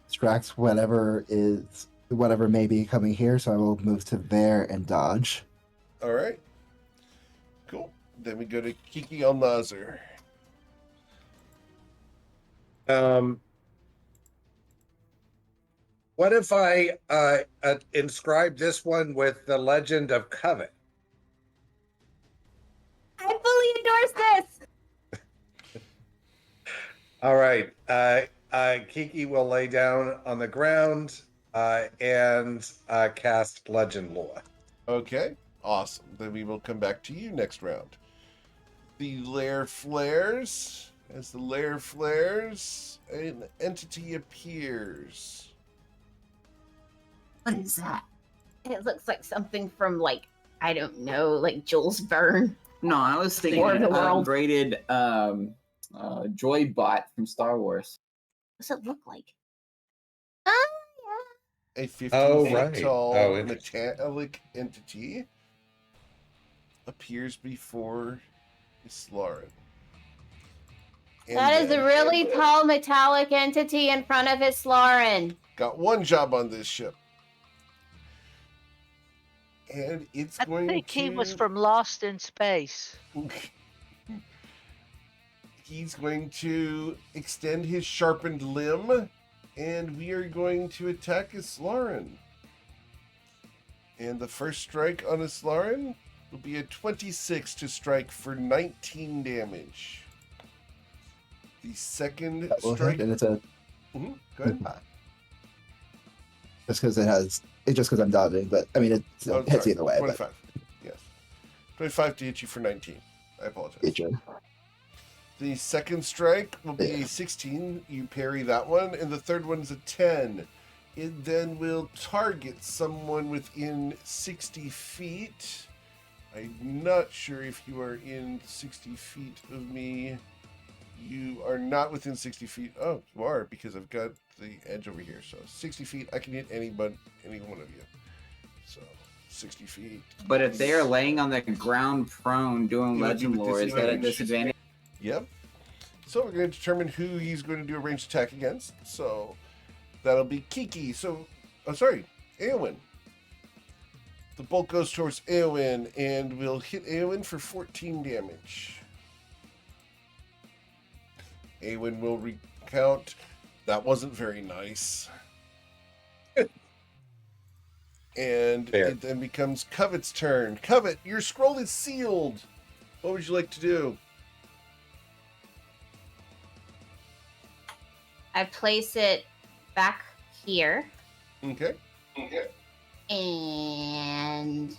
distract whatever may be coming here, so I will move to there and dodge. All right. Cool. Then we go to Kiki Al Nazar. What if I inscribe this one with the legend of Covet? I fully endorse this. All right. Kiki will lay down on the ground and cast Legend Lore. Okay. Awesome. Then we will come back to you next round. The lair flares. As the lair flares, an entity appears. What is that? It looks like something from, like, I don't know, like Jules Verne. No, I was thinking War of the World. upgraded Joybot from Star Wars. What's it look like? A 15 Oh, foot right. tall Oh, interesting. metallic entity appears before Islarin. That is a really tall metallic entity in front of Islarin. Got one job on this ship. And it's I going think to... he was from Lost in Space. He's going to extend his sharpened limb, and we are going to attack Islarin. And the first strike on Islarin will be a 26 to strike for 19 damage. The second That will strike... hit, and it's a Go ahead. just because I'm dodging, but I mean it Oh, hits sorry, either way. 25. Yes. 25 to hit you for 19. I apologize. But Adrian. The second strike will be a 16. You parry that one. And the third one is a 10. It then will target someone within 60 feet. I'm not sure if you are in 60 feet of me. You are not within 60 feet. Oh, you are, because I've got the edge over here. So 60 feet, I can hit any one of you. So 60 feet. But if they are laying on the ground prone doing You would Legend do a Lore, is that a disadvantage. disadvantage? Yep. So we're going to determine who he's going to do a ranged attack against. So that'll be Kiki. So, Eowyn. The bolt goes towards Eowyn, and we'll hit Eowyn for 14 damage. Eowyn will recount. That wasn't very nice. And Fair. it then becomes Covet's turn. Covet, your scroll is sealed. What would you like to do? I place it back here, Okay. and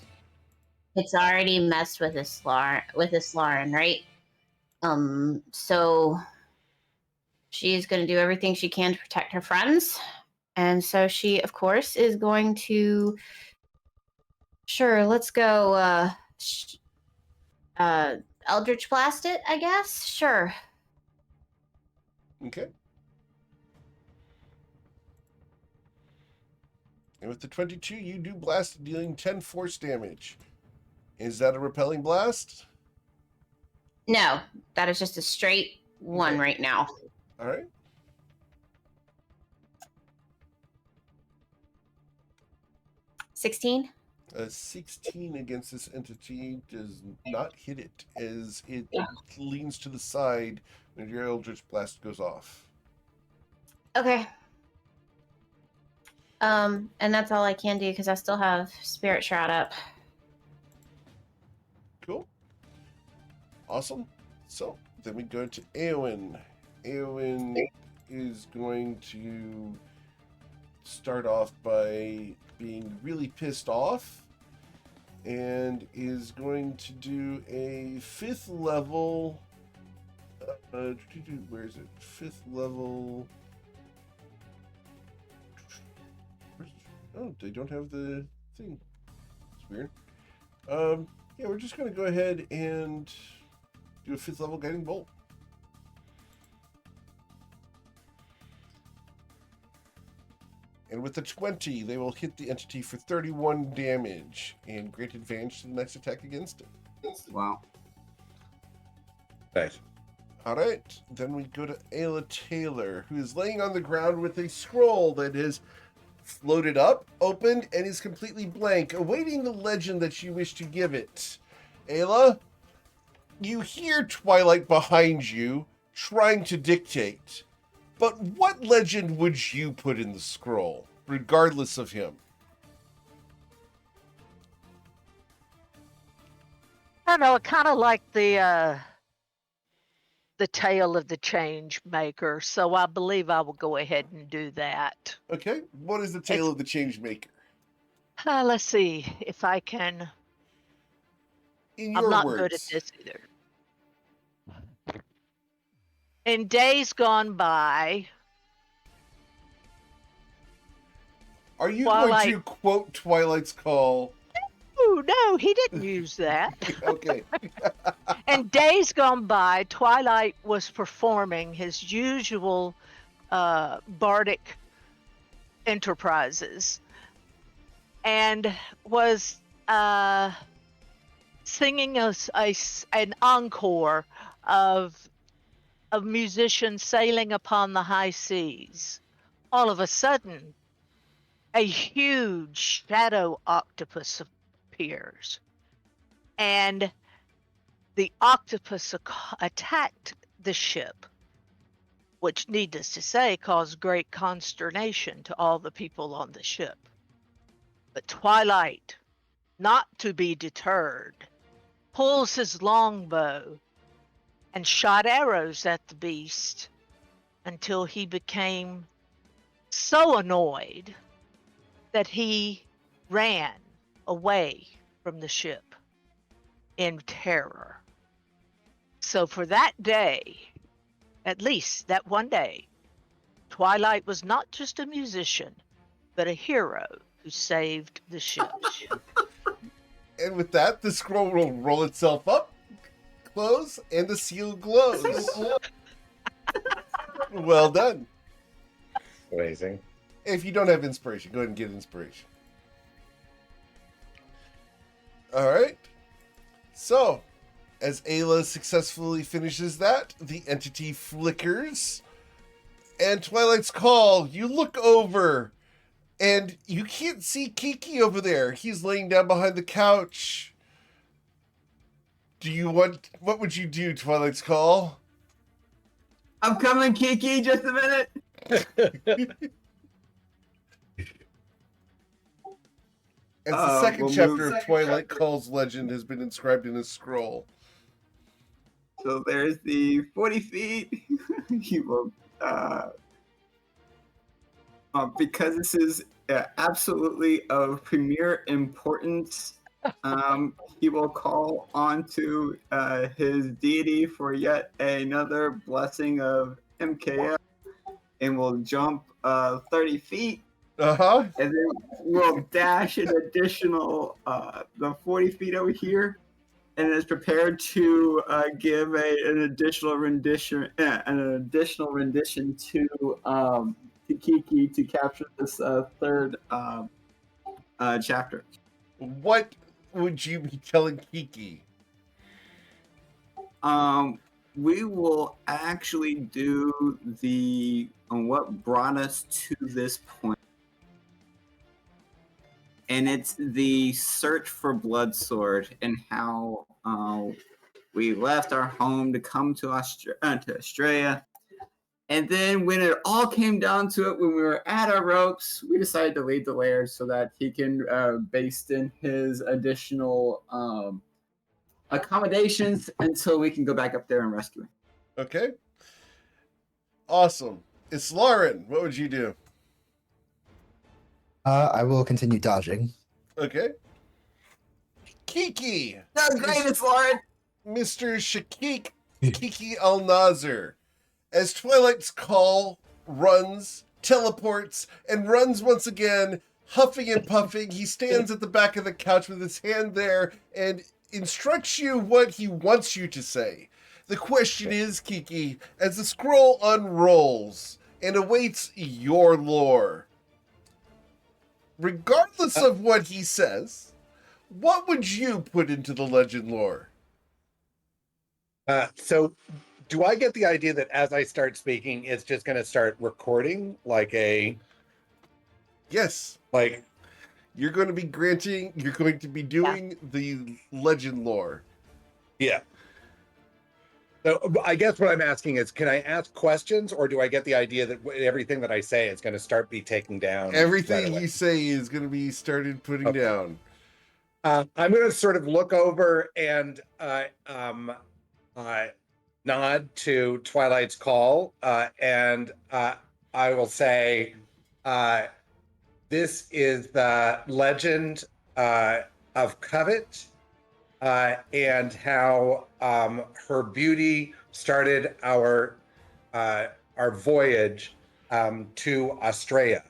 it's already messed with Islarin, right? So she's going to do everything she can to protect her friends. And so she, of course, is going to... Sure, let's go, Eldritch Blast it, I guess? Sure. Okay. And with the 22, you do blast, dealing 10 force damage. Is that a repelling blast? No, that is just a straight one Okay. right now. All right. $16. A 16 against this entity does not hit it as it leans to the side when your Eldritch Blast goes off. Okay. And that's all I can do because I still have Spirit Shroud up. Cool. Awesome. So then we go to Eowyn. Eowyn is going to start off by being really pissed off and is going to do a 5th level. Where is it? 5th level. Oh, they don't have the thing. It's weird. Yeah, we're just going to go ahead and do a 5th level guiding bolt. And with the 20, they will hit the entity for 31 damage and grant advantage to the next attack against it. Wow. Right. All right, then we go to Ayla Taylor, who is laying on the ground with a scroll that has floated up, opened, and is completely blank, awaiting the legend that you wish to give it. Ayla, you hear Twilight behind you trying to dictate. But what legend would you put in the scroll, regardless of him? I don't know, I kind of like the tale of the change maker, so I believe I will go ahead and do that. Okay, what is the tale of the change maker? Let's see if I can. In I'm your not words. good at this either. In days gone by, Are you Twilight- going to quote Twilight's Call? oh no, he didn't use that. Okay. In days gone by, Twilight was performing his usual bardic enterprises and was singing an encore of a musician sailing upon the high seas. All of a sudden, a huge shadow octopus appears, and the octopus attacked the ship, which, needless to say, caused great consternation to all the people on the ship. But Twilight, not to be deterred, pulls his longbow and shot arrows at the beast until he became so annoyed that he ran away from the ship in terror. So for that day, at least that one day, Twilight was not just a musician, but a hero who saved the ship. And with that, the scroll will roll itself up, close, and the seal glows. Well done. Amazing. If you don't have inspiration, go ahead and get inspiration. All right. So, as Ayla successfully finishes that, the entity flickers. And Twilight's Call, you look over, and you can't see Kiki over there. He's laying down behind the couch. What would you do, Twilight's Call? I'm coming, Kiki, just a minute. As the second we'll chapter move- of Twilight Call's legend has been inscribed in a scroll. So there's the 40 feet. He will, because this is absolutely of premier importance, he will call onto his deity for yet another blessing of MKF and will jump 30 feet. Uh-huh. And then we'll dash an additional the 40 feet over here, and is prepared to give an additional rendition to Kiki to capture this third chapter. What would you be telling Kiki? We will actually do the what brought us to this point, and it's the search for Bloodsword and how we left our home to come to Australia. And then when it all came down to it, when we were at our ropes, we decided to leave the lair so that he can baste in his additional accommodations until we can go back up there and rescue him. Okay. Awesome. It's Lauren. What would you do? I will continue dodging. Okay. Kiki. That's great, it's Lauren. Mr. Shakik Kiki Al Nazir. As Twilight's call runs, teleports, and runs once again, huffing and puffing, he stands at the back of the couch with his hand there and instructs you what he wants you to say. The question is, Kiki, as the scroll unrolls and awaits your lore, regardless of what he says, what would you put into the legend lore? So do I get the idea that as I start speaking, it's just going to start recording like a... Yes. Like... You're going to be doing the legend lore. Yeah. So I guess what I'm asking is, can I ask questions, or do I get the idea that everything that I say is going to start be taken down? Everything you say is going to be started putting down. I'm going to sort of look over and nod to Twilight's call, and I will say, this is the legend of Covet, and how her beauty started our voyage to Australia.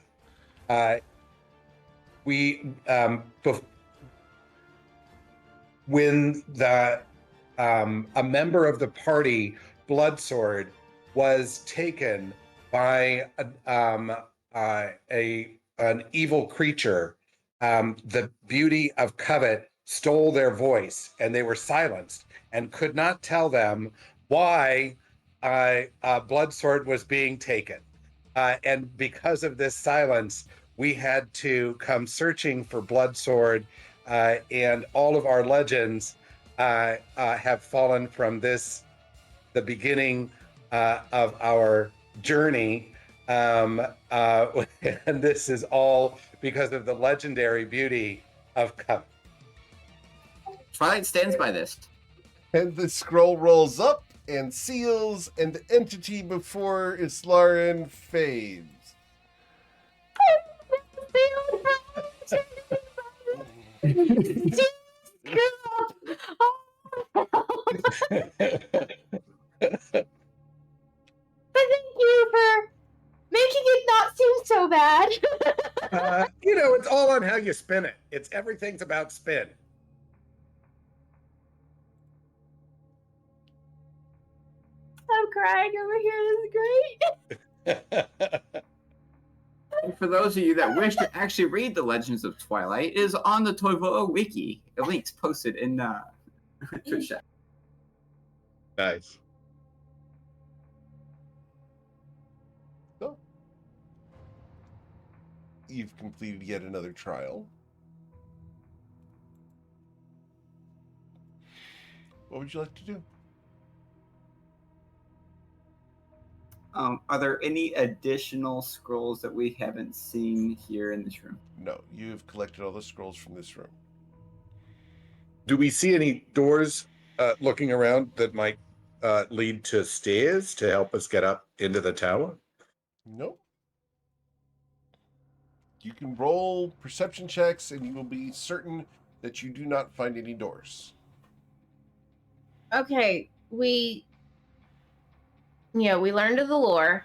When a member of the party, Bloodsword, was taken by an evil creature, the beauty of Covet stole their voice, and they were silenced and could not tell them why Bloodsword was being taken. And because of this silence, we had to come searching for Bloodsword, and all of our legends have fallen from the beginning of our journey. And this is all because of the legendary beauty of Covet. Twilight stands by this. And the scroll rolls up and seals, and the entity before Islaren fades. Thank you for making it not seem so bad. It's all on how you spin it. Everything's about spin. I'm crying over here. This is great. And for those of you that wish to actually read the Legends of Twilight, it is on the Toivoa wiki. The link's posted in Twitch chat. Nice. So, you've completed yet another trial. What would you like to do? Are there any additional scrolls that we haven't seen here in this room? No, you've collected all the scrolls from this room. Do we see any doors looking around that might lead to stairs to help us get up into the tower? No. You can roll perception checks, and you will be certain that you do not find any doors. Okay, we learned of the lore.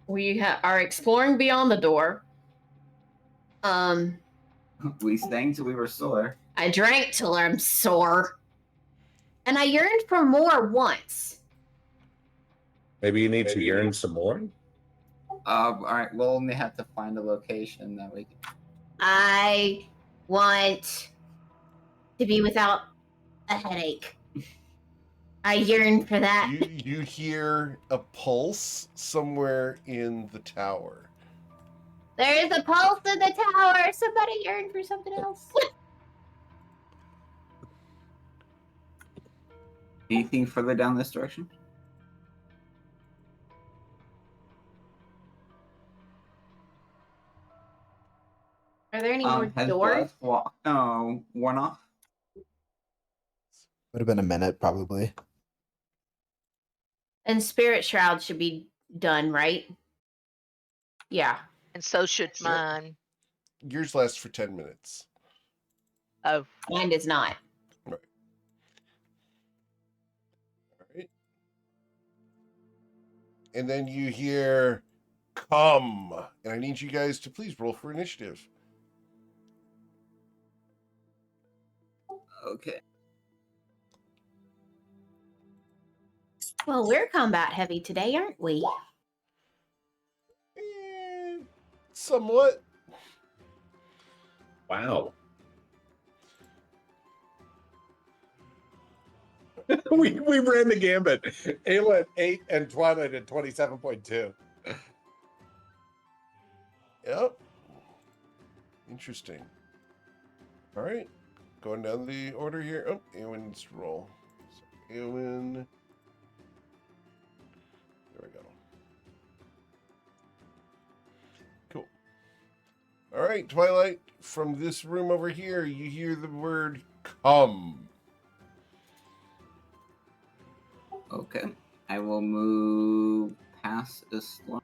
We are exploring beyond the door. We sang till we were sore. I drank till I'm sore. And I yearned for more once. Maybe you need to yearn some more? All right, we'll only have to find a location that we can. I want to be without a headache. I yearn for that. You hear a pulse somewhere in the tower. There is a pulse in the tower. Somebody yearn for something else. Anything further down this direction? Are there any more Has doors? worn off? Would have been a minute, probably. And Spirit Shroud should be done, right? Yeah. And so should Sure. mine. Yours lasts for 10 minutes. Oh, Mine does not. Right. All right. And then you hear, come. And I need you guys to please roll for initiative. Okay. Well, we're combat heavy today, aren't we? Somewhat. Wow. we ran the gambit. Ayla at 8 and Twilight at 27.2. Yep. Interesting. All right. Going down the order here. Oh, Eowyn's roll. So Eowyn. There we go. Cool. All right, Twilight. From this room over here, you hear the word come. Okay. I will move past this one.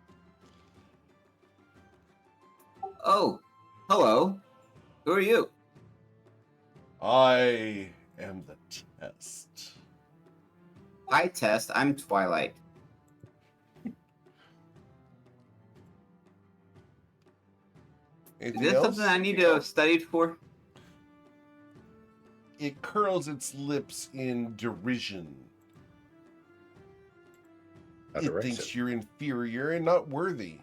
Oh, hello. Who are you? I am the test. Hi, Test. I'm Twilight. Anything Is this else? something I need to have studied for? It curls its lips in derision. It thinks you're inferior and not worthy.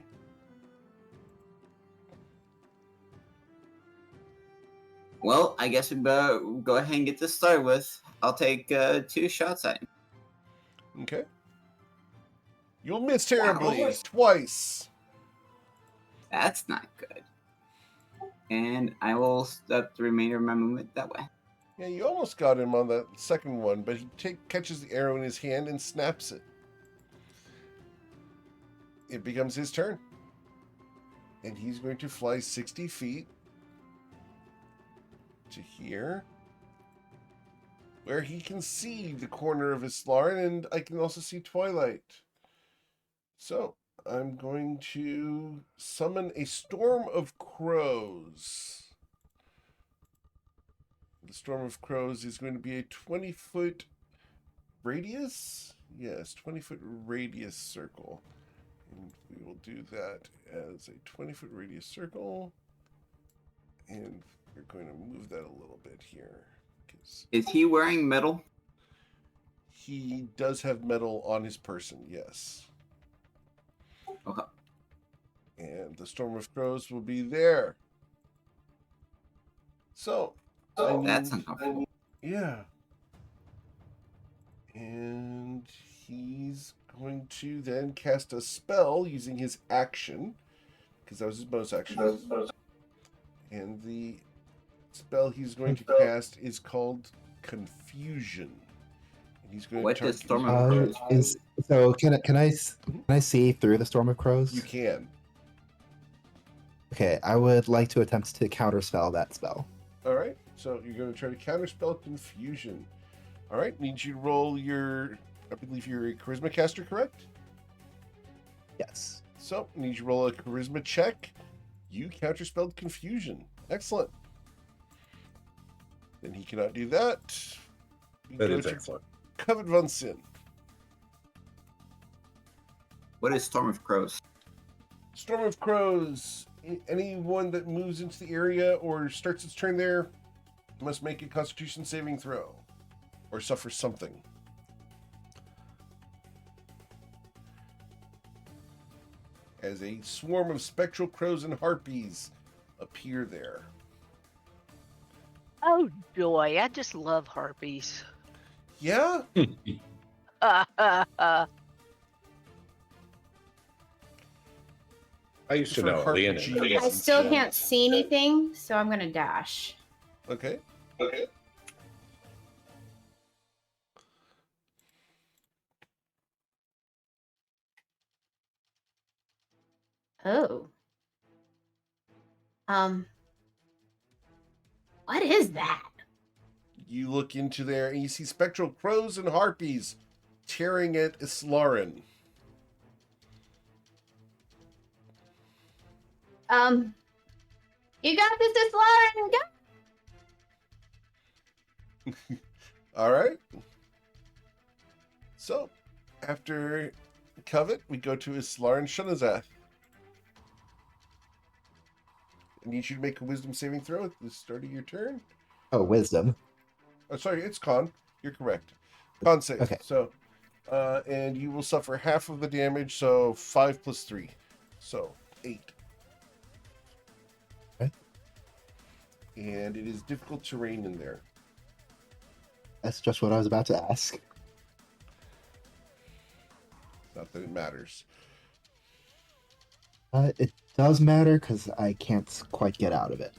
Well, I guess we better go ahead and get this started with. I'll take 2 shots at him. Okay. You'll miss terribly Wow. twice. That's not good. And I will step the remainder of my movement that way. Yeah, you almost got him on that second one, but he catches the arrow in his hand and snaps it. It becomes his turn. And he's going to fly 60 feet to here, where he can see the corner of his Slarn, and I can also see Twilight. So I'm going to summon a storm of crows. The storm of crows is going to be a 20-foot radius. Yes, 20-foot radius circle. And we will do that as a 20-foot radius circle. And we're going to move that a little bit here. Is he wearing metal? He does have metal on his person, yes. Okay. And the storm of crows will be there. So, That's uncomfortable. yeah. And he's going to then cast a spell using his action, because that was his bonus action. And the spell he's going to cast is called Confusion. And he's going What to does Storm of Crows? Can I see through the storm of crows? You can. Okay, I would like to attempt to counterspell that spell. All right. So you're going to try to counterspell Confusion. All right. Need you to roll your. I believe you're a charisma caster, correct? Yes. So need you to roll a charisma check. You counterspelled Confusion. Excellent. Then he cannot do that. That is excellent. Covet von Sin. What is Storm of Crows? Storm of Crows. Anyone that moves into the area or starts its turn there must make a Constitution saving throw or suffer something. As a swarm of spectral crows and harpies appear there. Oh joy! I just love harpies. Yeah? I used to For know harp Leon. G's I still and can't see anything, so I'm gonna dash. Okay. Oh. What is that? You look into there and you see spectral crows and harpies tearing at Islarin. You got this, Lauren. Go. All right. So, after Covet, we go to Islarin Shunazath. I need you to make a wisdom saving throw at the start of your turn. Oh, wisdom. Oh, sorry, it's con. You're correct. Con save. Okay. So, and you will suffer half of the damage, so 5 plus 3. So, 8. Okay. And it is difficult terrain in there. That's just what I was about to ask. Not that it matters. It does matter because I can't quite get out of it.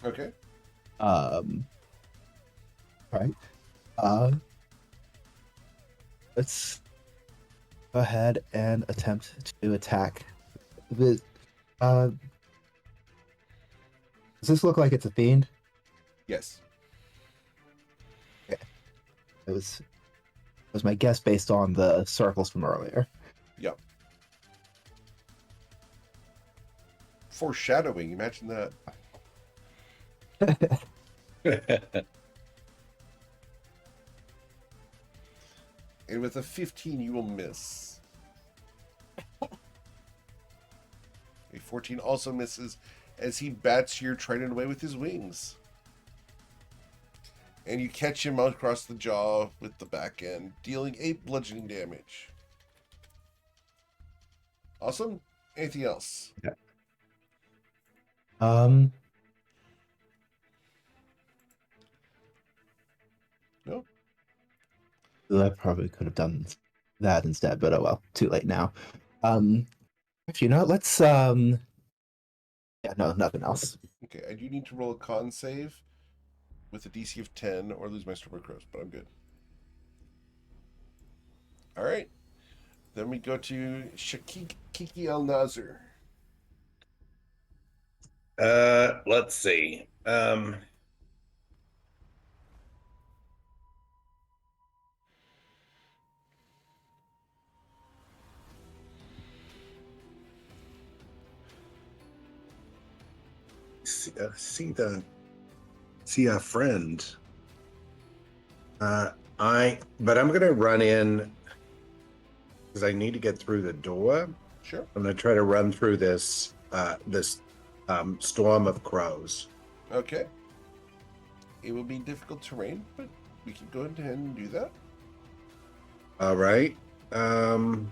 Okay. Right. Let's go ahead and attempt to attack. Does this look like it's a fiend? Yes. It was my guess based on the circles from earlier. Yep. Foreshadowing. Imagine that. And with a 15, you will miss. A 14 also misses as he bats your trident away with his wings. And you catch him across the jaw with the back end, dealing 8 bludgeoning damage. Awesome. Anything else? Okay. No? I probably could have done that instead, but oh well, too late now. If you know, let's yeah, no, nothing else. Okay, I do need to roll a con save with a DC of 10 or lose my Stormbringer Crows, but I'm good. All right. Then we go to Kiki Al Nazir. Let's see. See a friend. But I'm gonna run in because I need to get through the door. Sure. I'm gonna try to run through this storm of crows. Okay. It will be difficult terrain, but we can go ahead and do that. All right. And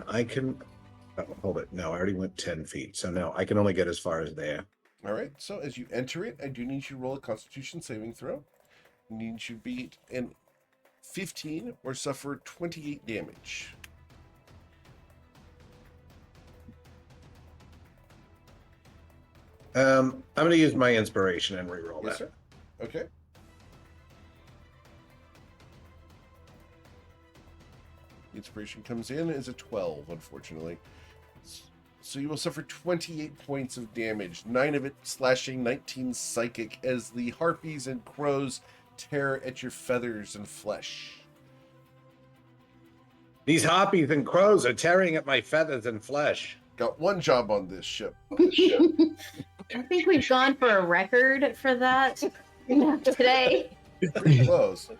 I can hold it. No, I already went 10 feet. So now I can only get as far as there. All right. So as you enter it, I do need you to roll a Constitution saving throw. I need you to beat an 15 or suffer 28 damage. I'm going to use my inspiration and reroll Yes, that. sir. Okay. The inspiration comes in as a 12, unfortunately. So you will suffer 28 points of damage, 9 of it slashing, 19 psychic, as the harpies and crows tear at your feathers and flesh. These harpies and crows are tearing at my feathers and flesh. Got one job on this ship. I think we've gone for a record for that today. Pretty close.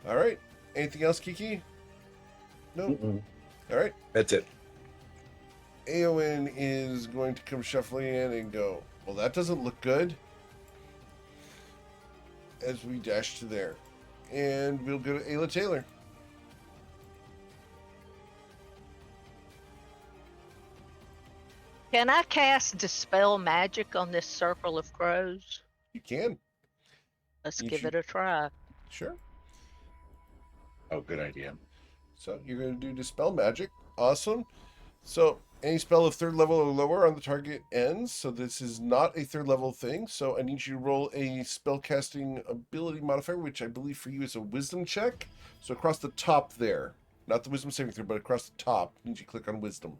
All right. Anything else, Kiki? No. Mm-mm. All right. That's it. Eowyn is going to come shuffling in and go, well, that doesn't look good. As we dash to there. And we'll go to Ayla Taylor. Can I cast Dispel Magic on this circle of crows? You can. Let's You give should- it a try. Sure. Oh, good idea. So you're going to do Dispel Magic. Awesome. So any spell of 3rd level or lower on the target ends. So this is not a 3rd level thing. So I need you to roll a spellcasting ability modifier, which I believe for you is a wisdom check. So across the top there. Not the wisdom saving throw, but across the top. I need you to click on wisdom.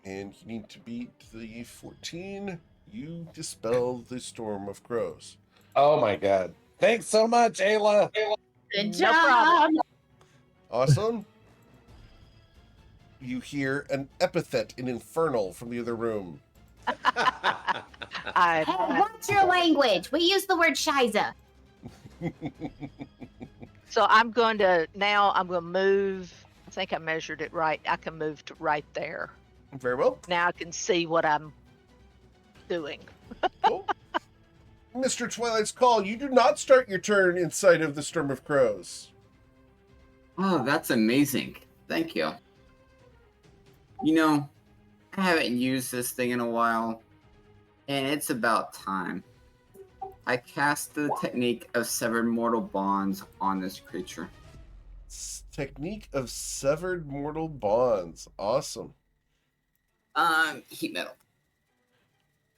And you need to beat the 14. You dispel the storm of crows. Oh my God! Thanks so much, Ayla. Good No job. problem. Awesome. You hear an epithet in Infernal from the other room. Hey, what's your language? We use the word shiza. So I'm going to move. I think I measured it right. I can move to right there. Very well. Now I can see what I'm doing. Cool. Mr. Twilight's Call, you do not start your turn inside of the Storm of Crows. Oh, that's amazing. Thank you. You know, I haven't used this thing in a while, and it's about time. I cast the technique of severed mortal bonds on this creature. Technique of Severed Mortal Bonds. Awesome. Heat metal.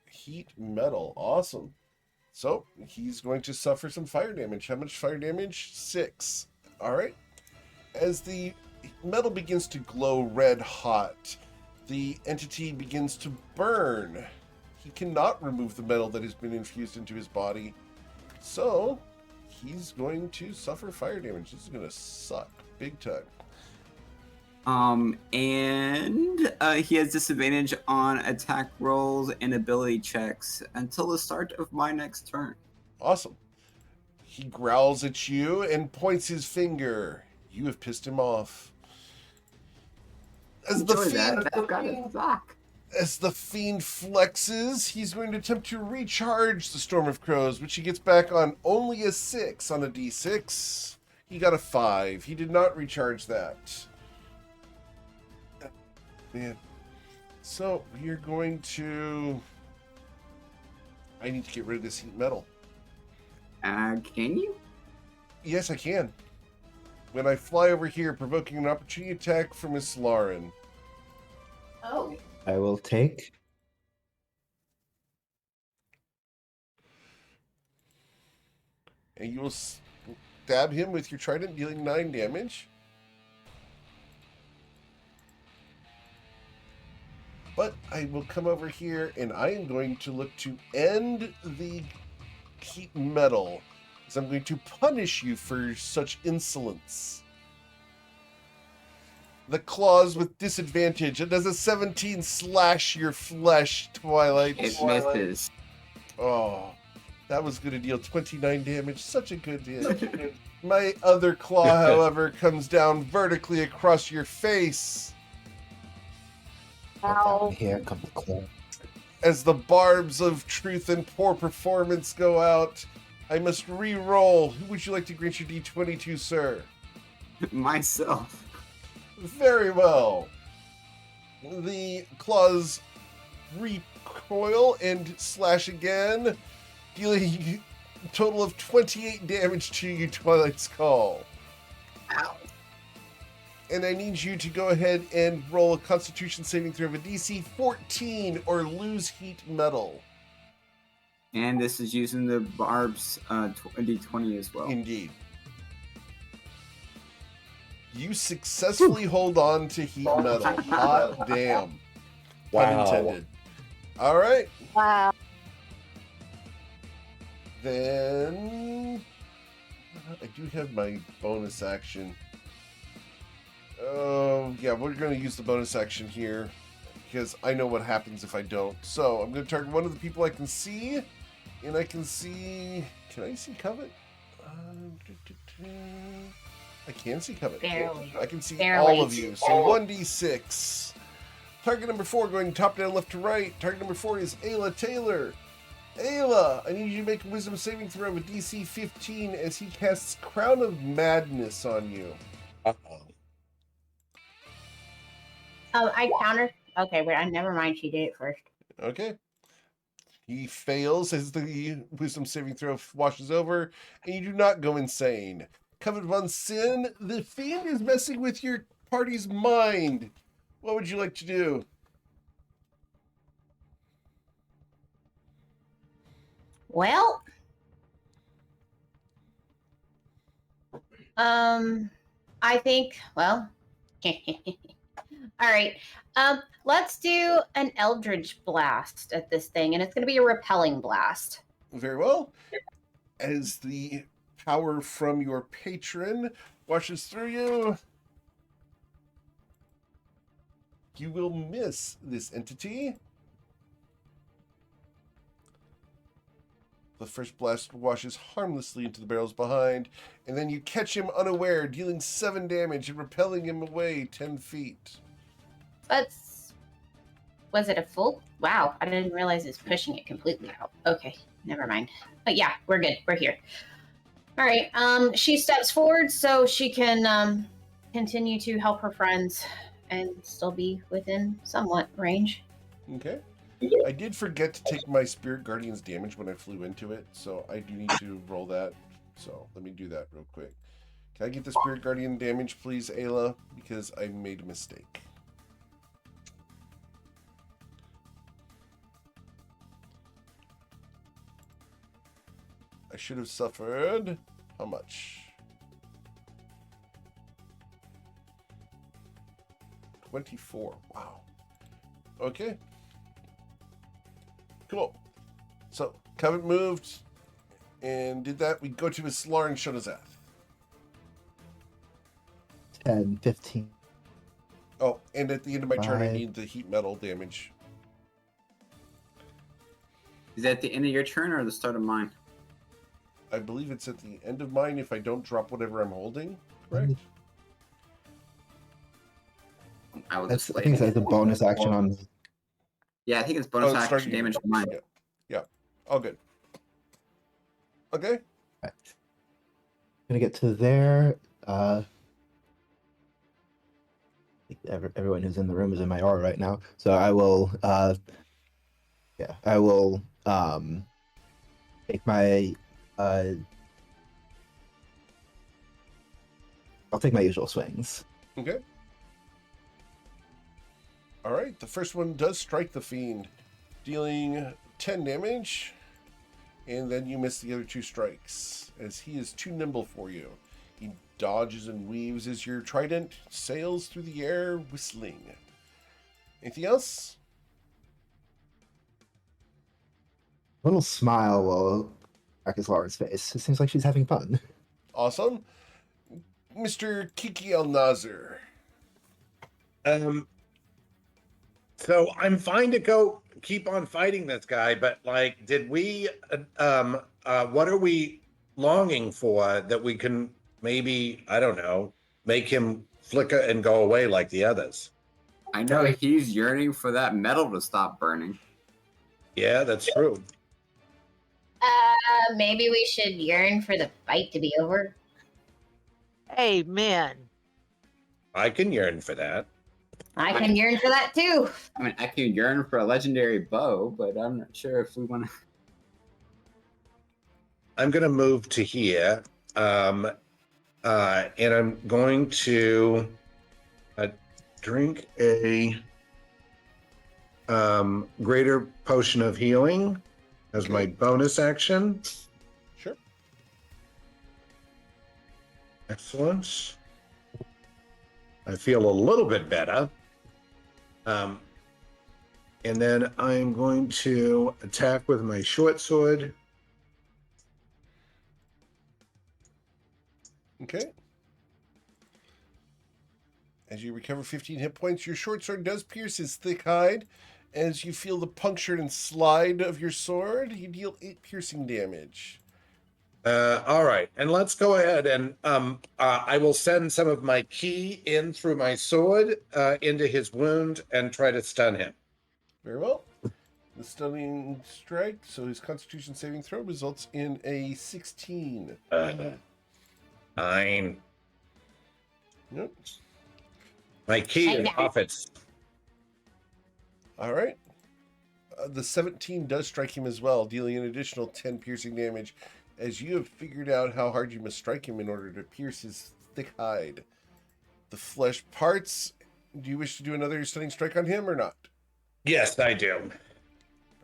Heat metal. Awesome. So he's going to suffer some fire damage. How much fire damage? 6. All right. As the metal begins to glow red hot, the entity begins to burn. He cannot remove the metal that has been infused into his body. So he's going to suffer fire damage. This is going to suck big time. And he has disadvantage on attack rolls and ability checks until the start of my next turn. Awesome. He growls at you and points his finger. You have pissed him off. As the Enjoy fiend, that. That got it back. as the fiend flexes, he's going to attempt to recharge the Storm of Crows, which he gets back on only a 6 on a d6. He got a 5. He did not recharge that. Man. So you're going to... I need to get rid of this heat metal. Can you? Yes, I can. When I fly over here, provoking an opportunity attack from Miss Lauren. Oh. I will take. And you will stab him with your trident, dealing 9 damage. But I will come over here, and I am going to look to end the heat metal. Because I'm going to punish you for such insolence. The claws with disadvantage. It does a 17 slash your flesh, Twilight. It misses. Oh, that was going to deal 29 damage. Such a good deal. My other claw, however, comes down vertically across your face Ow. Here comes the claw. as the barbs of truth and poor performance go out. I must re-roll. Who would you like to grant your D20 to, sir? Myself. Very well. The claws recoil and slash again, dealing a total of 28 damage to you, Twilight's Call. Ow. And I need you to go ahead and roll a Constitution saving throw of a DC 14 or lose heat metal. And this is using the barbs D20 as well. Indeed. You successfully hold on to heat metal. Hot damn. Pun Wow. intended. All right. Wow. Then I do have my bonus action. Oh, yeah, we're going to use the bonus action here because I know what happens if I don't. So I'm going to target one of the people I can see, and I can see. Can I see Covet? I can see Covet. Barely. I can see Barely. all of you. So 1d6. Target number 4 going top down, left to right. Target number 4 is Ayla Taylor. Ayla, I need you to make a wisdom saving throw of a DC 15 as he casts Crown of Madness on you. Uh-oh. I counter. Okay, wait. Never mind. She did it first. Okay. He fails as the wisdom saving throw washes over, and you do not go insane. Covered von Sin, the fiend is messing with your party's mind. What would you like to do? Well, I think. Well, all right. Let's do an Eldritch blast at this thing, and it's going to be a repelling blast. Very well. As the power from your patron washes through you, you will miss this entity. The first blast washes harmlessly into the barrels behind, and then you catch him unaware, dealing 7 damage and repelling him away 10 feet. Was it a full? Wow, I didn't realize it's pushing it completely out. Okay, never mind. But yeah, we're good. We're here. All right. She steps forward so she can continue to help her friends and still be within somewhat range. Okay. I did forget to take my Spirit Guardian's damage when I flew into it, so I do need to roll that. So let me do that real quick. Can I get the Spirit Guardian damage, please, Ayla? Because I made a mistake. I should have suffered... How much? 24. Wow. Okay. Cool. So, Covet moved and did that. We go to Islar and Shonazath. 10, 15. Oh, and at the end of my turn, I 5. need the heat metal damage. Is that at the end of your turn or the start of mine? I believe it's at the end of mine if I don't drop whatever I'm holding, correct? I will I think that's a bonus action on. Yeah, I think it's bonus it's action starting damage to- for mine. Yeah. All good. Okay. Right. Gonna get to there. I think everyone who's in the room is in my aura right now, so I will. I will take my. I'll take my usual swings. Okay. All right. The first one does strike the fiend, dealing 10 damage, and then you miss the other 2 strikes, as he is too nimble for you. He dodges and weaves as your trident sails through the air, whistling. Anything else? A little smile will crack his Lauren's face. It seems like she's having fun. Awesome. Mr. Kiki El Nazir. So I'm fine to keep on fighting this guy, but like, did we? What are we longing for that we can maybe, I don't know, make him flicker and go away like the others? I know he's yearning for that metal to stop burning. Yeah, that's true. Maybe we should yearn for the fight to be over. Amen. I can yearn for that. I can yearn for that too. I mean, I can yearn for a legendary bow, but I'm not sure if we want to. I'm going to move to here, and I'm going to drink a greater potion of healing as my bonus action. Sure. Excellent. I feel a little bit better. And then I'm going to attack with my short sword. Okay. As you recover 15 hit points, your short sword does pierce his thick hide. As you feel the puncture and slide of your sword, you deal 8 piercing damage. All right, and let's go ahead and I will send some of my ki in through my sword into his wound and try to stun him. Very well. The stunning strike, so his constitution saving throw results in a 16. Fine. Yep. My ki is off its All right. The 17 does strike him as well, dealing an additional 10 piercing damage, as you have figured out how hard you must strike him in order to pierce his thick hide. The flesh parts. Do you wish to do another stunning strike on him or not? Yes, I do.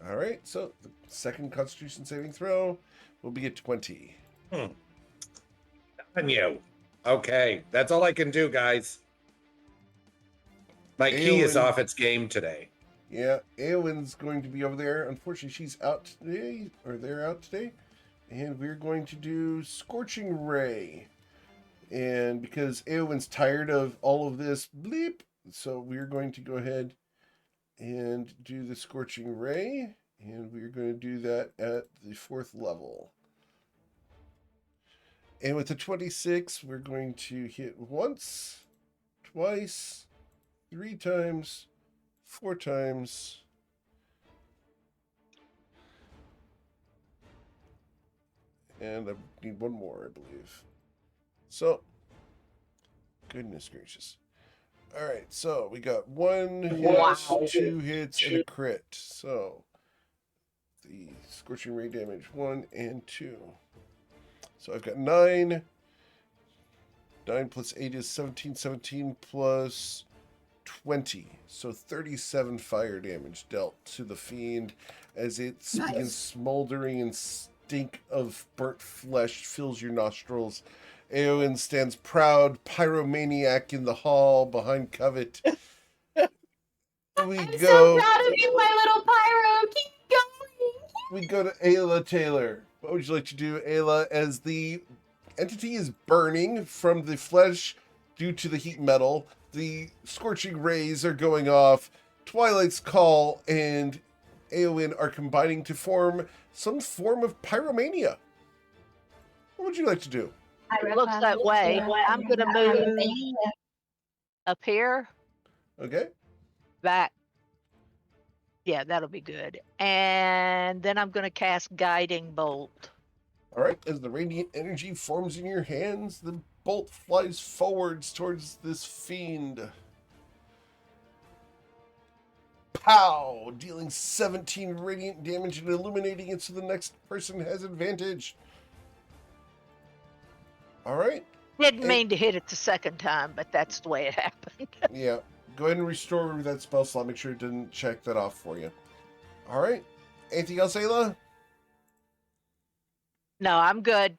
All right, so the second Constitution saving throw will be a 20. On you. Okay, that's all I can do, guys. My key is Eowyn. off its game today. Yeah, Eowyn's going to be over there. Unfortunately, she's out today, or they're out today. And we're going to do Scorching Ray. And because Eowyn's tired of all of this bleep, so we're going to go ahead and do the Scorching Ray. And we're going to do that at the 4th level. And with the 26, we're going to hit once, twice, 3 times, 4 times. And I need one more, I believe. So, goodness gracious. All right, so we got 1 hit, 2 hits, and a crit. So, the Scorching Ray damage, 1 and 2. So I've got 9. 9 plus 8 is 17. 17 plus 20. So 37 fire damage dealt to the fiend as it begins smoldering, and stink of burnt flesh fills your nostrils. Eowyn stands proud, pyromaniac in the hall behind Covet. I'm so proud of you, my little pyro. Keep going. We go to Ayla Taylor. What would you like to do, Ayla, as the entity is burning from the flesh due to the heat metal? The scorching rays are going off. Twilight's Call and Eowyn are combining to form some form of pyromania. What would you like to do? It looks that way. I'm going to move up here. Okay. Back. Yeah, that'll be good. And then I'm going to cast Guiding Bolt. All right. As the radiant energy forms in your hands, the bolt flies forwards towards this fiend. Pow! Dealing 17 radiant damage and illuminating it so the next person has advantage. All right. Didn't mean to hit it the second time, but that's the way it happened. Yeah. Go ahead and restore that spell slot. Make sure it didn't check that off for you. All right. Anything else, Ayla? No, I'm good.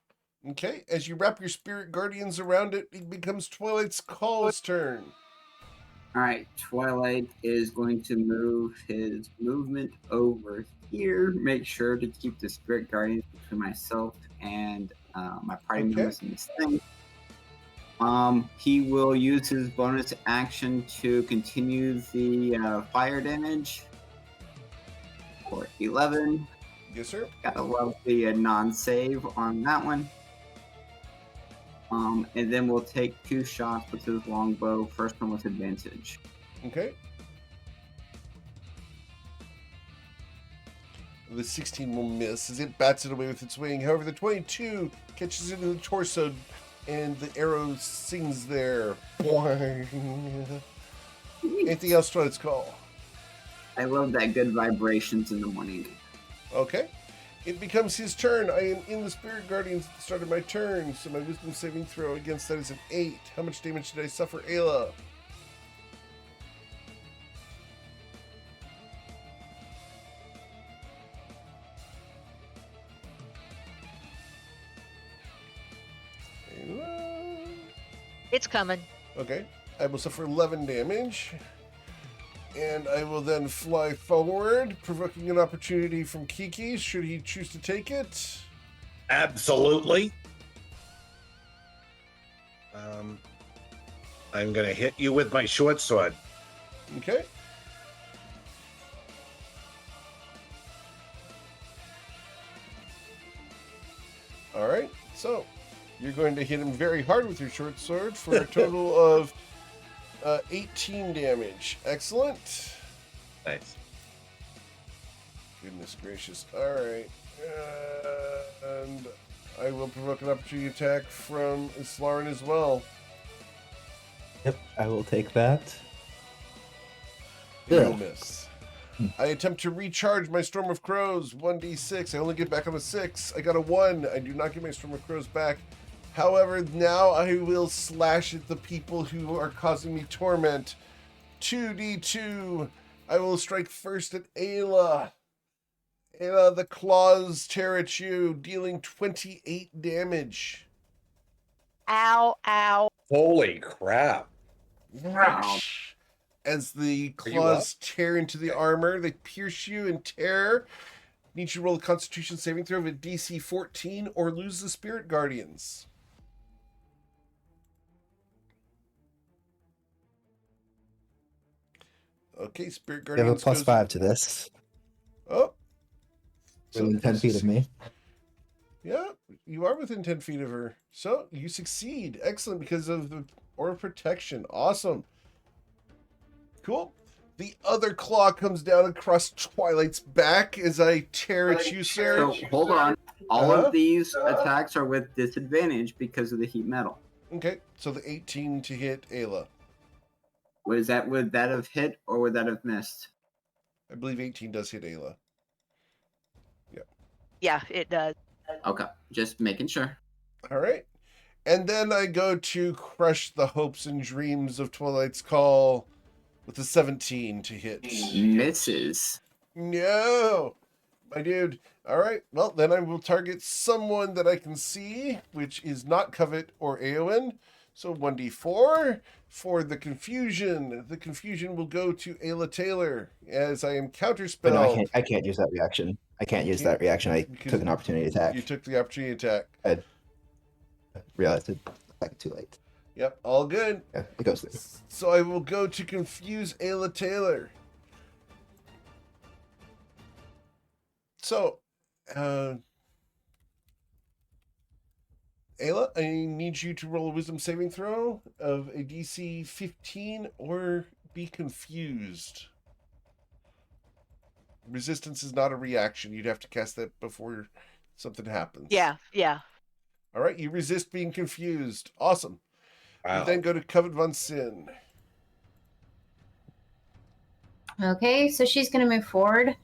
Okay. As you wrap your spirit guardians around it, it becomes Twilight's Call's turn. All right, Twilight is going to move his movement over here. Make sure to keep the spirit guardians between myself and my party members in this thing. He will use his bonus action to continue the fire damage for 11. Yes, sir. Gotta love the non-save on that one. And then we'll take 2 shots with his longbow. First one with advantage. Okay. The 16 will miss as it bats it away with its wing. However, the 22 catches it in the torso, and the arrow sings there. Anything else, Twilight's Call? I love that good vibrations in the morning. Okay. It becomes his turn. I am in the Spirit Guardians at the start of my turn, so my wisdom saving throw against that is an 8. How much damage did I suffer, Ayla? Ayla. It's coming. Okay. I will suffer 11 damage. And I will then fly forward, provoking an opportunity from Kiki, should he choose to take it. Absolutely. I'm going to hit you with my short sword. Okay. All right. So, you're going to hit him very hard with your short sword for a total of 18 damage. Excellent. Nice. Goodness gracious. All right. And I will provoke an opportunity attack from Islarin as well. Yep, I will take that. You'll miss. I attempt to recharge my Storm of Crows. 1d6. I only get back on a 6. I got a 1. I do not get my Storm of Crows back. However, now I will slash at the people who are causing me torment. 2d2. I will strike first at Ayla. Ayla, the claws tear at you, dealing 28 damage. Ow, ow. Holy crap. Wow. As the Are you up? claws tear into the armor, they pierce you and tear. Need you to roll a Constitution saving throw of a DC 14 or lose the Spirit Guardians. Okay, Spirit You have Guardians a plus goes... 5 to this. Oh. Within 10 feet of me. Yeah, you are within 10 feet of her. So, you succeed. Excellent, because of the Aura Protection. Awesome. Cool. The other claw comes down across Twilight's back as I tear at you, sir. So hold on. All Uh-huh. of these attacks are with disadvantage because of the heat metal. Okay, so the 18 to hit Ayla. Would that have hit or would that have missed? I believe 18 does hit Ayla. Yeah, it does. Okay, just making sure. All right. And then I go to crush the hopes and dreams of Twilight's Call with a 17 to hit. Misses. No, my dude. All right. Well, then I will target someone that I can see, which is not Covet or Eowyn. So 1d4 for the confusion. The confusion will go to Ayla Taylor as I am counterspelled. But no, I can't use that reaction. I can't use that reaction. I Because took an opportunity attack. You took the opportunity attack. I realized it like too late. Yep, all good. Yeah, it goes through. So I will go to confuse Ayla Taylor. So, Ayla, I need you to roll a wisdom saving throw of a DC 15 or be confused. Resistance is not a reaction. You'd have to cast that before something happens. Yeah, yeah. All right, you resist being confused. Awesome. Wow. You then go to Covet von Sin. Okay, so she's going to move forward.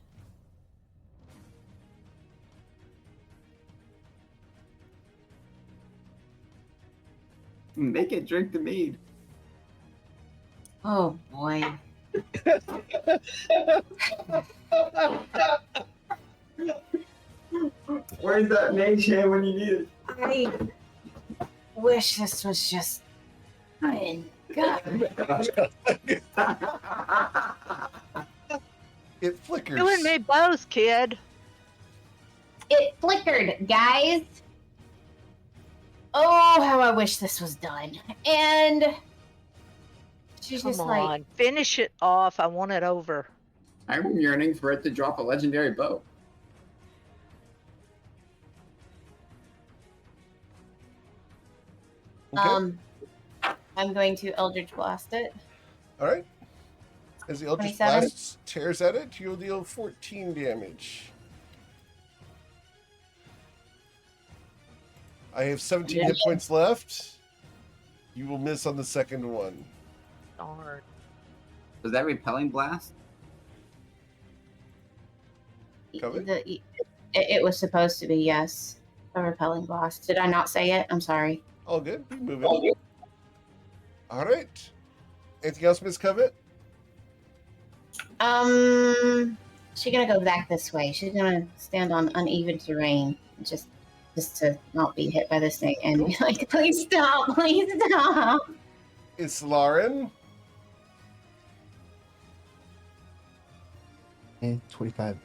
Make it drink the mead. Oh boy. Where's that mage hand when you need it? I wish this was just fine. God. It flickers. You and me both, kid. It flickered, guys. Oh, how I wish this was done. And she's Come just on, like, finish it off. I want it over. I'm yearning for it to drop a legendary bow. Okay. I'm going to Eldritch Blast it. All right. As the Eldritch 27. Blast tears at it, you'll deal 14 damage. I have 17 hit points left. You will miss on the second one. Darn. Was that repelling blast? Covet? It was supposed to be, yes. A repelling blast. Did I not say it? I'm sorry. All good. Be moving. All right. Anything else, Miss Covet? She's gonna go back this way. She's gonna stand on uneven terrain, just to not be hit by this thing, and be like, "Please stop! Please stop!" It's Lauren. Okay, 25.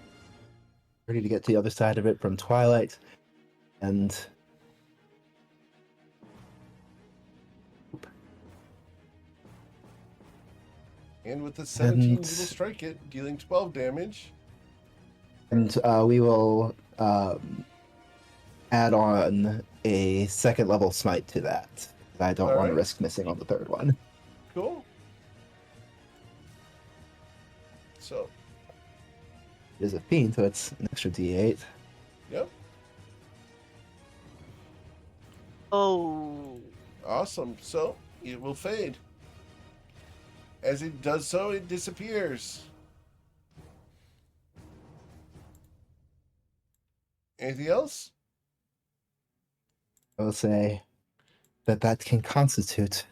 Ready to get to the other side of it from Twilight. And And with the 17, you will And- strike it, dealing 12 damage. we will add on a second level smite to that. I don't want Alright. to risk missing on the third one. Cool. So, It is a fiend, so it's an extra d8. yep. Oh. Awesome. So, it will fade. As it does so, it disappears. Anything else? I will say that can constitute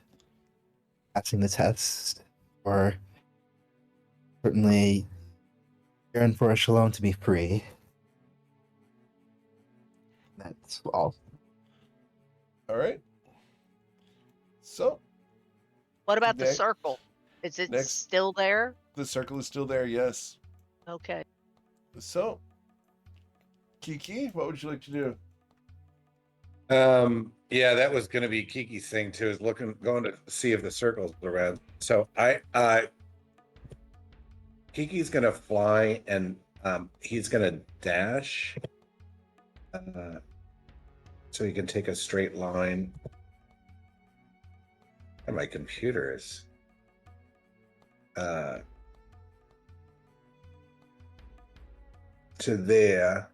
passing the test, or certainly yearn for a shalom to be free. That's all. All right. So, What about the Next- circle? Is it next- still there? the circle is still there, yes. Okay. So, Kiki, what would you like to do? Yeah, that was going to be Kiki's thing too, is going to see if the circle's around. So Kiki's going to fly, and he's going to dash, so he can take a straight line. And my computer is to there.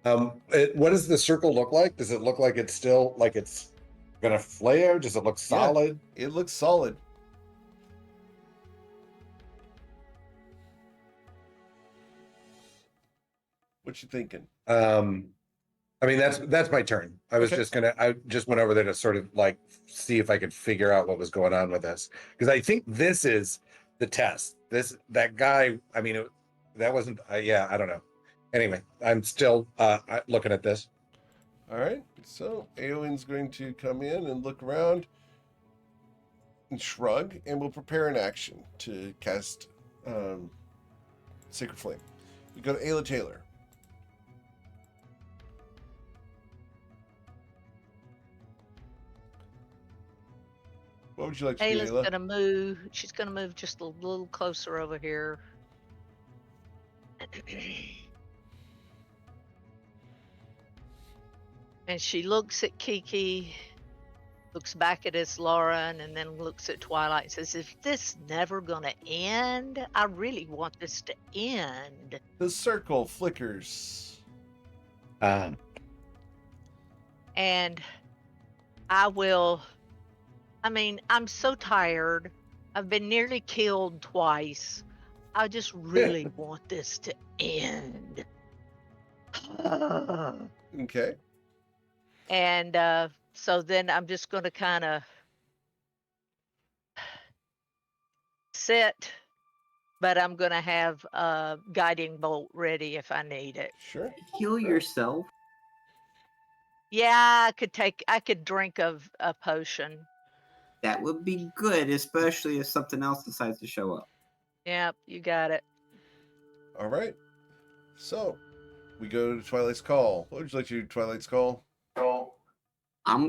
What does the circle look like? Does it look like it's still like it's gonna flare? Does it look solid? It looks solid. What you thinking? I mean, that's my turn. I just went over there to sort of like see if I could figure out what was going on with this, because I think this is the test. That guy. I mean, that wasn't. Yeah, I don't know. Anyway, I'm still looking at this. All right. So Eowyn's going to come in and look around and shrug, and we'll prepare an action to cast Sacred Flame. We go to Ayla Taylor. What would you like to do, Ayla's Ayla? gonna move. She's gonna move just a little closer over here. And she looks at Kiki, looks back at us, Lauren, and then looks at Twilight and says, "Is this never gonna end? I really want this to end." The circle flickers. And I'm so tired. I've been nearly killed twice. I just really want this to end. Okay. And so then I'm just going to kind of sit, but I'm going to have a guiding bolt ready if I need it. Sure. Heal yourself. Yeah, I could drink a potion. That would be good, especially if something else decides to show up. Yep, you got it. All right. So we go to Twilight's Call. What would you like to do, Twilight's Call?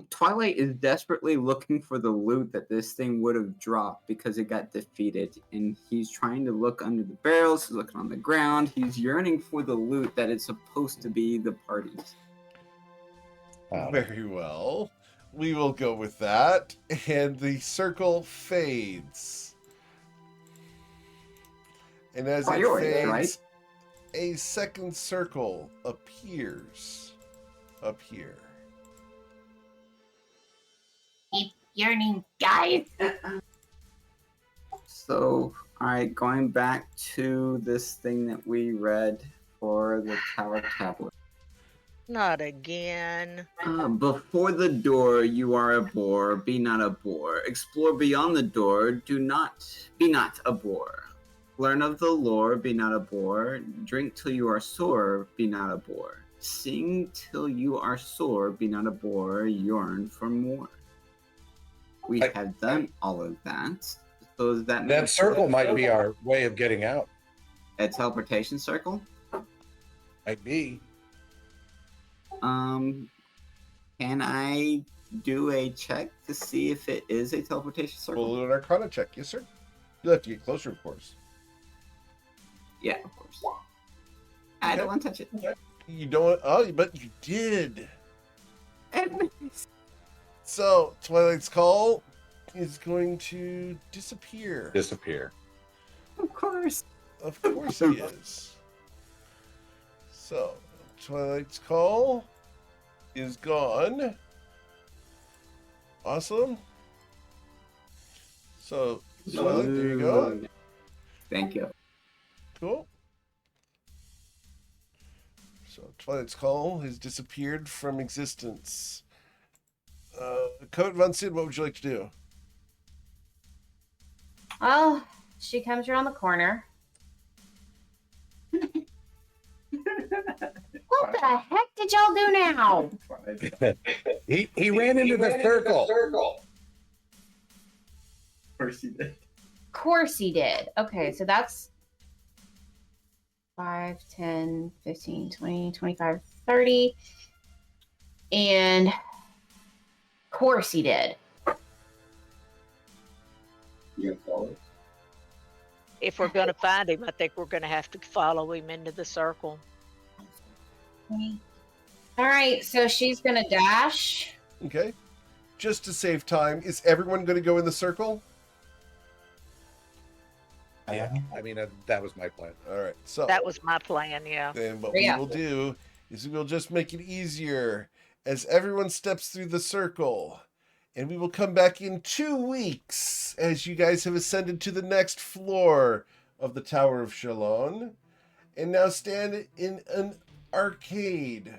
Twilight is desperately looking for the loot that this thing would have dropped because it got defeated, and he's trying to look under the barrels, he's looking on the ground, he's yearning for the loot that is supposed to be the party's. Very well. We will go with that. And the circle fades. And as it fades, right? a second circle appears up here. Keep yearning, guys. So, alright, going back to this thing that we read for the Tower Tablet. Not again. Before the door, you are a boar, be not a boar. Explore beyond the door, be not a boar. Learn of the lore, be not a boar. Drink till you are sore, be not a boar. Sing till you are sore, be not a boar. Yearn for more. We have done all of that. So does that mean That circle might be our way of getting out. a teleportation circle? Might be. Can I do a check to see if it is a teleportation circle? We'll do an Arcana check. Yes, sir. You'll have to get closer, of course. Yeah, of course. I don't want to touch it. You don't. Oh, but you did. So Twilight's Call is going to disappear. Disappear. Of course. Of course he is. So Twilight's Call is gone. Awesome. So Twilight, there you go. Thank you. Cool. So Twilight's Call has disappeared from existence. Coat Von Sid, what would you like to do? Oh, she comes around the corner. What the heck did y'all do now? He ran into the circle. Of course he did. Of course he did. Okay, so that's 5, 10, 15, 20, 25, 30. And of course he did. You gonna follow it? If we're going to find him, I think we're going to have to follow him into the circle. All right, so she's going to dash. Okay. Just to save time, is everyone going to go in the circle? Yeah, I mean, that was my plan. All right. So That was my plan, yeah. then what we will do is we'll just make it easier as everyone steps through the circle. And we will come back in 2 weeks as you guys have ascended to the next floor of the Tower of Shalon and now stand in an arcade.